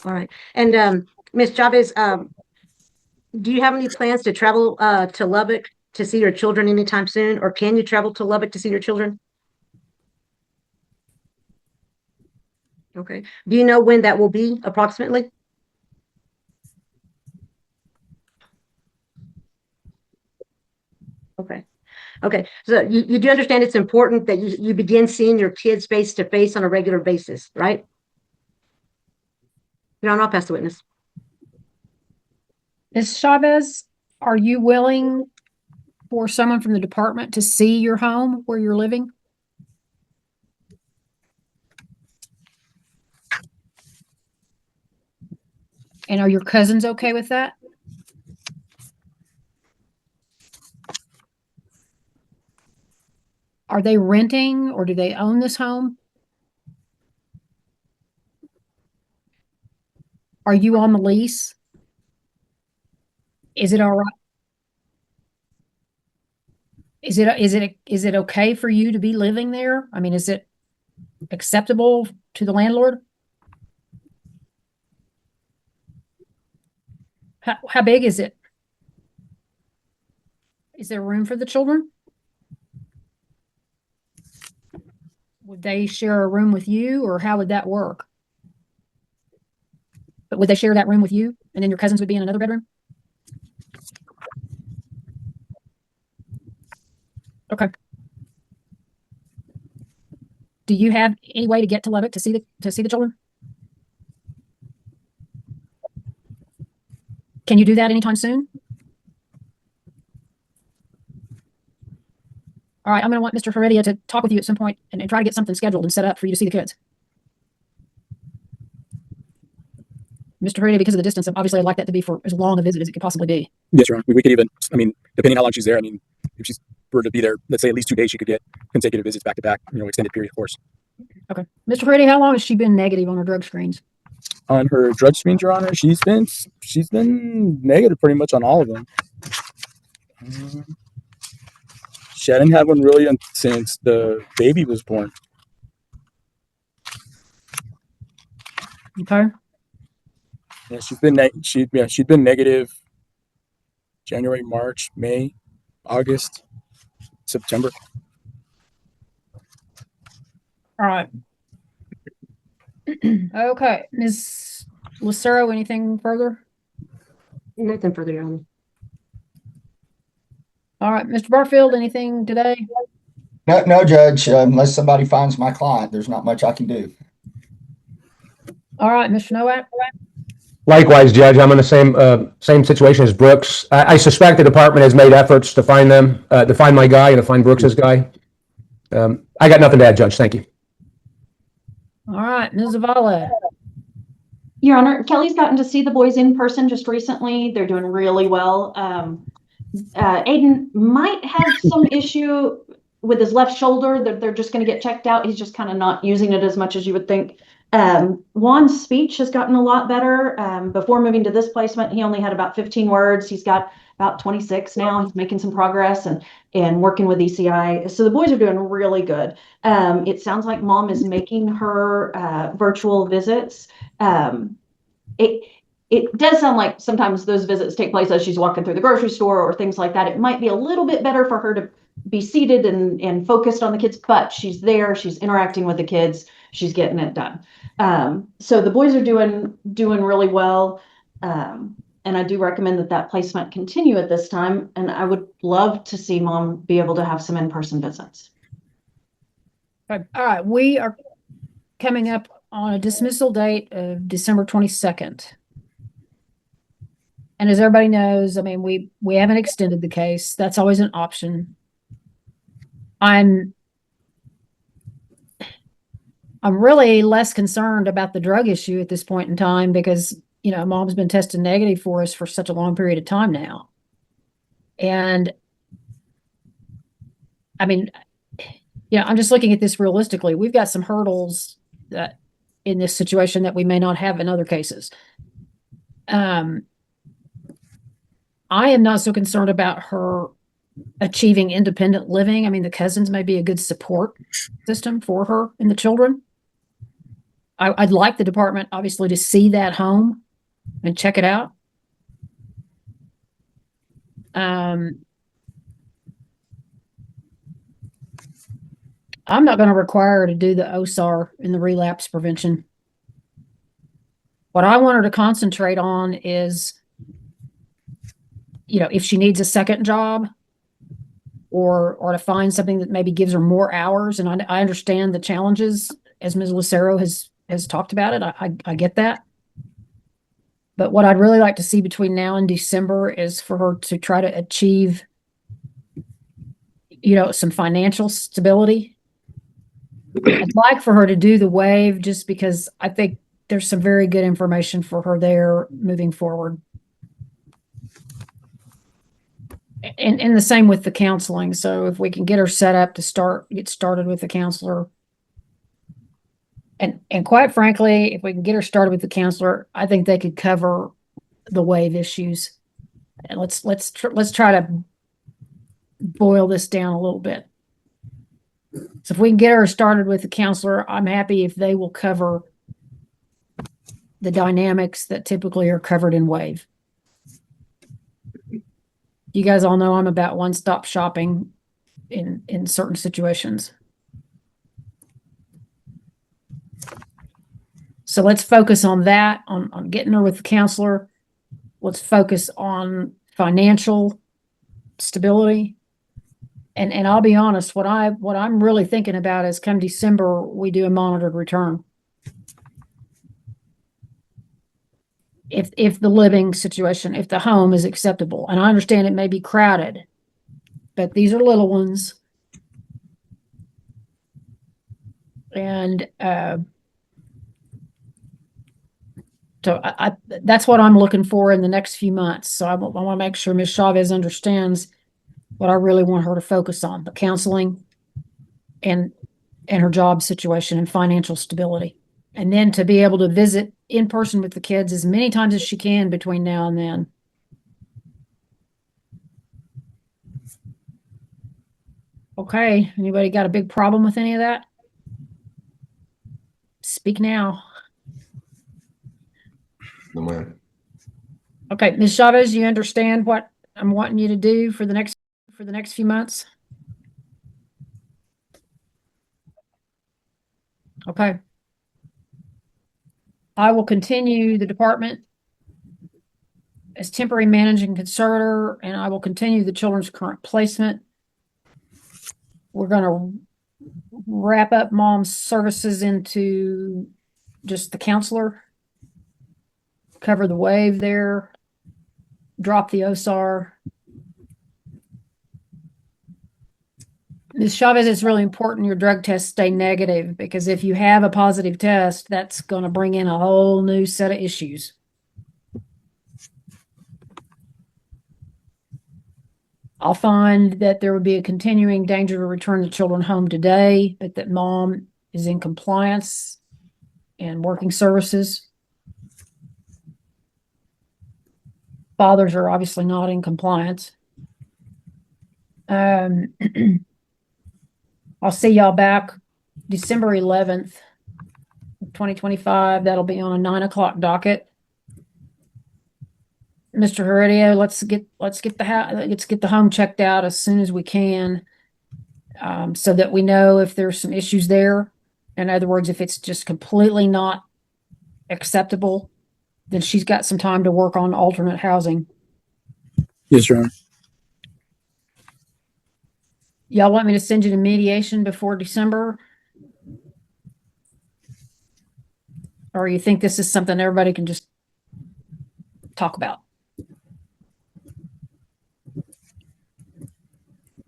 L: All right. And Ms. Chavez, do you have any plans to travel to Lubbock to see your children anytime soon, or can you travel to Lubbock to see your children? Okay. Do you know when that will be approximately? Okay. Okay. So you do understand it's important that you begin seeing your kids face to face on a regular basis, right? Your Honor, I'll pass the witness.
A: Ms. Chavez, are you willing for someone from the department to see your home where you're living? And are your cousins okay with that? Are they renting or do they own this home? Are you on the lease? Is it all right? Is it okay for you to be living there? I mean, is it acceptable to the landlord? How big is it? Is there room for the children? Would they share a room with you, or how would that work? But would they share that room with you, and then your cousins would be in another bedroom? Okay. Do you have any way to get to Lubbock to see the children? Can you do that anytime soon? All right, I'm going to want Mr. Heredia to talk with you at some point and try to get something scheduled and set up for you to see the kids. Mr. Heredia, because of the distance, obviously I'd like that to be for as long a visit as it could possibly be.
W: Yes, Your Honor. We could even, I mean, depending how long she's there, I mean, if she's were to be there, let's say at least 2 days, she could get consecutive visits back to back, extended period, of course.
A: Okay. Mr. Heredia, how long has she been negative on her drug screens?
W: On her drug screens, Your Honor, she's been negative pretty much on all of them. She hadn't had one really since the baby was born.
A: Okay.
W: Yeah, she'd been negative January, March, May, August, September.
A: All right. Okay, Ms. Lucero, anything further?
L: Nothing further, Your Honor.
A: All right, Mr. Barfield, anything today?
V: No, Judge. Unless somebody finds my client, there's not much I can do.
A: All right, Mr. Nowak.
U: Likewise, Judge, I'm in the same situation as Brooks. I suspect the department has made efforts to find them, to find my guy and to find Brooks's guy. I got nothing to add, Judge. Thank you.
A: All right, Ms. Zavala.
N: Your Honor, Kelly's gotten to see the boys in person just recently. They're doing really well. Aiden might have some issue with his left shoulder that they're just going to get checked out. He's just kind of not using it as much as you would think. Juan's speech has gotten a lot better. Before moving to this placement, he only had about 15 words. He's got about 26 now. He's making some progress and working with ECI. So the boys are doing really good. It sounds like mom is making her virtual visits. It does sound like sometimes those visits take place as she's walking through the grocery store or things like that. It might be a little bit better for her to be seated and focused on the kids, but she's there, she's interacting with the kids, she's getting it done. So the boys are doing really well. And I do recommend that placement continue at this time. And I would love to see mom be able to have some in-person visits.
A: All right, we are coming up on a dismissal date of December 22nd. And as everybody knows, I mean, we haven't extended the case. That's always an option. I'm really less concerned about the drug issue at this point in time because, mom's been tested negative for us for such a long period of time now. And I mean, I'm just looking at this realistically. We've got some hurdles that in this situation that we may not have in other cases. I am not so concerned about her achieving independent living. I mean, the cousins may be a good support system for her and the children. I'd like the department obviously to see that home and check it out. I'm not going to require her to do the OSAR in the relapse prevention. What I want her to concentrate on is, if she needs a second job or to find something that maybe gives her more hours. And I understand the challenges as Ms. Lucero has talked about it. I get that. But what I'd really like to see between now and December is for her to try to achieve, some financial stability. I'd like for her to do the wave just because I think there's some very good information for her there moving forward. And the same with the counseling. So if we can get her set up to get started with the counselor. And quite frankly, if we can get her started with the counselor, I think they could cover the wave issues. And let's try to boil this down a little bit. So if we can get her started with the counselor, I'm happy if they will cover the dynamics that typically are covered in wave. You guys all know I'm about one-stop shopping in certain situations. So let's focus on that, on getting her with the counselor. Let's focus on financial stability. And I'll be honest, what I'm really thinking about is come December, we do a monitored return. If the living situation, if the home is acceptable, and I understand it may be crowded, but these are little ones. And so that's what I'm looking for in the next few months. So I want to make sure Ms. Chavez understands what I really want her to focus on: the counseling and her job situation and financial stability. And then to be able to visit in person with the kids as many times as she can between now and then. Okay, anybody got a big problem with any of that? Speak now.
K: No, ma'am.
A: Okay, Ms. Chavez, you understand what I'm wanting you to do for the next few months? Okay. I will continue the department as temporary managing conservator, and I will continue the children's current placement. We're going to wrap up mom's services into just the counselor, cover the wave there, drop the OSAR. Ms. Chavez, it's really important your drug tests stay negative, because if you have a positive test, that's going to bring in a whole new set of issues. I'll find that there would be a continuing danger to return the children home today, but that mom is in compliance and working services. Fathers are obviously not in compliance. I'll see y'all back December 11th, 2025. That'll be on a 9 o'clock docket. Mr. Heredia, let's get the home checked out as soon as we can, so that we know if there's some issues there. In other words, if it's just completely not acceptable, then she's got some time to work on alternate housing.
W: Yes, Your Honor.
A: Y'all want me to send you to mediation before December? Or you think this is something everybody can just talk about?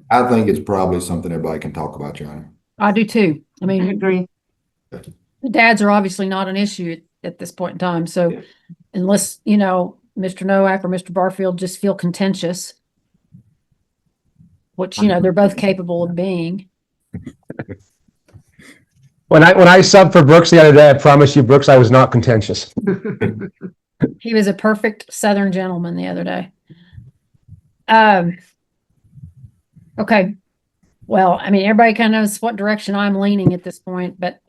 K: I think it's probably something everybody can talk about, Your Honor.
A: I do too. I
L: I
A: mean,
L: agree.
A: the dads are obviously not an issue at this point in time. So unless, Mr. Nowak or Mr. Barfield just feel contentious, which, they're both capable of being.
U: When I subbed for Brooks the other day, I promise you, Brooks, I was not contentious.
A: He was a perfect Southern gentleman the other day. Okay. Well, I mean, everybody kind of knows what direction I'm leaning at this point, but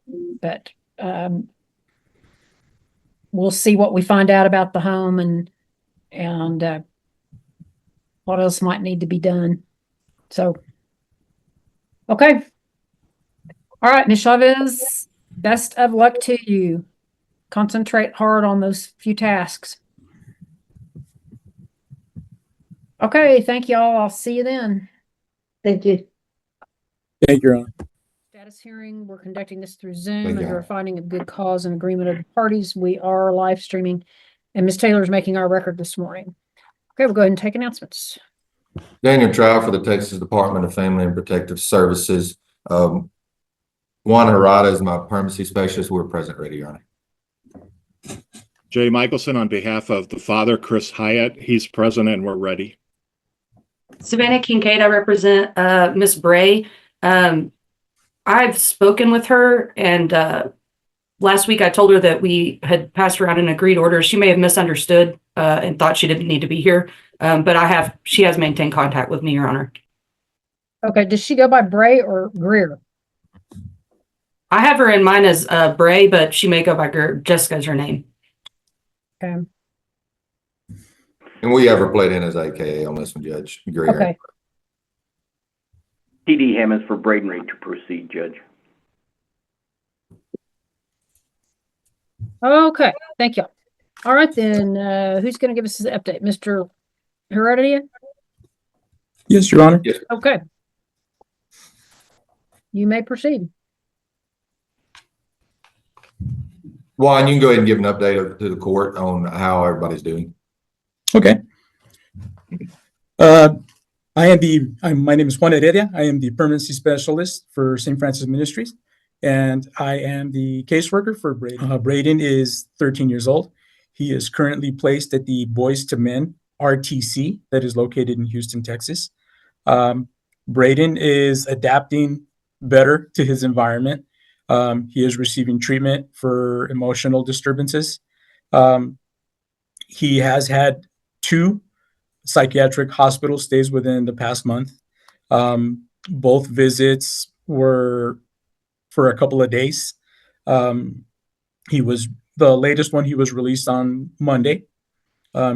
A: we'll see what we find out about the home and what else might need to be done. So, okay. All right, Ms. Chavez, best of luck to you. Concentrate hard on those few tasks. Okay, thank y'all. I'll see you then.
L: Thank you.
W: Thank you, Your Honor.
A: Status hearing, we're conducting this through Zoom
K: Thank you.
A: under a finding of good cause and agreement of the parties. We are live streaming, and Ms. Taylor is making our record this morning. Okay, we'll go ahead and take announcements.
K: Daniel Trout for the Texas Department of Family and Protective Services. Juan Harada is my permanency specialist. We're present ready, Your Honor.
D: Jay Michelson on behalf of the father, Chris Hyatt. He's present and we're ready.
E: Savannah Kincaid, I represent Miss Bray. I've spoken with her, and last week I told her that we had passed around an agreed order. She may have misunderstood and thought she didn't need to be here, but she has maintained contact with me, Your Honor.
A: Okay, does she go by Bray or Greer?
E: I have her in mind as Bray, but she may go by Greer. Jessica's her name.
A: Okay.
K: And we have her played in as AKA on this one, Judge Greer.
A: Okay.
G: T.D. Hammond for Braden Reed to proceed, Judge.
A: Okay, thank you. All right, then, who's going to give us the update? Mr. Heredia?
W: Yes, Your Honor.
K: Yes.
A: Okay. You may proceed.
K: Juan, you can go ahead and give an update to the court on how everybody's doing.
W: Okay. My name is Juan Heredia. I am the permanency specialist for St. Francis Ministries, and I am the caseworker for Braden. Braden is 13 years old. He is currently placed at the Boys to Men RTC that is located in Houston, Texas. Braden is adapting better to his environment. He is receiving treatment for emotional disturbances. He has had 2 psychiatric hospital stays within the past month. Both visits were for a couple of days. The latest one, he was released on Monday.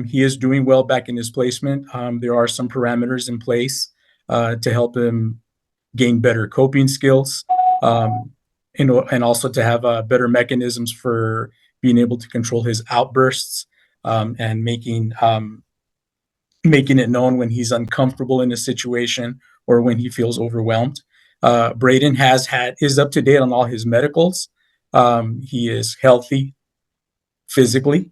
W: He is doing well back in his placement. There are some parameters in place to help him gain better coping skills, and also to have better mechanisms for being able to control his outbursts, and making it known when he's uncomfortable in a situation or when he feels overwhelmed. Braden is up to date on all his medicals. He is healthy physically.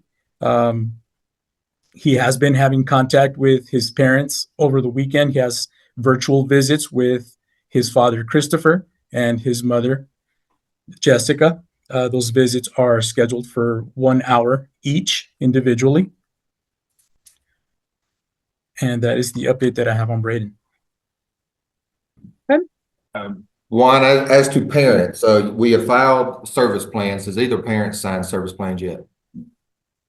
W: He has been having contact with his parents over the weekend. He has virtual visits with his father, Christopher, and his mother, Jessica. Those visits are scheduled for 1 hour each individually. And that is the update that I have on Braden.
K: Juan, as to parents, we have filed service plans. Has either parent signed service plans yet?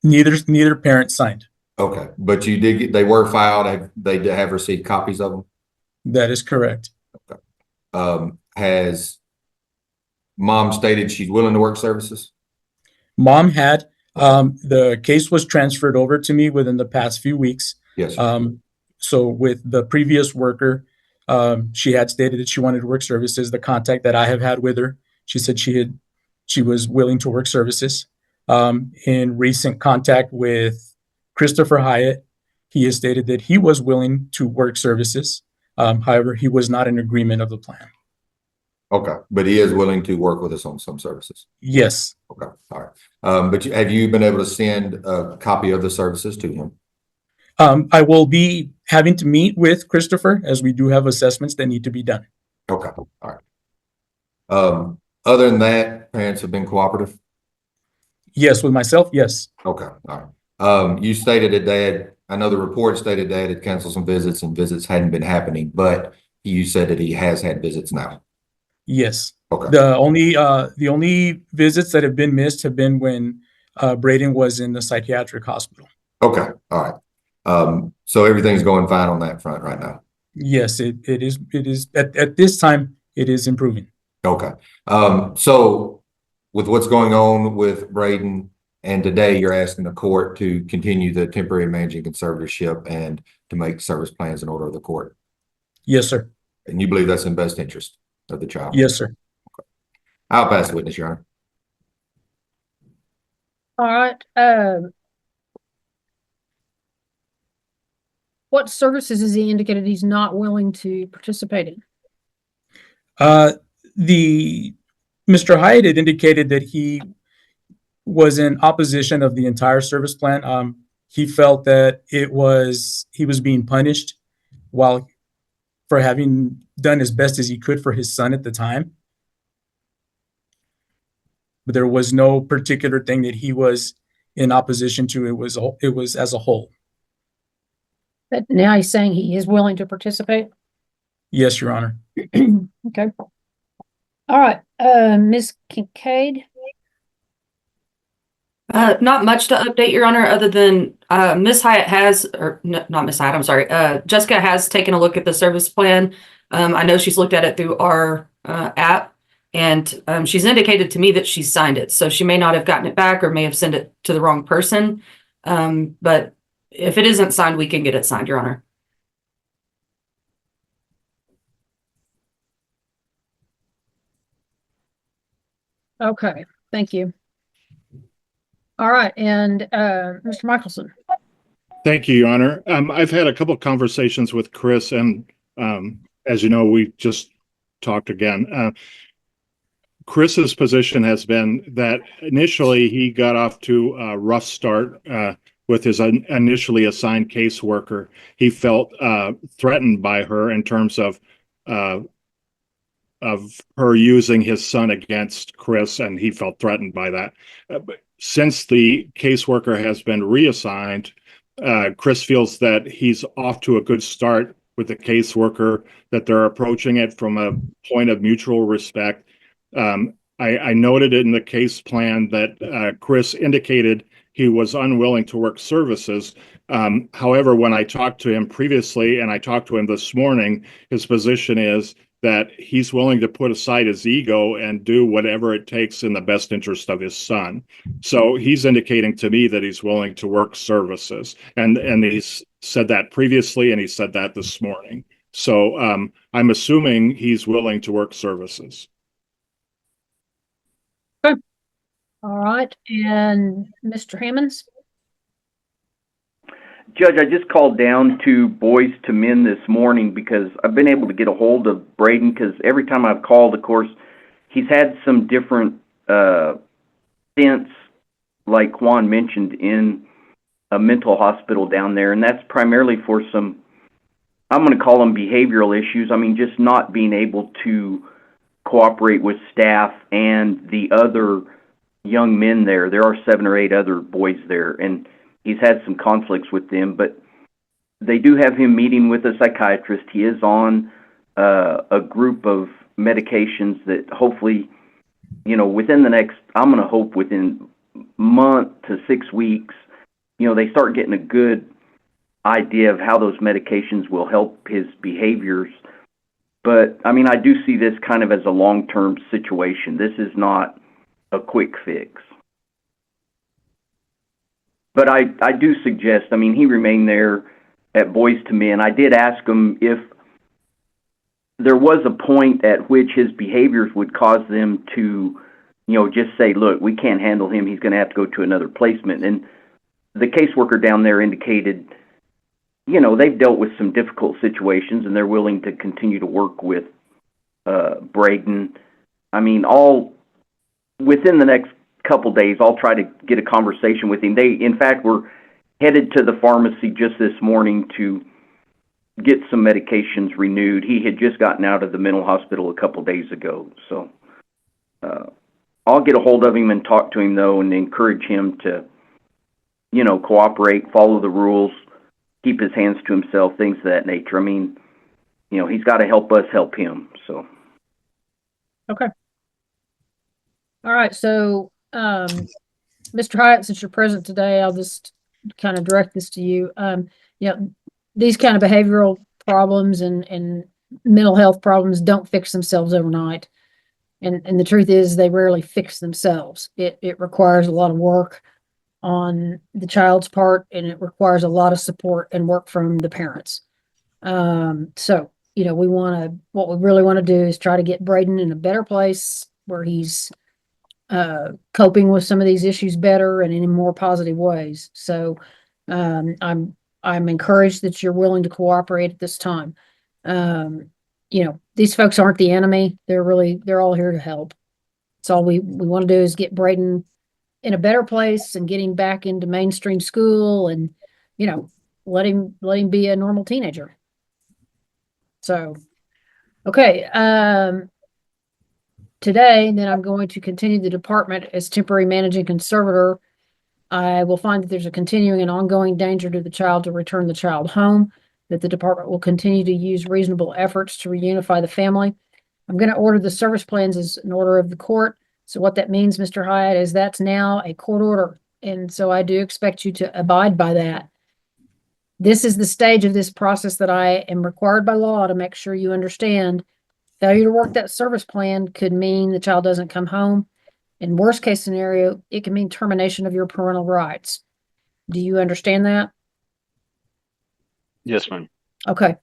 W: Neither parent signed.
K: Okay, but they were filed. They have received copies of them?
W: That is correct.
K: Okay. Has mom stated she's willing to work services?
W: Mom had. The case was transferred over to me within the past few weeks.
K: Yes.
W: So with the previous worker, she had stated that she wanted to work services. The contact that I have had with her, she said she was willing to work services. In recent contact with Christopher Hyatt, he has stated that he was willing to work services. However, he was not in agreement of the plan.
K: Okay, but he is willing to work with us on some services?
W: Yes.
K: Okay, all right. But have you been able to send a copy of the services to him?
W: I will be having to meet with Christopher, as we do have assessments that need to be done.
K: Okay, all right. Other than that, parents have been cooperative?
W: Yes, with myself, yes.
K: Okay, all right. You stated that Dad, I know the report stated Dad had canceled some visits and visits hadn't been happening, but you said that he has had visits now.
W: Yes.
K: Okay.
W: The only visits that have been missed have been when Braden was in the psychiatric hospital.
K: Okay, all right. So everything's going fine on that front right now?
W: Yes, it is. It is at this time, it is improving.
K: Okay. So with what's going on with Braden, And today you're asking the court to continue the temporary managing conservatorship and to make service plans in order of the court.
W: Yes, sir.
K: And you believe that's in best interest of the child?
W: Yes, sir.
K: I'll pass the witness, Your Honor.
A: All right. What services has he indicated he's not willing to participate in?
W: The Mr. Hyatt had indicated that he was in opposition of the entire service plan. He felt that he was being punished while for having done as best as he could for his son at the time. But there was no particular thing that he was in opposition to. It was as a whole.
A: But now he's saying he is willing to participate?
W: Yes, Your Honor.
A: Okay. All right. Ms. Kincaid?
E: Not much to update, Your Honor, other than Ms. Hyatt has, or no, not Ms. Hyatt, I'm sorry. Jessica has taken a look at the service plan. I know she's looked at it through our app, and she's indicated to me that she's signed it. So she may not have gotten it back or may have sent it to the wrong person. But if it isn't signed, we can get it signed, Your Honor.
A: Okay, thank you. All right, and Mr. Michelson.
D: Thank you, Your Honor. I've had a couple of conversations with Chris, and as you know, we just talked again. Chris's position has been that initially he got off to a rough start with his initially assigned caseworker. He felt threatened by her in terms of her using his son against Chris, and he felt threatened by that. But since the caseworker has been reassigned, Chris feels that he's off to a good start with the caseworker, that they're approaching it from a point of mutual respect. I noted in the case plan that Chris indicated he was unwilling to work services. However, when I talked to him previously and I talked to him this morning, his position is that he's willing to put aside his ego and do whatever it takes in the best interest of his son. So he's indicating to me that he's willing to work services. And he's said that previously, and he said that this morning. So I'm assuming he's willing to work services.
A: Okay. All right, and Mr. Hammonds?
G: Judge, I just called down to Boys to Men this morning because I've been able to get a hold of Braden, because every time I've called, of course, he's had some different stints, like Juan mentioned, in a mental hospital down there, and that's primarily for some, I'm going to call them behavioral issues. I mean, just not being able to cooperate with staff and the other young men there. There are 7 or 8 other boys there, and he's had some conflicts with them, but they do have him meeting with a psychiatrist. He is on a group of medications that hopefully, you know, within the next, I'm going to hope within month to 6 weeks, you know, they start getting a good idea of how those medications will help his behaviors. But, I mean, I do see this kind of as a long-term situation. This is not a quick fix. But I do suggest, I mean, he remained there at Boys to Men. I did ask him if there was a point at which his behaviors would cause them to, you know, just say, look, we can't handle him. He's going to have to go to another placement. And the caseworker down there indicated, you know, they've dealt with some difficult situations and they're willing to continue to work with Braden. I mean, all within the next couple days, I'll try to get a conversation with him. They, in fact, were headed to the pharmacy just this morning to get some medications renewed. He had just gotten out of the mental hospital a couple days ago. So I'll get a hold of him and talk to him, though, and encourage him to, you know, cooperate, follow the rules, keep his hands to himself, things of that nature. I mean, you know, he's got to help us help him. So.
A: Okay. All right, so Mr. Hyatt, since you're present today, I'll just kind of direct this to you. You know, these kind of behavioral problems and mental health problems don't fix themselves overnight. And the truth is they rarely fix themselves. It requires a lot of work. on the child's part, and it requires a lot of support and work from the parents. So, you know, what we really want to do is try to get Braden in a better place where he's coping with some of these issues better and in more positive ways. So, I'm encouraged that you're willing to cooperate at this time. You know, these folks aren't the enemy. They're all here to help. So all we want to do is get Braden in a better place and get him back into mainstream school and, you know, let him be a normal teenager. So, okay. Today, then I'm going to continue the department as temporary managing conservator. I will find that there's a continuing and ongoing danger to the child to return the child home, that the department will continue to use reasonable efforts to reunify the family. I'm going to order the service plans as an order of the court. So what that means, Mr. Hyatt, is that's now a court order. And so I do expect you to abide by that. This is the stage of this process that I am required by law to make sure you understand. Failure to work that service plan could mean the child doesn't come home. In worst case scenario, it can mean termination of your parental rights. Do you understand that?
B: Yes, ma'am.
A: Okay.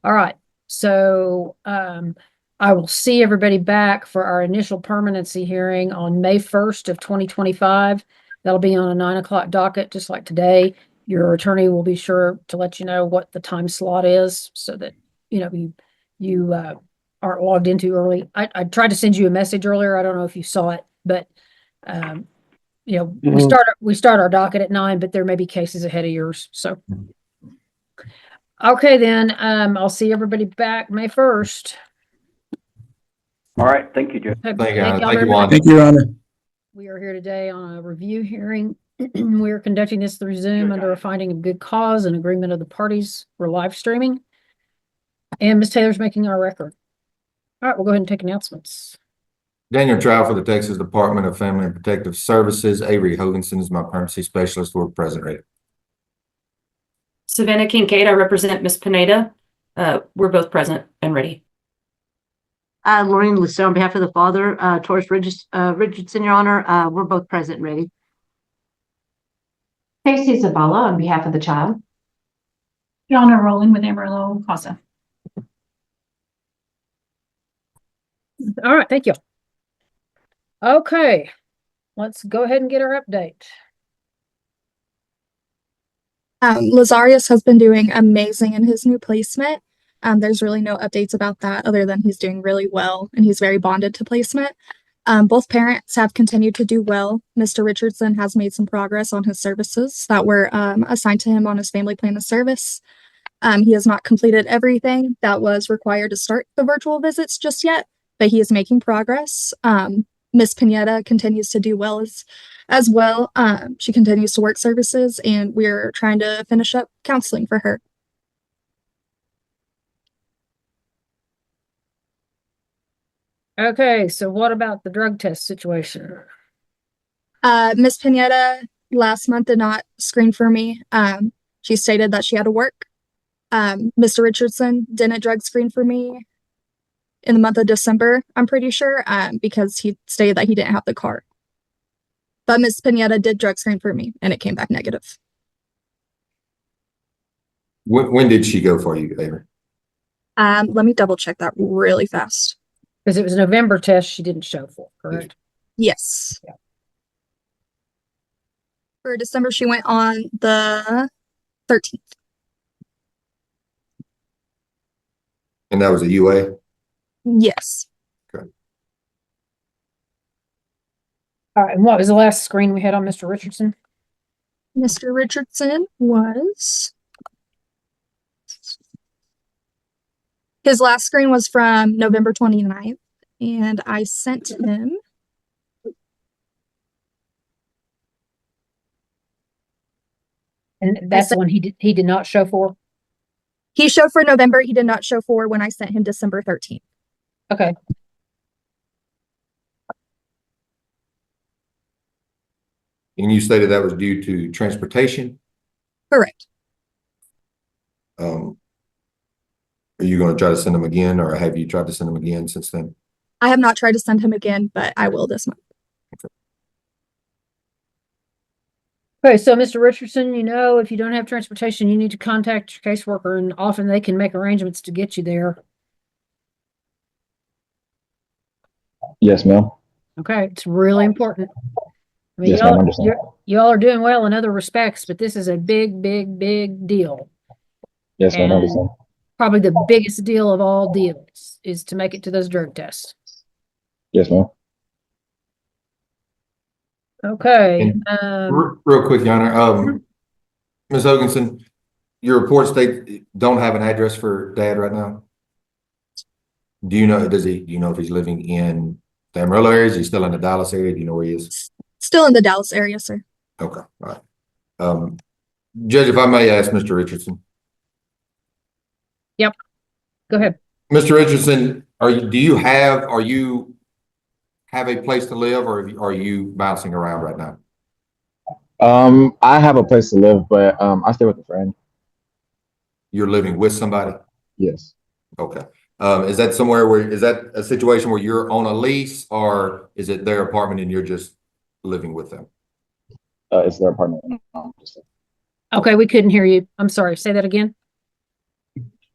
A: All right. So I will see everybody back for our initial permanency hearing on May 1st of 2025. That'll be on a 9 o'clock docket, just like today. Your attorney will be sure to let you know what the time slot is so that, you know, you aren't logged into early. I tried to send you a message earlier. I don't know if you saw it, but you know, we start our docket at 9, but there may be cases ahead of yours. So, okay, then I'll see everybody back May 1st.
G: All right. Thank you, Judge.
K: Thank you,
A: y'all
K: thank
A: very
K: you, Wanda.
A: much.
W: Thank you, Your Honor.
A: We are here today on a review hearing. We are conducting this through Zoom under a finding of good cause and agreement of the parties. We're live streaming. And Ms. Taylor's making our record. All right, we'll go ahead and take announcements.
K: Daniel Trout for the Texas Department of Family and Protective Services. Avery Hoganson is my permanency specialist. We're present ready.
E: Savannah Kincaid, I represent Miss Pineda. We're both present and ready.
L: Lorraine Lucero on behalf of the father, Taurus Richardson, Your Honor. We're both present and ready.
N: Casey Zabala on behalf of the child.
C: Yana Rowland with Amarillo Casa.
A: All right, thank you. Okay, let's go ahead and get our update.
I: Lazarius has been doing amazing in his new placement. There's really no updates about that other than he's doing really well and he's very bonded to placement. Both parents have continued to do well. Mr. Richardson has made some progress on his services that were assigned to him on his family plan of service. He has not completed everything that was required to start the virtual visits just yet, but he is making progress. Miss Pineda continues to do well as well. She continues to work services and we're trying to finish up counseling for her.
A: Okay, so what about the drug test situation?
I: Miss Pineda last month did not screen for me. She stated that she had to work. Mr. Richardson didn't drug screen for me in the month of December, I'm pretty sure, because he stated that he didn't have the car. But Miss Pineda did drug screen for me and it came back negative.
K: When did she go for you, Avery?
I: Let me double check that really fast.
A: Because it was a November test she didn't show for, correct?
I: Yes.
A: Yeah.
I: For December, she went on the 13th.
K: And that was a UA?
I: Yes.
K: Okay.
A: All right, and what was the last screen we had on Mr. Richardson?
I: Mr. Richardson was... His last screen was from November 29th, and I sent him...
A: And that's the one he did not show for?
I: He showed for November. He did not show for when I sent him December 13th.
A: Okay.
K: And you stated that was due to transportation?
I: Correct.
K: Are you going to try to send him again, or have you tried to send him again since then?
I: I have not tried to send him again, but I will this month.
A: Okay, so Mr. Richardson, if you don't have transportation, you need to contact your caseworker, and often they can make arrangements to get you there.
B: Yes, ma'am.
A: Okay, it's really important. I mean,
B: Yes, ma'am, I understand.
A: y'all are doing well in other respects, but this is a big, big, big deal.
B: Yes, ma'am, I
A: And
B: understand.
A: probably the biggest deal of all deals is to make it to those drug tests.
B: Yes, ma'am.
A: Okay.
K: And real quick, Your Honor, Ms. Hoganson, your report state don't have an address for Dad right now. Do you know if he's living in the Amarillo area? Is he still in the Dallas area? Do you know where he is?
I: Still in the Dallas area, sir.
K: Okay, all right. Judge, if I may ask Mr. Richardson.
A: Yep. Go ahead.
K: Mr. Richardson, are you have a place to live, or are you bouncing around right now?
B: I have a place to live, but I stay with a friend.
K: You're living with somebody?
B: Yes.
K: Okay. Is that a situation where you're on a lease, or is it their apartment and you're just living with them?
B: It's their apartment.
A: Okay, we couldn't hear you. I'm sorry. Say that again.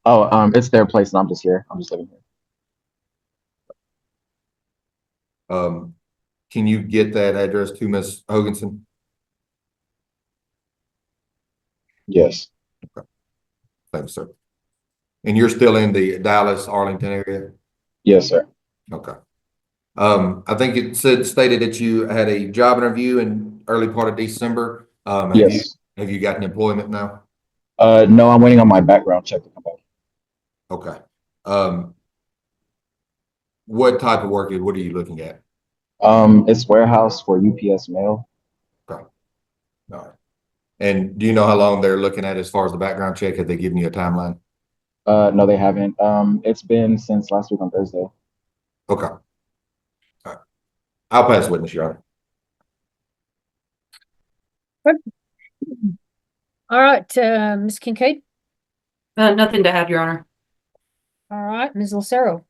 B: Oh, it's their place and I'm just here. I'm just living here.
K: Can you get that address to Ms. Hoganson?
B: Yes.
K: Okay. Thanks, sir. And you're still in the Dallas, Arlington area?
B: Yes, sir.
K: Okay. I think it stated that you had a job interview in early part of December.
B: Yes.
K: Have you gotten employment now?
B: No, I'm waiting on my background check to come back.
K: Okay. What type of work? What are you looking at?
B: It's warehouse for UPS mail.
K: Okay. All right. And do you know how long they're looking at as far as the background check? Have they given you a timeline?
B: No, they haven't. It's been since last week on Thursday.
K: Okay. All right. I'll pass witness, Your Honor.
A: All right, Ms. Kincaid.
E: Nothing to add, Your Honor.
A: All right, Ms. Lucero.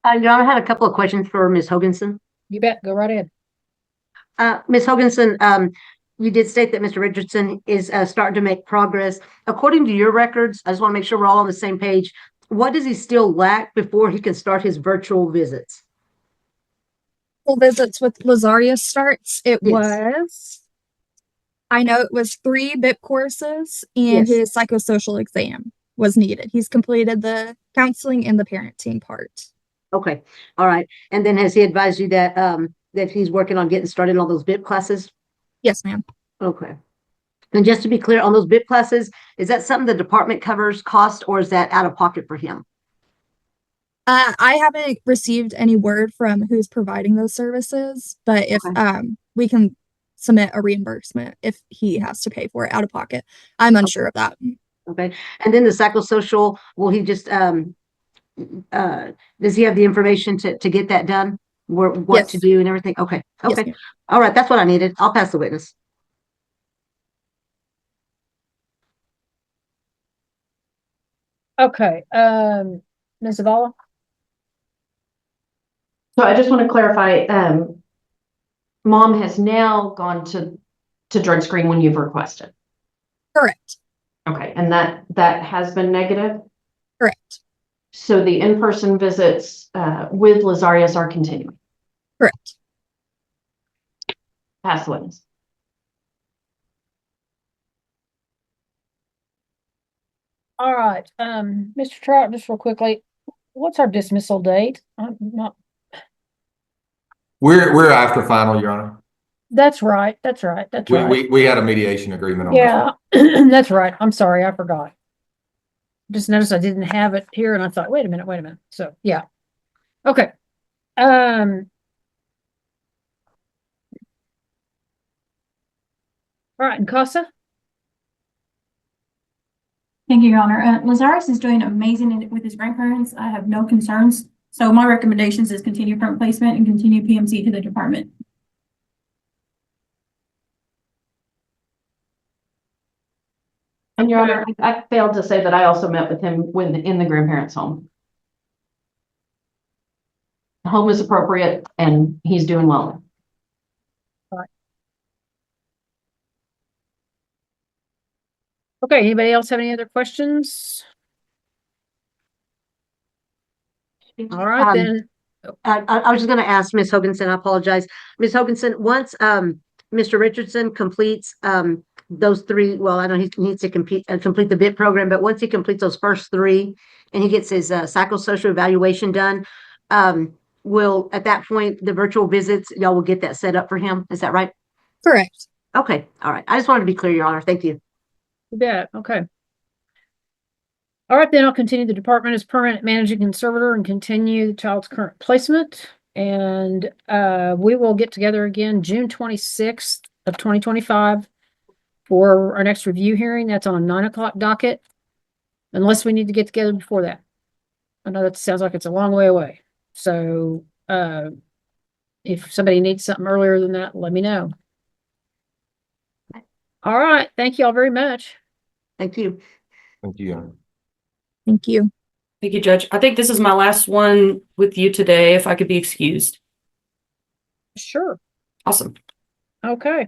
L: Your Honor, I had a couple of questions for Ms. Hoganson.
A: You bet. Go right ahead.
L: Ms. Hoganson, you did state that Mr. Richardson is starting to make progress. According to your records, I just want to make sure we're all on the same page. What does he still lack before he can start his virtual visits?
I: Visits with Lazarius starts.
L: Yes.
I: I know it was 3 BIP courses and
L: Yes.
I: his psychosocial exam was needed. He's completed the counseling and the parenting part.
L: Okay. All right. And then has he advised you that that he's working on getting started on those BIP classes?
I: Yes, ma'am.
L: Okay. And just to be clear, on those BIP classes, is that something the department covers cost, or is that out of pocket for him?
I: I haven't received any word from who's providing those services, but if we can submit a reimbursement if he has to pay for it out of pocket. I'm unsure of that.
L: Okay. And then the psychosocial, will he just does he have the information to get that done? What to do and everything? Okay. Okay.
I: Yes,
L: all right. That's what I needed. I'll pass the witness.
A: Okay. Ms. Zavala.
N: So I just want to clarify, mom has now gone to drug screen when you've requested.
I: Correct.
N: Okay. And that has been negative?
I: Correct.
N: So the in-person visits with Lazarius are continuing?
I: Correct.
N: Pass the witness.
A: All right. Mr. Trout, just real quickly, what's our dismissal date? I'm not.
K: We're after final, Your Honor.
A: That's right. That's right. That's right.
K: We had a mediation agreement on
A: Yeah, that's right. I'm sorry. I forgot. Just noticed I didn't have it here and I thought, wait a minute. So yeah. Okay. All right, and Casa?
C: Thank you, Your Honor. Lazarus is doing amazing with his grandparents. I have no concerns. So my recommendations is continue permanent placement and continue PMC to the department.
N: And Your Honor, I failed to say that I also met with him in the grandparents' home. The home is appropriate and he's doing well.
A: All right. Okay, anybody else have any other questions? All right, then.
L: I was just gonna ask Ms. Hoganson, I apologize. Ms. Hoganson, once, Mr. Richardson completes, those three, well, I know he needs to complete the BIT program, but once he completes those first three and he gets his, psychosocial evaluation done, will, at that point, the virtual visits, y'all will get that set up for him? Is that right?
I: Correct.
L: Okay, all right. I just wanted to be clear, Your Honor. Thank you.
A: You bet. Okay. All right, then I'll continue the department as permanent managing conservator and continue the child's current placement. And we will get together again June 26th of 2025 for our next review hearing. That's on a 9 o'clock docket, unless we need to get together before that. I know that sounds like it's a long way away. So if somebody needs something earlier than that, let me know. All right. Thank you all very much.
L: Thank you.
K: Thank you.
I: Thank you.
E: Thank you, Judge. I think this is my last one with you today, if I could be excused.
A: Sure.
E: Awesome.
A: Okay.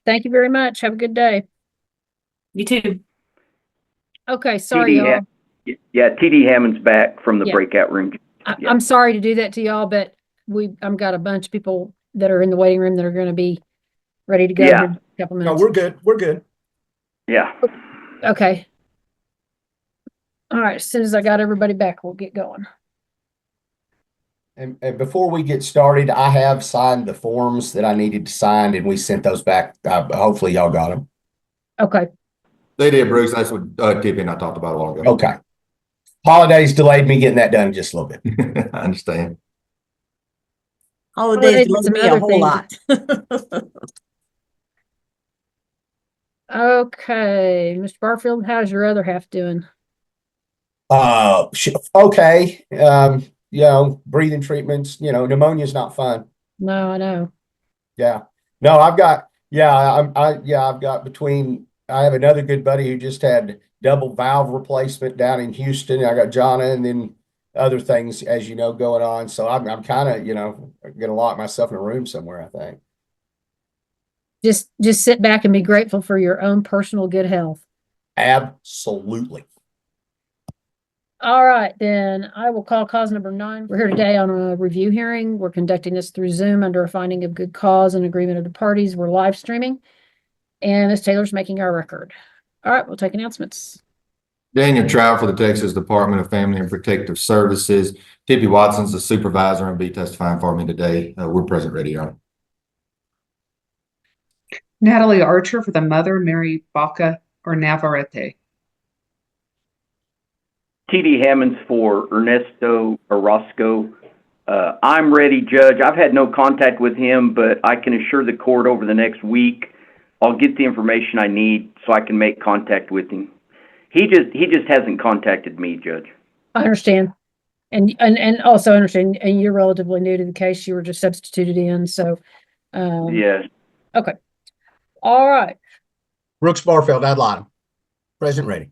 A: Thank you very much. Have a good day.
E: You too.
A: Okay. Sorry, y'all.
G: Yeah, TD Hammond's back from the
A: Yeah.
G: breakout room.
A: I'm sorry to do that to y'all, but I've got a bunch of people that are in the waiting room that are going to be ready to go
G: Yeah.
A: here in a couple
F: No,
A: minutes.
F: we're good. We're good.
G: Yeah.
A: Okay. All right. As soon as I got everybody back, we'll get going.
F: And before we get started, I have signed the forms that I needed to sign, and we sent those back. Hopefully, y'all got them.
A: Okay.
K: They did, Bruce. That's what Tippy and I talked about a while ago.
F: Okay. Holidays delayed me getting that done just a little bit.
K: I understand.
A: Holidays
J: delayed
A: and
J: me
A: some
J: a
A: other
J: whole
A: things.
J: lot.
A: Okay. Mr. Barfield, how's your other half doing?
F: Okay. Breathing treatments. Pneumonia's not fun.
A: No, I know.
F: Yeah. No, I've got. Yeah, I've got between. I have another good buddy who just had double valve replacement down in Houston. I got Jonna, and then other things, as you know, going on. So I'm kind of, going to lock myself in a room somewhere, I think.
A: Just sit back and be grateful for your own personal good health.
F: Absolutely.
A: All right, then I will call cause number 9. We're here today on a review hearing. We're conducting this through Zoom under a finding of good cause and agreement of the parties. We're live streaming, and Ms. Taylor's making our record. All right, we'll take announcements.
K: Daniel Trout for the Texas Department of Family and Protective Services. Tippy Watson's the supervisor and be testifying for me today. We're present ready, Your Honor.
M: Natalie Archer for the mother, Mary Baca or Navarrete.
G: TD Hammonds for Ernesto Orozco. I'm ready, Judge. I've had no contact with him, but I can assure the court over the next week I'll get the information I need so I can make contact with him. He just hasn't contacted me, Judge.
A: I understand. And also understand, and you're relatively new to the case. You were just substituted in, so.
G: Yes.
A: Okay. All right.
F: Brooks Barfield, ad litem. Present ready.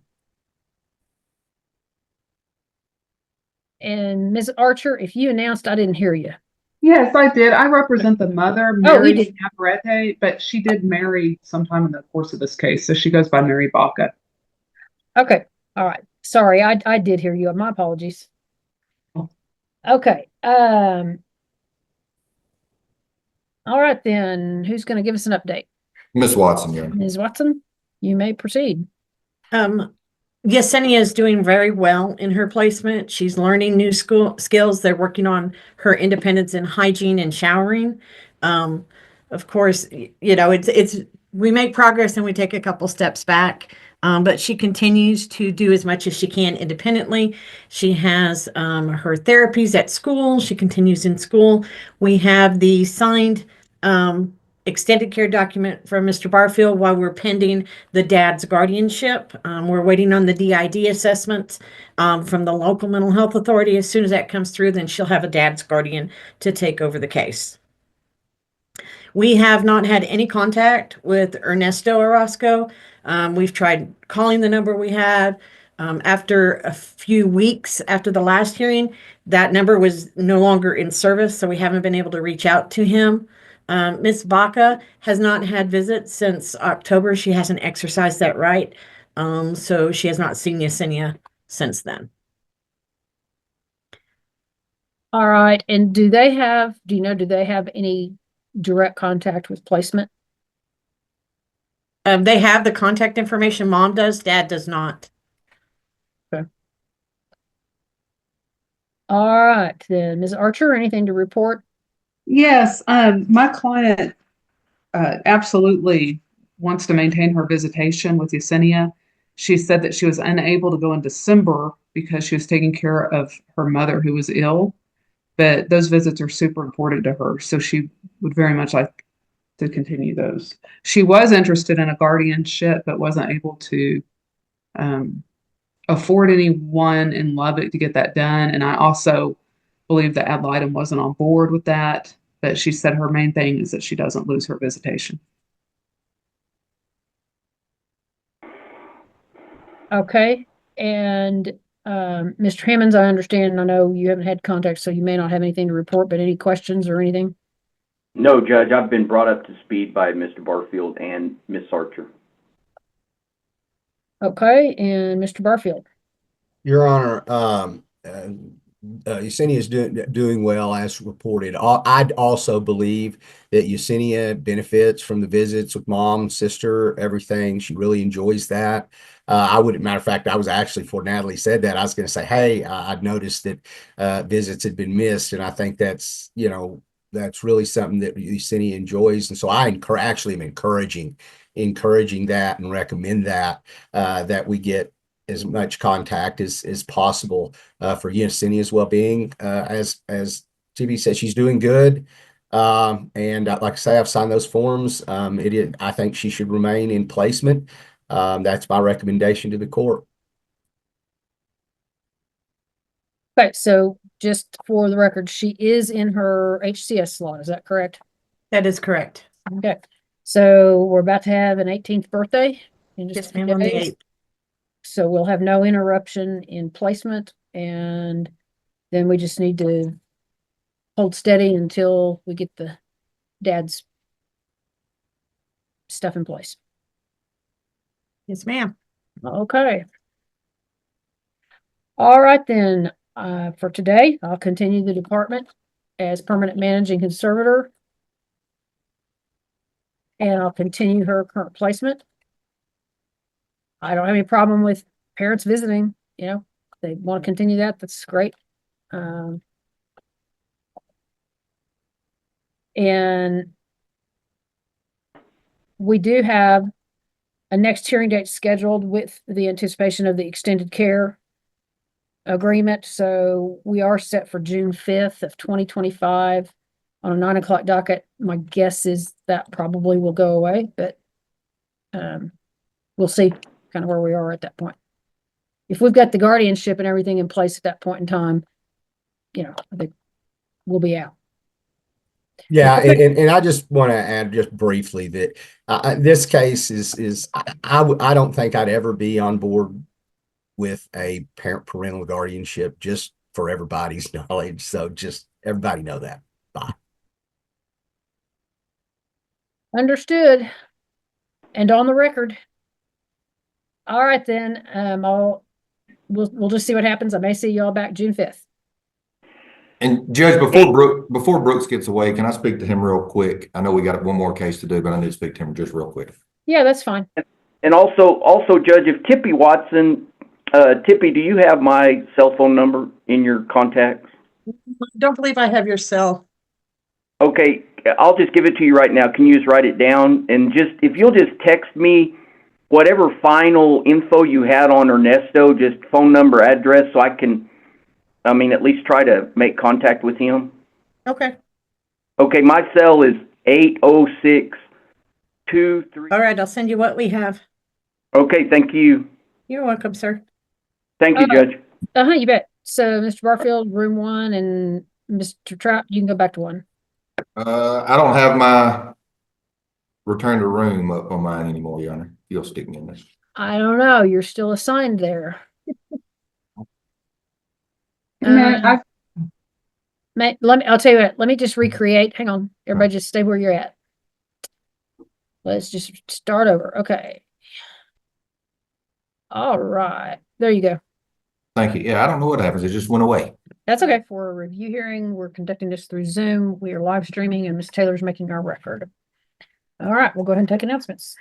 A: And Ms. Archer, if you announced, I didn't hear you.
M: Yes, I did. I represent the mother,
A: Oh, you
M: Mary
A: did.
M: Navarrete, but she did marry sometime in the course of this case, so she goes by Mary Baca.
A: Okay. All right. Sorry, I did hear you. My apologies. Okay. All right then. Who's going to give us an update?
K: Miss Watson, Your Honor.
A: Ms. Watson, you may proceed.
J: Yesenia is doing very well in her placement. She's learning new skills. They're working on her independence in hygiene and showering. Of course, it's we make progress and we take a couple steps back. But she continues to do as much as she can independently. She has her therapies at school. She continues in school. We have the signed extended care document from Mr. Barfield while we're pending the dad's guardianship. We're waiting on the DID assessments from the local mental health authority. As soon as that comes through, then she'll have a dad's guardian to take over the case. We have not had any contact with Ernesto Orozco. We've tried calling the number we had. After a few weeks after the last hearing, that number was no longer in service, so we haven't been able to reach out to him. Ms. Baca has not had visits since October. She hasn't exercised that right. So she has not seen Yesenia since then.
A: All right. And do they have any direct contact with placement?
J: They have the contact information. Mom does, Dad does not.
A: Okay. All right, then, Ms. Archer, anything to report?
M: Yes, my client absolutely wants to maintain her visitation with Yesenia. She said that she was unable to go in December because she was taking care of her mother who was ill, but those visits are super important to her, so she would very much like to continue those. She was interested in a guardianship, but wasn't able to afford anyone in Lubbock to get that done. And I also believe that ad litem wasn't on board with that, but she said her main thing is that she doesn't lose her visitation.
A: Okay, and Mr. Hammonds, I understand, I know you haven't had contact, so you may not have anything to report, but any questions or anything?
G: No, Judge, I've been brought up to speed by Mr. Barfield and Miss Archer.
A: Okay, and Mr. Barfield.
F: Your Honor, Yesenia is doing well as reported. I'd also believe that Yesenia benefits from the visits with mom, sister, everything. She really enjoys that. Matter of fact, I was actually, before Natalie said that, I was going to say, hey, I'd noticed that visits had been missed. And I think that's, that's really something that Yesenia enjoys. And so I actually am encouraging that and recommend that we get as much contact as possible for Yesenia's well-being. As TB said, she's doing good. And like I say, I've signed those forms. I think she should remain in placement. That's my recommendation to the court.
A: Okay, so just for the record, she is in her HCS slot, is that correct?
J: That is correct.
A: Okay, so we're about to have an 18th birthday in just
J: Yes, ma'am, on the 8th.
A: So we'll have no interruption in placement, and then we just need to hold steady until we get the dad's stuff in place.
J: Yes, ma'am.
A: Okay. All right, then, for today, I'll continue the department as permanent managing conservator. And I'll continue her current placement. I don't have any problem with parents visiting, they want to continue that, that's great. And we do have a next hearing date scheduled with the anticipation of the extended care agreement. So we are set for June 5th of 2025 on a 9 o'clock docket. My guess is that probably will go away, but we'll see kind of where we are at that point. If we've got the guardianship and everything in place at that point in time, I think we'll be out.
F: Yeah, and I just want to add just briefly that this case is I don't think I'd ever be on board with a parental guardianship, just for everybody's knowledge. So just everybody know that. Bye.
A: Understood. And on the record. All right, then. We'll just see what happens. I may see y'all back June 5th.
K: And Judge, before Brooks gets away, can I speak to him real quick? I know we got one more case to do, but I need to speak to him just real quick.
A: Yeah, that's fine.
G: And also, Judge, if Tippy Watson, Tippy, do you have my cell phone number in your contacts?
J: Don't believe I have your cell.
G: Okay, I'll just give it to you right now. Can you just write it down? And if you'll just text me whatever final info you had on Ernesto, just phone number, address, so I can, at least try to make contact with him.
J: Okay.
G: Okay, my cell is 806-23.
J: All right, I'll send you what we have.
G: Okay, thank you.
J: You're welcome, sir.
G: Thank you, Judge.
A: You bet. So, Mr. Barfield, room 1, and Mr. Trout, you can go back to 1.
K: I don't have my return to room up on mine anymore, Your Honor. You'll stick me in this.
A: I don't know. You're still assigned there.
M: I'll
A: tell you what, let me just recreate. Hang on. Everybody just stay where you're at. Let's just start over. Okay. All right, there you go.
K: Thank you. Yeah, I don't know what happens. It just went away.
A: That's okay. For a review hearing, we're conducting this through Zoom. We are live streaming and Ms. Taylor's making our record. All right, we'll go ahead and take announcements.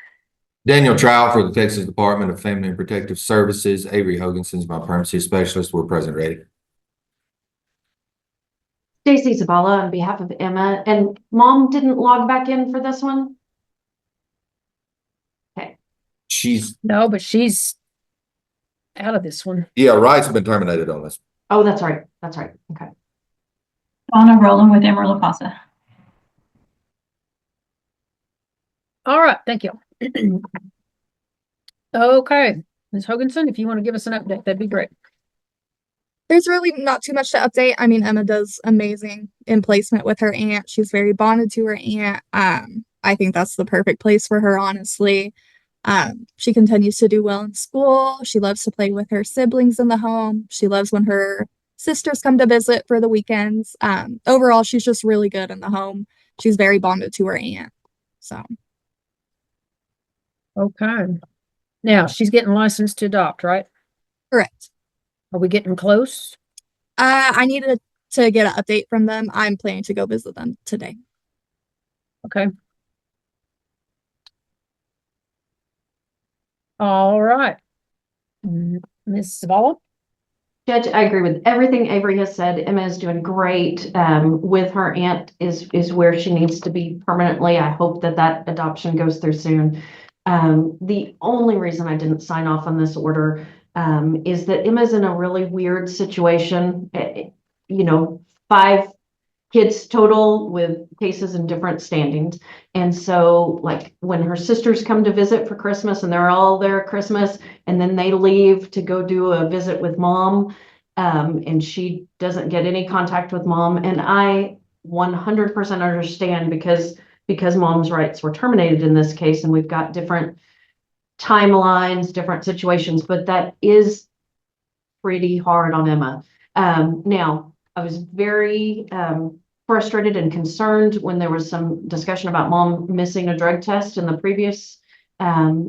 K: Daniel Trout for the Texas Department of Family and Protective Services. Avery Hoganson's my permanency specialist. We're present ready.
N: Stacy Zabala on behalf of Emma, and mom didn't log back in for this one? Okay.
A: No, but she's out of this one.
K: Yeah, rights have been terminated on this.
N: Oh, that's right. That's right. Okay.
C: Donna Rowland with Emerald Casa.
A: All right, thank you. Okay, Ms. Hoganson, if you want to give us an update, that'd be great.
I: There's really not too much to update. I mean, Emma does amazing in placement with her aunt. She's very bonded to her aunt. I think that's the perfect place for her, honestly. She continues to do well in school. She loves to play with her siblings in the home. She loves when her sisters come to visit for the weekends. Overall, she's just really good in the home. She's very bonded to her aunt. So.
A: Okay. Now, she's getting licensed to adopt, right?
I: Correct.
A: Are we getting close?
I: I needed to get an update from them. I'm planning to go visit them today.
A: Okay. All right. Ms. Zavala?
N: Judge, I agree with everything Avery has said. Emma is doing great. With her aunt is where she needs to be permanently. I hope that adoption goes through soon. The only reason I didn't sign off on this order is that Emma's in a really weird situation. 5 kids total with cases in different standings. And so like when her sisters come to visit for Christmas and they're all there at Christmas and then they leave to go do a visit with mom, and she doesn't get any contact with mom. And I 100% understand because mom's rights were terminated in this case and we've got different timelines, different situations, but that is pretty hard on Emma. Now, I was very frustrated and concerned when there was some discussion about mom missing a drug test in the previous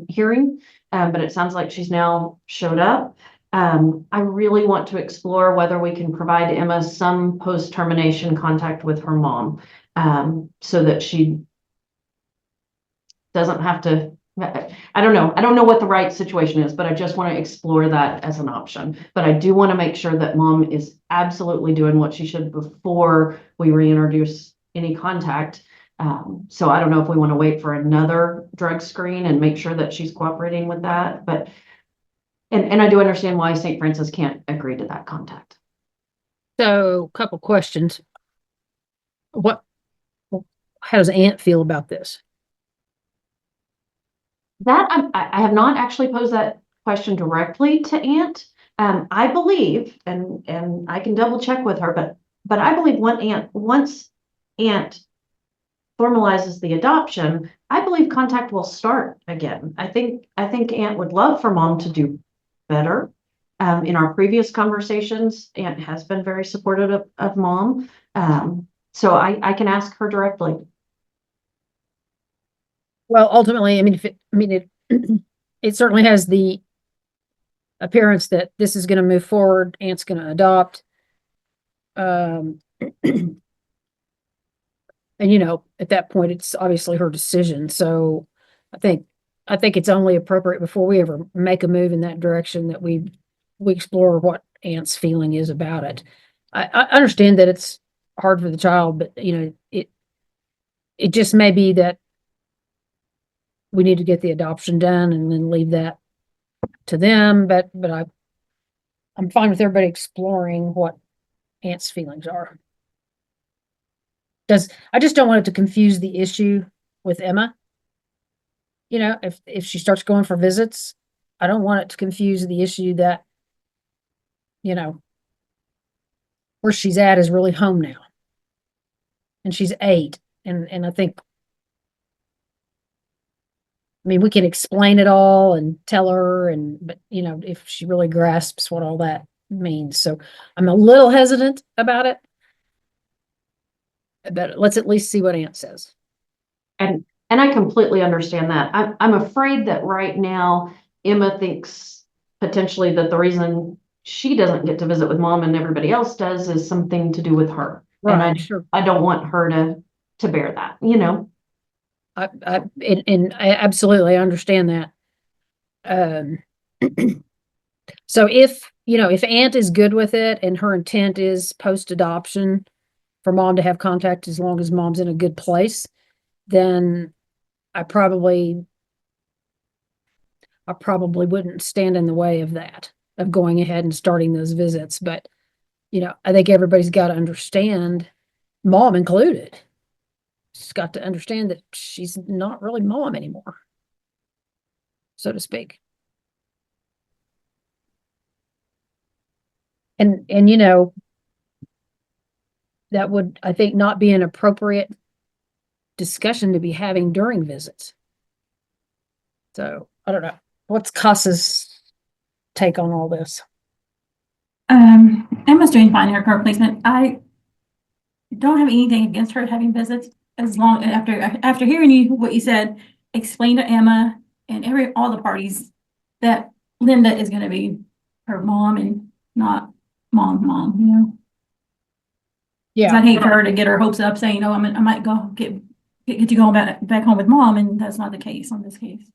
N: hearing, but it sounds like she's now showed up. I really want to explore whether we can provide Emma some post-termination contact with her mom so that she doesn't have to. I don't know what the right situation is, but I just want to explore that as an option. But I do want to make sure that mom is absolutely doing what she should before we reintroduce any contact. So I don't know if we want to wait for another drug screen and make sure that she's cooperating with that. But and I do understand why St. Francis can't agree to that contact.
A: So, a couple questions. How does Aunt feel about this?
N: That I have not actually posed that question directly to Aunt. I believe, and I can double check with her, but I believe once Aunt formalizes the adoption, I believe contact will start again. I think Aunt would love for mom to do better. In our previous conversations, Aunt has been very supportive of mom. So I can ask her directly.
A: Well, ultimately, it certainly has the appearance that this is going to move forward. Aunt's going to adopt. And at that point, it's obviously her decision. So I think it's only appropriate before we ever make a move in that direction that we explore what Aunt's feeling is about it. I understand that it's hard for the child, but it just may be that we need to get the adoption done and then leave that to them. But I'm fine with everybody exploring what Aunt's feelings are. I just don't want it to confuse the issue with Emma. If she starts going for visits, I don't want it to confuse the issue that, where she's at is really home now. And she's 8. And I think, we can explain it all and tell her, but if she really grasps what all that means. So I'm a little hesitant about it, but let's at least see what Aunt says.
N: And I completely understand that. I'm afraid that right now Emma thinks potentially that the reason she doesn't get to visit with mom and everybody else does is something to do with her. And
A: Right, sure.
N: I don't want her to bear that, you know?
A: And I absolutely understand that. So if, if Aunt is good with it and her intent is post-adoption for mom to have contact as long as mom's in a good place, then I probably wouldn't stand in the way of that, of going ahead and starting those visits. But, I think everybody's got to understand, mom included. She's got to understand that she's not really mom anymore, so to speak. And that would, I think, not be an appropriate discussion to be having during visits. So I don't know. What's Casa's take on all this?
C: Emma's doing fine in her current placement. I don't have anything against her having visits as long after hearing what you said, explain to Emma and all the parties that Linda is going to be her mom and not mom,
A: Yeah.
C: I'd hate for her to get her hopes up saying, I might go get you going back home with mom, and that's not the case on this case.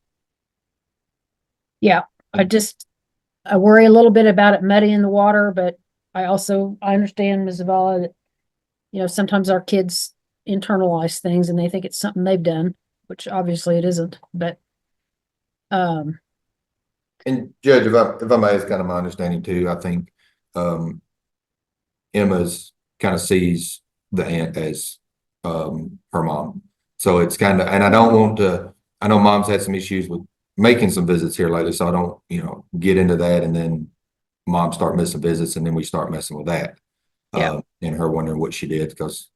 A: Yeah. I worry a little bit about it muddying the water, but I understand, Ms. Zavala, that, sometimes our kids internalize things and they think it's something they've done, which obviously it isn't, but,
K: And Judge, if I may, it's kind of my understanding too. I think Emma's kind of sees the aunt as her mom. So it's kind of, and I don't want to, I know mom's had some issues with making some visits here lately, so I don't, get into that and then mom start missing visits and then we start messing with that.
A: Yeah.
K: And her wondering what she did because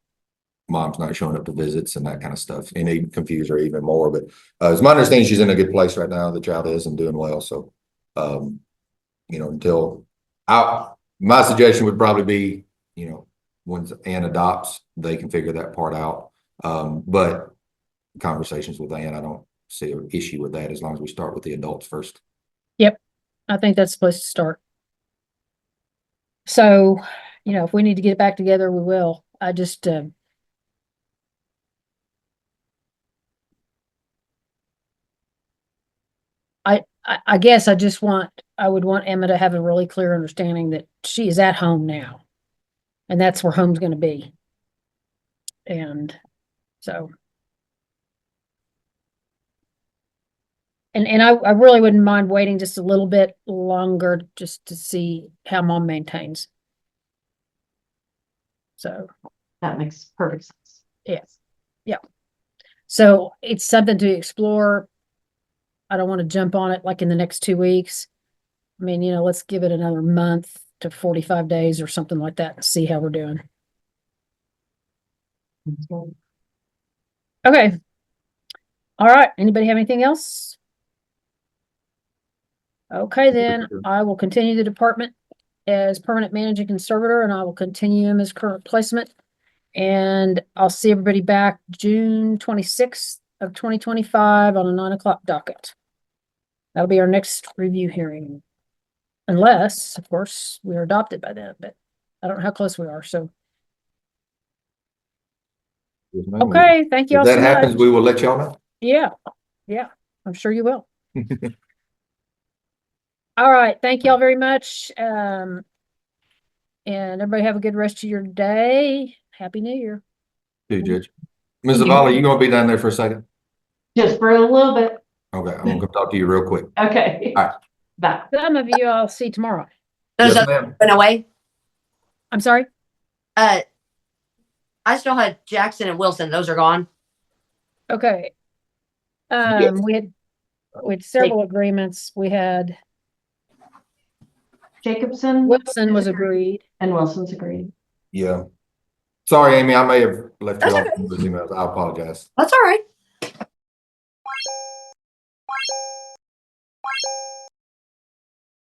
K: mom's not showing up to visits and that kind of stuff, and it confuse her even more. But it's my understanding she's in a good place right now. The child is and doing well. So, until my suggestion would probably be, once Ann adopts, they can figure that part out. But conversations with Ann, I don't see an issue with that as long as we start with the adults first.
A: Yep. I think that's supposed to start. So, if we need to get back together, we will. I just, I guess I would want Emma to have a really clear understanding that she is at home now, and that's where home's going to be. And so, and I really wouldn't mind waiting just a little bit longer just to see how mom maintains. So
N: that makes perfect sense.
A: Yes. Yeah. So it's something to explore. I don't want to jump on it like in the next 2 weeks. I mean, let's give it another month to 45 days or something like that and see how we're doing. Okay. All right. Anybody have anything else? Okay, then I will continue the department as permanent managing conservator, and I will continue him as current placement. And I'll see everybody back June 26th of 2025 on a 9 o'clock docket. That'll be our next review hearing. Unless, of course, we're adopted by then, but I don't know how close we are, so. Okay, thank you all
K: If that
A: so
K: happens,
A: much.
K: we will let y'all know.
A: Yeah, I'm sure you will. All right, thank y'all very much. And everybody have a good rest of your day. Happy New Year.
K: Too, Judge. Ms.
N: Thank you.
K: Zavala, you gonna be down there for a second?
N: Just for a little bit.
K: Okay, I'm gonna come talk to you real quick.
N: Okay.
K: All right.
N: Bye.
A: Some of you I'll see tomorrow.
K: Yes, ma'am.
H: Went away.
A: I'm sorry?
H: I still had Jackson and Wilson. Those are gone.
A: Okay.
K: Yes.
A: We had several agreements. We had
N: Jacobson.
A: Wilson was agreed.
N: And Wilson's agreed.
K: Yeah. Sorry, Amy, I may have left
H: That's
K: you off
H: okay.
K: with those emails. I apologize.
H: That's all right.